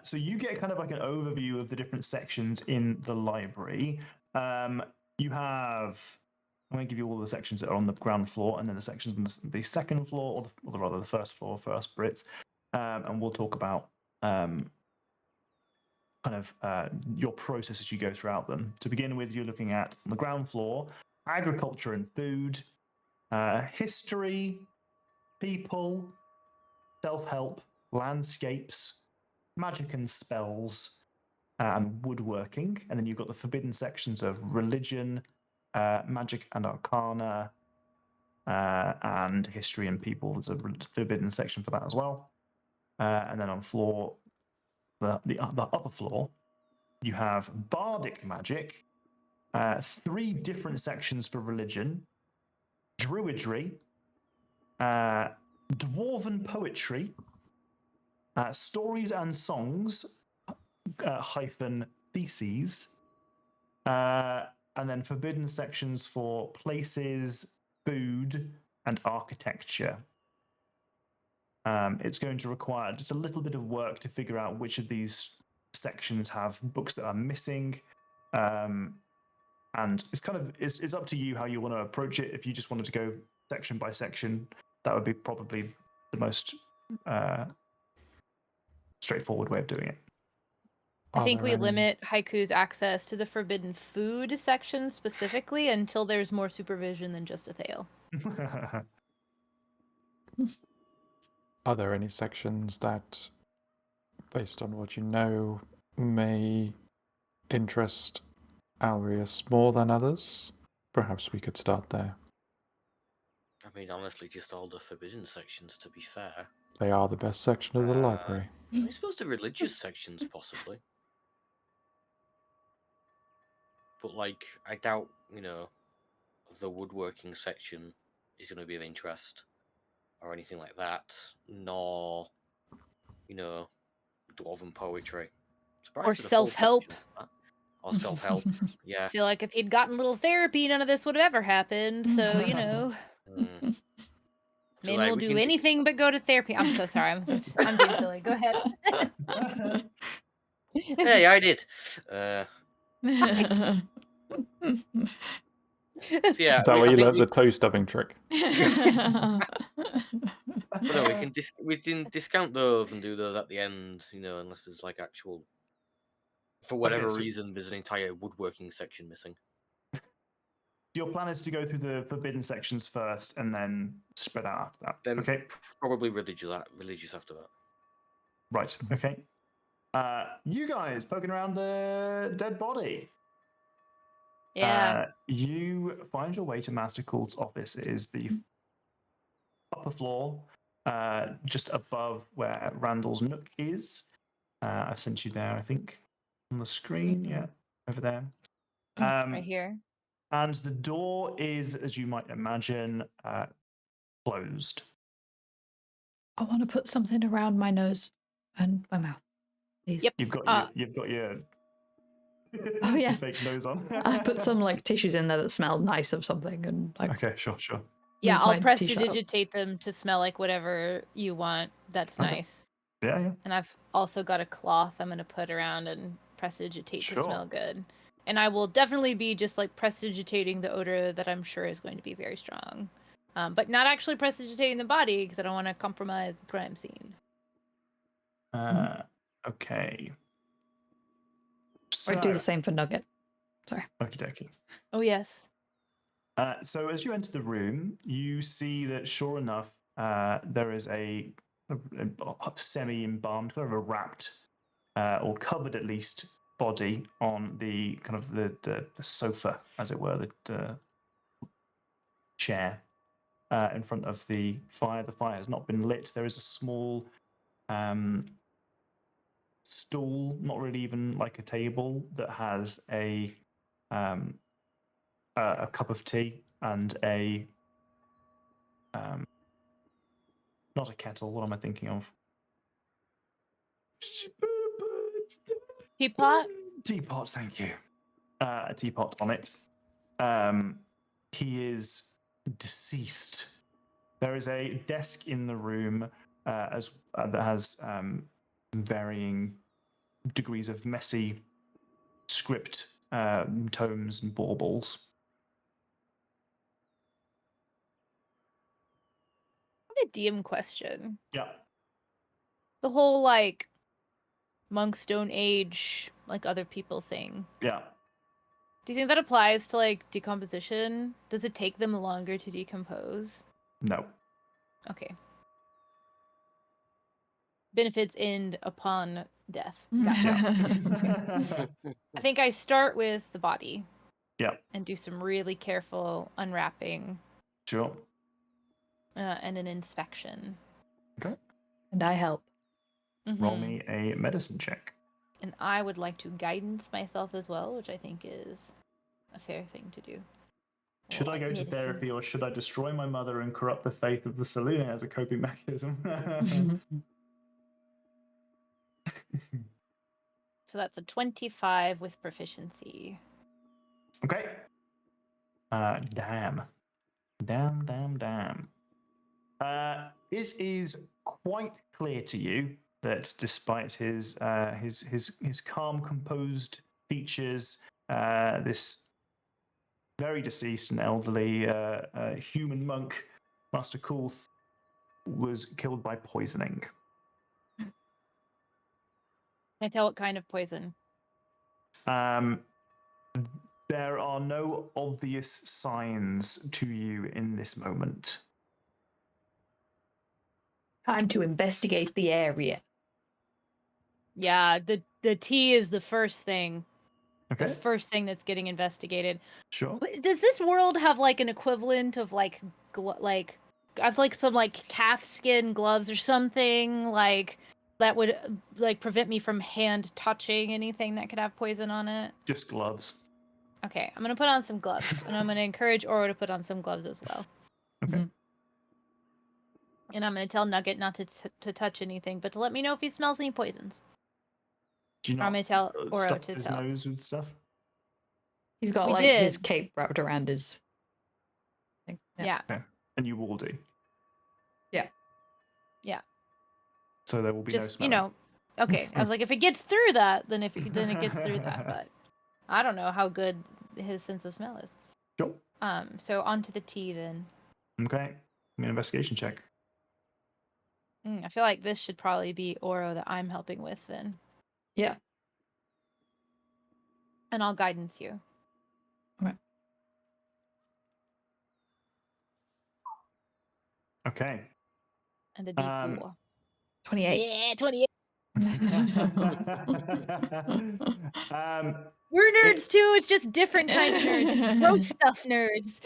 So you get kind of like an overview of the different sections in the library. You have, I'm going to give you all the sections that are on the ground floor, and then the sections on the second floor, or rather the first floor, first Brits, and we'll talk about kind of your process as you go throughout them. To begin with, you're looking at on the ground floor, agriculture and food, history, people, self-help, landscapes, magic and spells, and woodworking. And then you've got the forbidden sections of religion, magic and arcana, and history and people. There's a forbidden section for that as well. And then on floor, the upper floor, you have bardic magic, 3 different sections for religion, druidry, dwarven poetry, stories and songs, hyphen theses, and then forbidden sections for places, food, and architecture. It's going to require just a little bit of work to figure out which of these sections have books that are missing. And it's kind of it's up to you how you want to approach it. If you just wanted to go section by section, that would be probably the most straightforward way of doing it. I think we limit Haiku's access to the forbidden food section specifically until there's more supervision than just a Thale. Are there any sections that, based on what you know, may interest Alrius more than others? Perhaps we could start there. I mean, honestly, just all the forbidden sections, to be fair. They are the best section of the library. I suppose the religious sections, possibly. But, like, I doubt, the woodworking section is going to be of interest or anything like that, nor, dwarven poetry. Or self-help. Or self-help, yeah. I feel like if he'd gotten a little therapy, none of this would have ever happened, so, So, men will do anything but go to therapy. I'm so sorry, I'm being silly. Go ahead. Hey, I did. So yeah, is that where you learned the toe stubbing trick? But no, we can discount those and do those at the end, unless there's like actual, for whatever reason, there's an entire woodworking section missing. Your plan is to go through the forbidden sections first and then spread out after that. Then okay. Probably religious after that. Right. Okay. You guys poking around the dead body. Yeah. You find your way to Master Cool's office. It is the upper floor, just above where Randall's nook is. I've sent you there, I think, on the screen. Yeah, over there. Right here. And the door is, as you might imagine, closed. I want to put something around my nose and my mouth, please. Yep. You've got your Oh, yeah. Fake nose on. I put some like tissues in there that smelled nice of something, and like Okay, sure. Yeah, move I'll my t-shirt up. prestidigitate them to smell like whatever you want. That's Okay. nice. Yeah. And I've also got a cloth I'm gonna put around and prestidigitate to Sure. smell good. And I will definitely be just like prestidigitating the odor that I'm sure is going to be very strong. But not actually prestidigitating the body because I don't want to compromise the crime scene. Okay. Or do the So, same for Nugget. Sorry. okie dokie. Oh yes. So as you enter the room, you see that sure enough, there is a semi-embalmed, kind of a wrapped, or covered at least, body on the kind of the sofa, as it were, the chair in front of the fire. The fire has not been lit. There is a small stool, not really even like a table, that has a cup of tea and a not a kettle. What am I thinking of? Teapot? Teapot, thank you. A teapot on it. He is deceased. There is a desk in the room that has varying degrees of messy script tomes and baubles. I have a DM question. Yeah. The whole like monks don't age like other people thing. Yeah. Do you think that applies to like decomposition? Does it take them longer to decompose? No. Okay. Benefits end upon death. Gotcha. I think I start with the body. Yeah. And do some really careful unwrapping. Sure. And an inspection. Okay. And I help. Roll me a medicine check. And I would like to guidance myself as well, which I think is a fair thing to do. Should I go to therapy, or should I destroy my mother and corrupt the faith of the saloon as a coping mechanism? So that's a 25 with proficiency. Okay. Damn. It is quite clear to you that despite his calm, composed features, this very deceased and elderly human monk, Master Kulth, was killed by poisoning. Can I tell what kind of poison? There are no obvious signs to you in this moment. Time to investigate the area. Yeah, the tea is the first thing. Okay. The first thing that's getting investigated. Sure. Does this world have like an equivalent of like I've like some like calf skin gloves or something like that would like prevent me from hand touching anything that could have poison on it? Just gloves. Okay, I'm gonna put on some gloves, and I'm gonna encourage Oro to put on some gloves as well. Okay. And I'm gonna tell Nugget not to touch anything, but to let me know if he smells any poisons. Do you Or I'm not gonna tell Oro stuff to his tell. nose with stuff? He's got We like his did. cape wrapped around his thing. Yeah. Okay. And you will do. Yeah. Yeah. So there will be no Just smell. you know. Okay. I was like, if it gets through that, then it gets through that. But I don't know how good his sense of smell is. Sure. So on to the tea then. Okay. Give me an investigation check. I feel like this should probably be Oro that I'm helping with then. Yeah. And I'll guidance you. Okay. And a D4. 28. Yeah, 28. um, We're nerds too. It's just different kind of nerds. It's gross stuff nerds.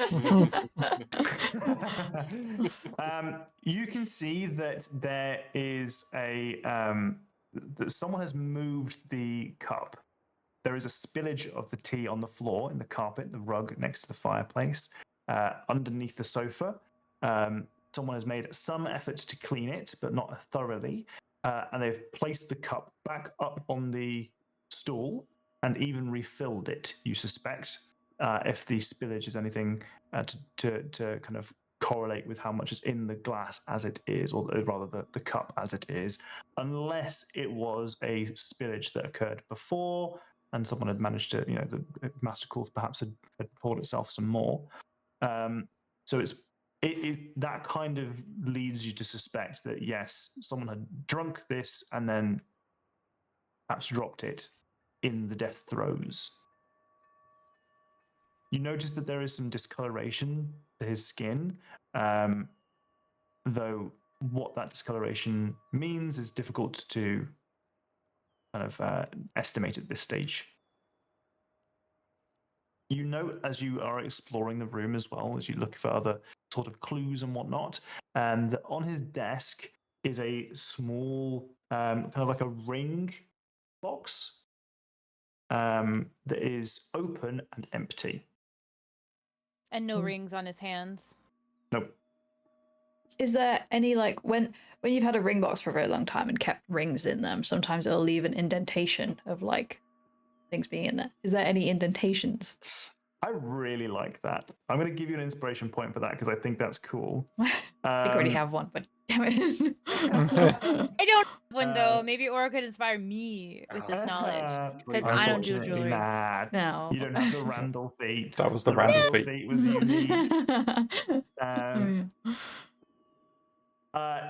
You can see that there is a that someone has moved the cup. There is a spillage of the tea on the floor, in the carpet, the rug next to the fireplace, underneath the sofa. Someone has made some efforts to clean it, but not thoroughly. And they've placed the cup back up on the stool and even refilled it, you suspect, if the spillage is anything to kind of correlate with how much is in the glass as it is, or rather the cup as it is, unless it was a spillage that occurred before and someone had managed to, the Master Coolth perhaps had poured itself some more. So that kind of leads you to suspect that, yes, someone had drunk this and then perhaps dropped it in the death throes. You notice that there is some discoloration to his skin, though what that discoloration means is difficult to kind of estimate at this stage. You note as you are exploring the room as well, as you look for other sort of clues and whatnot, and on his desk is a small, kind of like a ring box that is open and empty. And no rings on his hands. Nope. Is there any, like, when you've had a ring box for a very long time and kept rings in them, sometimes it'll leave an indentation of, like, things being in there. Is there any indentations? I really like that. I'm going to give you an inspiration point for that because I think that's cool. I already have one, but damn it. I don't have one though. Maybe Aura could inspire me with this knowledge. Because I don't do Unfortunately jewelry. not. No. You don't have the Randall feat. That was the Randall feat. feat was unique.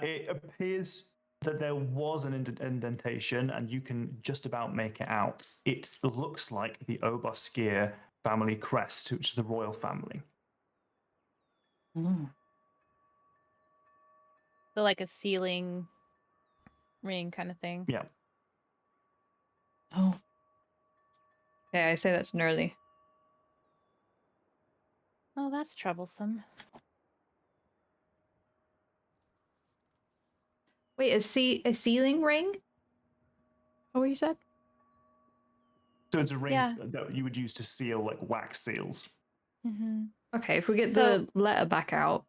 It appears that there was an indentation, and you can just about make it out. It looks like the Obaskir family crest, which is the royal family. Mm. So like a ceiling ring kind of thing. Yeah. Oh. Yeah, I say that to Nerly. Oh, that's troublesome. Wait, a ceiling ring? Oh, what you said? So it's a ring Yeah. that you would use to seal like wax seals. Mm-hmm. Okay, if we get the letter back out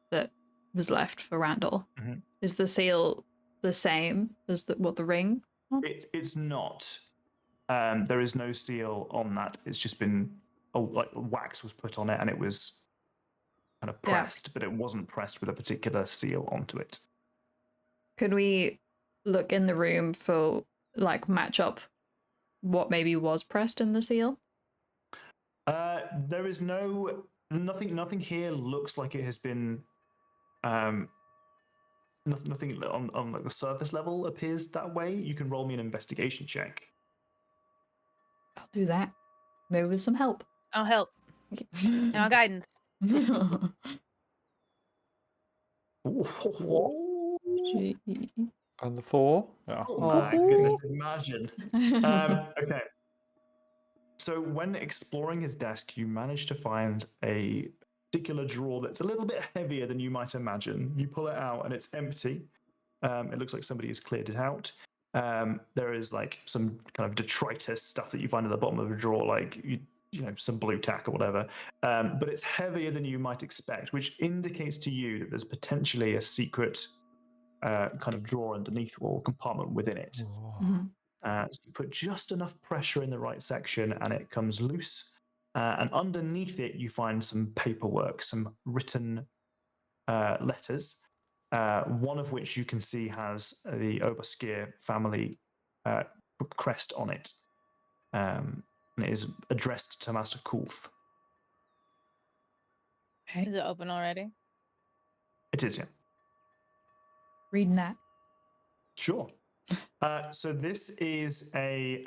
that was left for Randall, is the seal the same as what the ring? It's not. There is no seal on that. It's just been like wax was put on it, and it was kind of pressed, but it wasn't pressed with a particular seal onto it. Could we look in the room for like match up what maybe was pressed in the seal? There is nothing here looks like it has been. Nothing on like the surface level appears that way. You can roll me an investigation check. I'll do that. Maybe with some help. I'll help. And I'll guidance. And the 4? Yeah. Oh my goodness, imagine. Okay. So when exploring his desk, you manage to find a particular drawer that's a little bit heavier than you might imagine. You pull it out and it's empty. It looks like somebody has cleared it out. There is like some kind of detritus stuff that you find at the bottom of the drawer, like some blue tack or whatever. But it's heavier than you might expect, which indicates to you that there's potentially a secret kind of drawer underneath or compartment within it. So you put just enough pressure in the right section and it comes loose. And underneath it, you find some paperwork, some written letters, one of which you can see has the Obaskir family crest on it. And it is addressed to Master Coolth. Is it open already? It is, yeah. Reading that. Sure. So this is a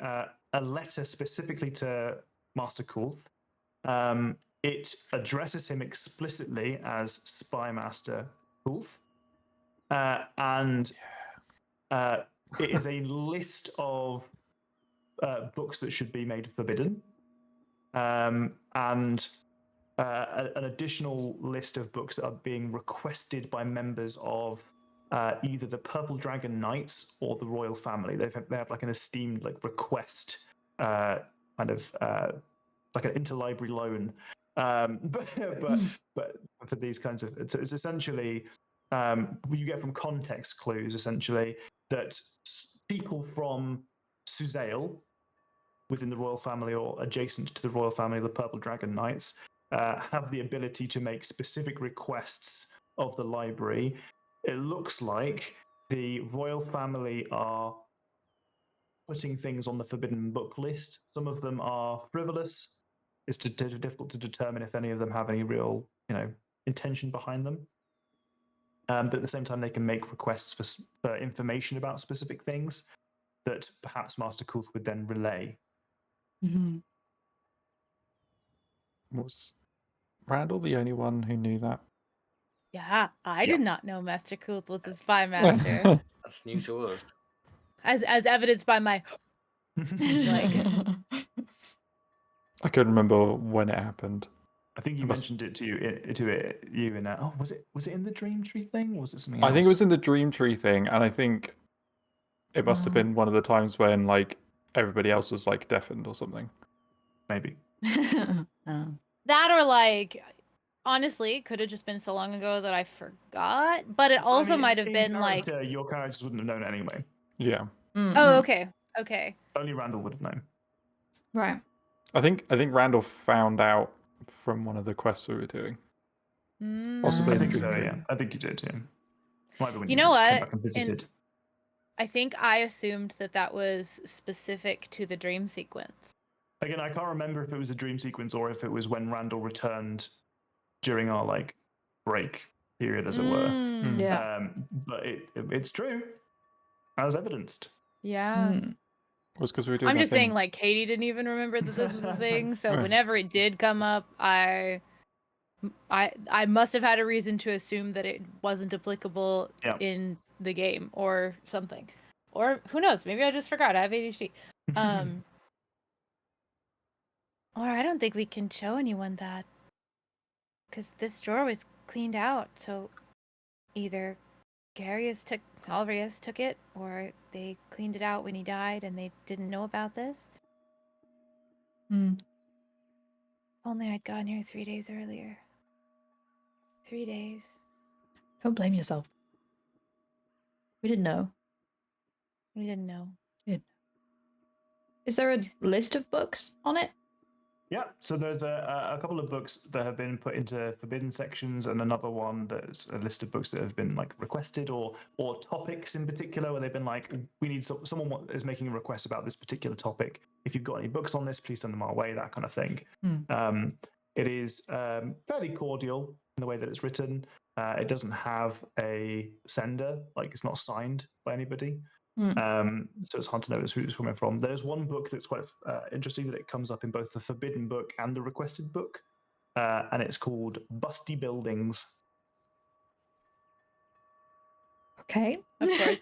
letter specifically to Master Coolth. It addresses him explicitly as Spy Master Coolth. And it is a list of books that should be made forbidden. And an additional list of books that are being requested by members of either the Purple Dragon Knights or the royal family. They have like an esteemed like request, kind of like an interlibrary loan. But for these kinds of, it's essentially you get from context clues essentially that people from Suzail within the royal family or adjacent to the royal family, the Purple Dragon Knights, have the ability to make specific requests of the library. It looks like the royal family are putting things on the forbidden book list. Some of them are frivolous. It's difficult to determine if any of them have any real, intention behind them. But at the same time, they can make requests for information about specific things that perhaps Master Kulth would then relay. Mm-hmm. Was Randall the only one who knew that? Yeah, I Yeah. did not know Master Kulth was a spy master, That's new to us. as evidenced by my like. I couldn't remember when it happened. I think you It must- mentioned it to you in was it in the Dream Tree thing, or was it something else? I think it was in the Dream Tree thing, and I think it must have been one of the times when like everybody else was like deafened or something. Maybe. That or like, honestly, could have just been so long ago that I forgot. But it also might have in been like, character, your characters wouldn't have known anyway. Yeah. oh, okay. Only Randall would have known. Right. I think Randall found out from one of the quests we were doing. Possibly I in the think Dream so. Tree. Yeah, I think you did. Yeah. Might be when You know came what? back and visited. I think I assumed that was specific to the dream sequence. Again, I can't remember if it was a dream sequence or if it was when Randall returned during our break period, as it were. Yeah. But it's true, as evidenced. Yeah. Mm. It was because we were doing I'm that just thing. saying, like, Katie didn't even remember that this was a thing. So Right. whenever it did come up, I must have had a reason to assume that it wasn't applicable in the game or something. Or who knows? Maybe I just forgot. I have ADHD. Or I don't think we can show anyone that. Because this drawer was cleaned out. So either Alrius took it, or they cleaned it out when he died and they didn't know about this. Only I'd gotten here 3 days earlier. 3 days. Don't blame yourself. We didn't know. We didn't know. Is there a list of books on it? Yeah, so there's a couple of books that have been put into forbidden sections, and another one that's a list of books that have been requested, or topics in particular, where they've been we need someone is making a request about this particular topic. If you've got any books on this, please send them our way. That kind of thing. It is fairly cordial in the way that it's written. It doesn't have a sender, it's not signed by anybody. So it's hard to know who it's coming from. There's one book that's quite interesting that it comes up in both the forbidden book and the requested book, and it's called Busty Buildings. Okay. Of course.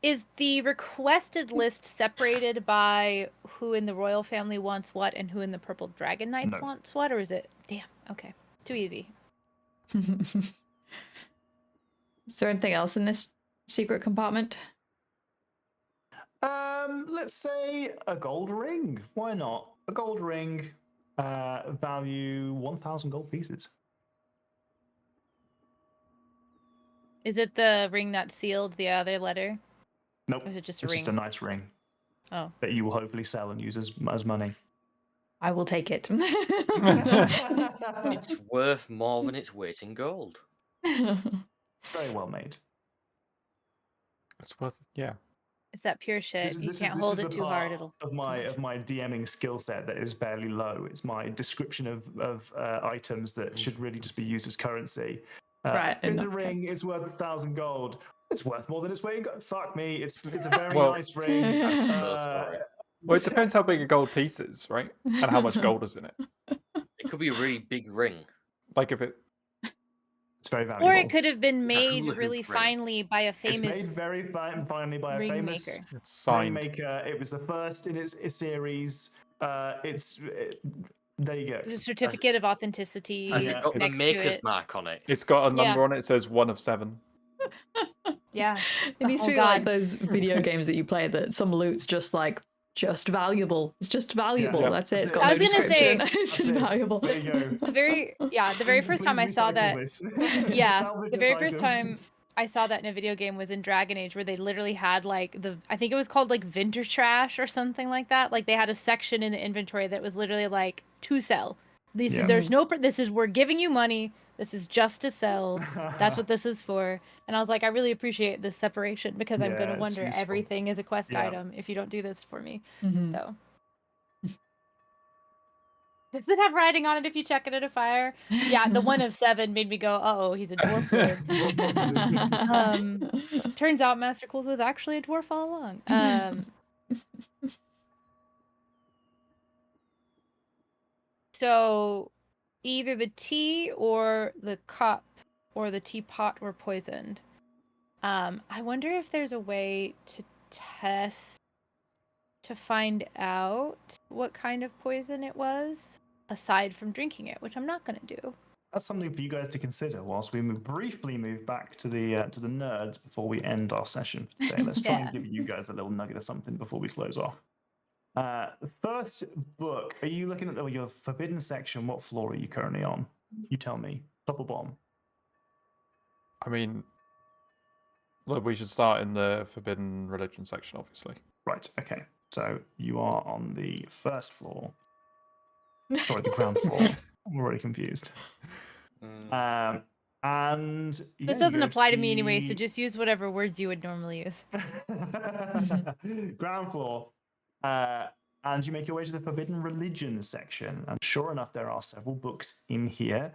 Is the requested list separated by who in the royal family wants what and who in the Purple Dragon Knights wants what, or is it? Damn. Okay. Too easy. Is there anything else in this secret compartment? Let's say a gold ring. Why not? A gold ring, value 1,000 gold pieces. Is it the ring that sealed the other letter? Nope. Or is it just a It's ring? just a nice ring. Oh. That you will hopefully sell and use as money. I will take it. It's worth more than its weight in gold. It's very well made. It's worth it, yeah. It's that pure shit. You can't hold it too hard. It'll of my DMing skill set that is fairly low. It's my description of items that should really just be used as currency. Right. It's a ring. It's worth 1,000 gold. It's worth more than its weight in gold. Fuck me. It's a very nice ring. Well, it depends how big a gold piece is, right? And how much gold is in it. It could be a really big ring. Like if it... It's very valuable. Or it could have been made hula hoop really ring. finely by a famous It's made very finely by a ring famous maker. It's signed. ring maker. It was the first in its series. There you go. There's a certificate of authenticity Has it got the next to maker's it. mark on it? It's got a number Yeah. on it. It says 1 of 7. Yeah. It needs to Oh, be God. like those video games that you play that some loot's just valuable. It's just valuable. Yeah. That's it. It's That's got I no was gonna say- description. It's just That's it. valuable. There you go. The very first time I saw that, Please yeah, salvage the this very first item. time I saw that in a video game was in Dragon Age where they literally had like I think it was called like Vinter Trash or something like that. Like they had a section in the inventory that was literally like to sell. There's no this is we're giving you money. This is just to sell. That's what this is for. And I was like, I really appreciate this separation because I'm gonna it's wonder useful. everything is a quest Yeah. item if you don't do this for me. Mhm. So does it have writing on it if you check it at a fire? Yeah, the one of 7 made me go, oh, he's a dwarf lord. Turns out Master Cool was actually a dwarf all along. So either the tea or the cup or the teapot were poisoned. I wonder if there's a way to test to find out what kind of poison it was, aside from drinking it, which I'm not going to do. That's something for you guys to consider whilst we briefly move back to the nerds before we end our session for today. Let's try and give you guys a little nugget of something before we close off. The first book, are you looking at your forbidden section? What floor are you currently on? You tell me. Top or bottom? I mean, look, we should start in the forbidden religion section, obviously. Right, okay. So you are on the first floor. Sorry, the ground floor. I'm already confused. And this doesn't apply to me anyway, so just use whatever words you would normally use. Ground floor. And you make your way to the forbidden religion section. And sure enough, there are several books in here.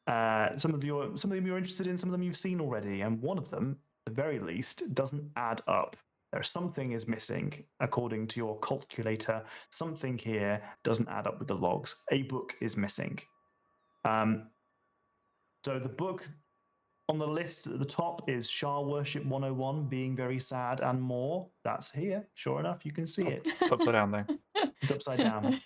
Some of them you're interested in, some of them you've seen already, and one of them, at the very least, doesn't add up. There's something is missing, according to your calculator. Something here doesn't add up with the logs. A book is missing. So the book on the list at the top is Shah Worship 101, Being Very Sad and More. That's here. Sure enough, you can see it. It's upside down there. It's upside down.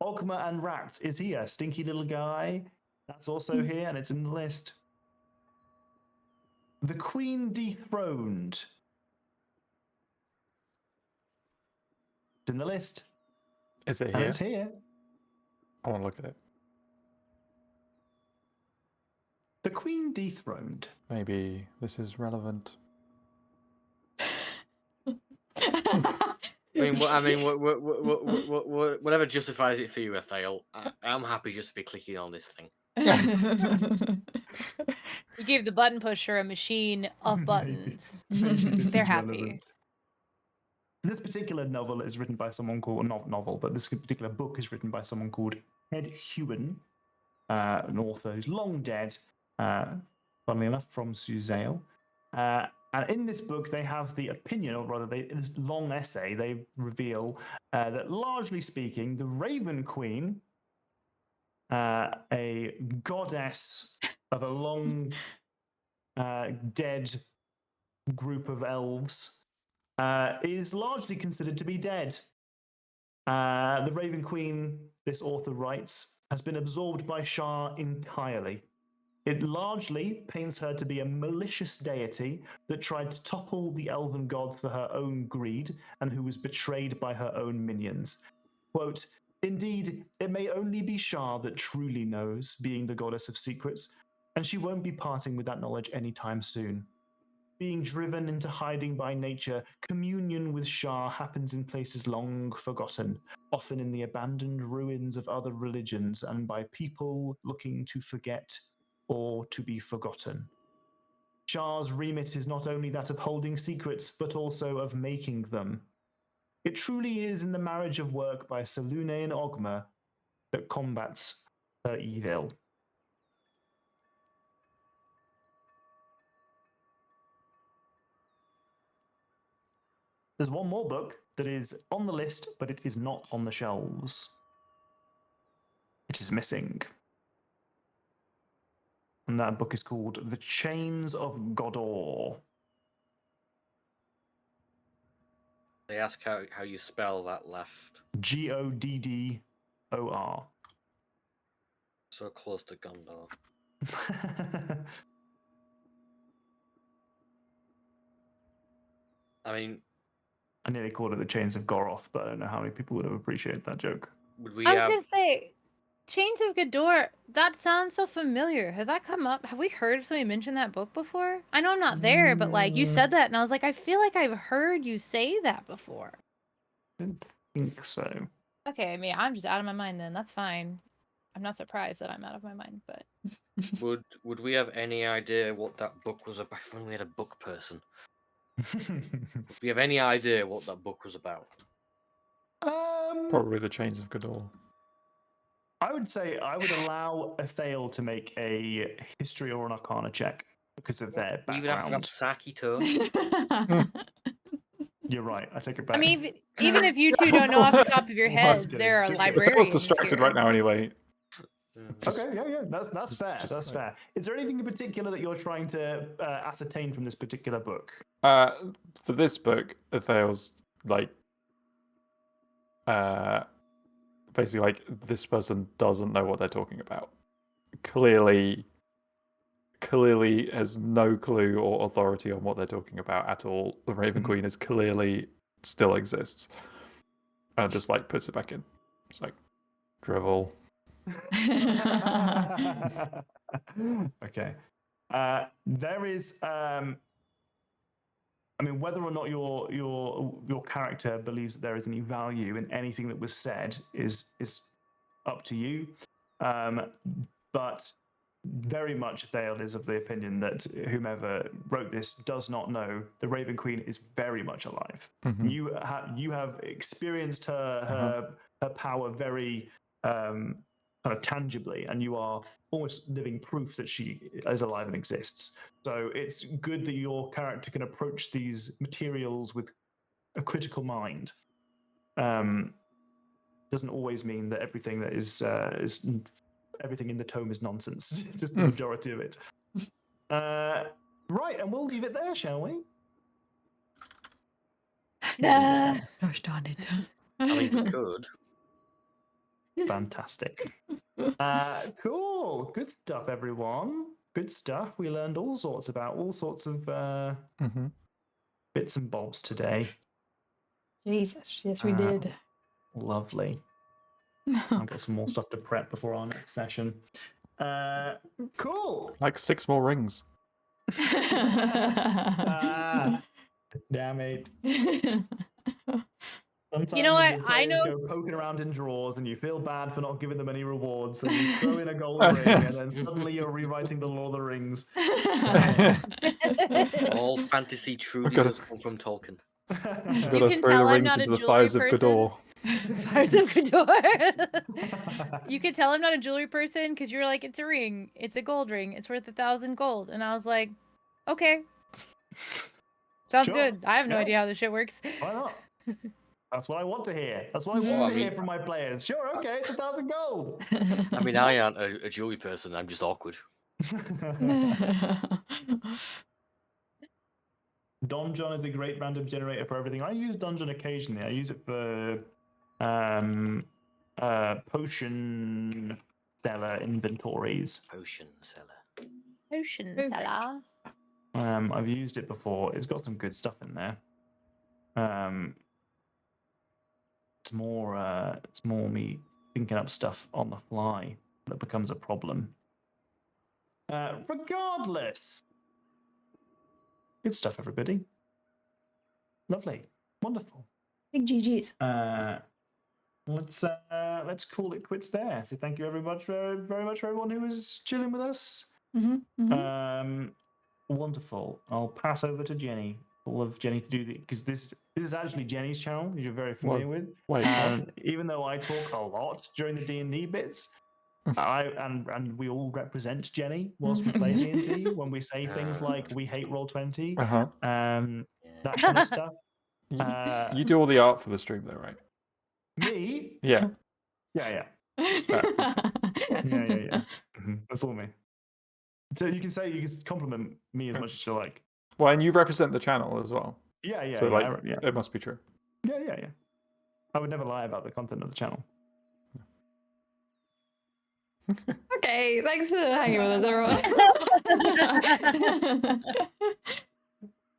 Ogma and Rats is here. Stinky Little Guy. That's also here, and it's in the list. The Queen Dethroned. It's in the list. Is it And here? it's here. I want to look at it. The Queen Dethroned. Maybe this is relevant. Whatever justifies it for you, Ethael, I'm happy just to be clicking on this thing. You gave the button pusher a machine of buttons. Maybe They're happy. Relevant. This particular novel is written by someone called, not novel, but this particular book is written by someone called Ed Hewen, an author who's long dead, funnily enough, from Suzale. And in this book, they have the opinion, or rather, in this long essay, they reveal that largely speaking, the Raven Queen, a goddess of a long dead group of elves, is largely considered to be dead. The Raven Queen, this author writes, has been absorbed by Shah entirely. It largely paints her to be a malicious deity that tried to topple the elven god for her own greed and who was betrayed by her own minions. Quote, indeed, it may only be Shah that truly knows, being the goddess of secrets, and she won't be parting with that knowledge anytime soon. Being driven into hiding by nature, communion with Shah happens in places long forgotten, often in the abandoned ruins of other religions and by people looking to forget or to be forgotten. Shah's remit is not only that of holding secrets, but also of making them. It truly is in the marriage of work by Selune and Ogma that combats her evil. There's one more book that is on the list, but it is not on the shelves. It is missing. And that book is called The Chains of Godor. They ask how you spell that left. Goddor. So close to Gondor. I mean, I nearly called it The Chains of Goroth, but I don't know how many people would have appreciated that joke. Would we I was have gonna say, Chains of Gador, that sounds so familiar. Has that come up? Have we heard somebody mention that book before? I know I'm not there, but like you said that and I was like, I feel like I've heard you say that before. I don't think so. Okay, I mean, I'm just out of my mind then. That's fine. I'm not surprised that I'm out of my mind, but Would we have any idea what that book was about? If only we had a book person. Would we have any idea what that book was about? Probably the Chains of Gador. I would say I would allow a Thale to make a history or an arcana check because of their We even have to have background. Saki turn. You're right. I take it back. I mean, even if you two don't know off the top of your Just heads, kidding, there are just kidding. If I was librarians distracted here. right now anyway. Just- Okay, yeah, that's fair. just That's like- fair. Is there anything in particular that you're trying to ascertain from this particular book? For this book, Athale's like, basically like this person doesn't know what they're talking about. Clearly has no clue or authority on what they're talking about at all. The Raven Queen is clearly still exists, and just like puts it back in. It's like drivel. Okay. There is. I mean, whether or not your character believes that there is any value in anything that was said is up to you. But very much Thale is of the opinion that whomever wrote this does not know the Raven Queen is very much alive. Mhm. You have experienced her power very kind of tangibly, and you are almost living proof that she is alive and exists. So it's good that your character can approach these materials with a critical mind. Doesn't always mean that everything that is everything in the tome is nonsense. Just the majority of it. Right, and we'll leave it there, shall we? Gosh darn it. I mean, we could. Fantastic. Cool. Good stuff, everyone. Good stuff. We learned all sorts of bits and bobs today. Jesus, yes we did. Lovely. I've got some more stuff to prep before our next session. Cool. Like 6 more rings. Damn it. Sometimes You know what? your I players know- go poking around in drawers and you feel bad for not giving them any rewards, so you throw in a gold ring and then suddenly you're rewriting the Lord of the Rings. All fantasy truly gotta- does come from Tolkien. You've You got to can throw the tell I'm rings not a into the jewelry thighs of person. Gador. Fires of Gador. You could tell I'm not a jewelry person because you're like, it's a ring. It's a gold ring. It's worth 1,000 gold. And I was like, okay. Sounds Sure. good. I have no Yeah. idea how this shit works. Why not? That's what I want to hear. That's what I want to hear from my players. Sure, okay, it's 1,000 gold. I mean, I aren't a jewelry person. I'm just awkward. Donjon is a great random generator for everything. I use Donjon occasionally. I use it for potion seller inventories. Potion seller. Ocean Oof. fella. I've used it before. It's got some good stuff in there. It's more me thinking up stuff on the fly that becomes a problem. Regardless, good stuff, everybody. Lovely, wonderful. Big GG's. Let's call it quits there. So thank you very much for everyone who was chilling with us. Wonderful. I'll pass over to Jenny. All of Jenny to do because this is actually Jenny's channel, which you're very familiar with. Wait, And even though I talk a lot during the D&D bits, and we all represent Jenny whilst we play D&D when we say things like we hate Roll20, that kind of stuff. You do all the art for the stream though, right? Me? Yeah. Yeah. That's all me. So you can compliment me as much as you like. Well, and you represent the channel as well. Yeah. So yeah, like, yeah. it must be true. Yeah. I would never lie about the content of the channel. Okay, thanks for hanging with us, everyone.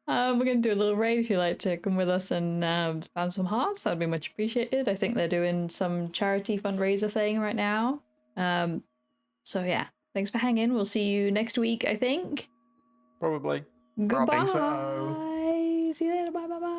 We're going to do a little raid if you'd like to come with us and spam some hearts. That would be much appreciated. I think they're doing some charity fundraiser thing right now. So yeah, thanks for hanging. We'll see you next week, I think. Probably. Goodbye. think so. See you later. Bye. Bye. Bye.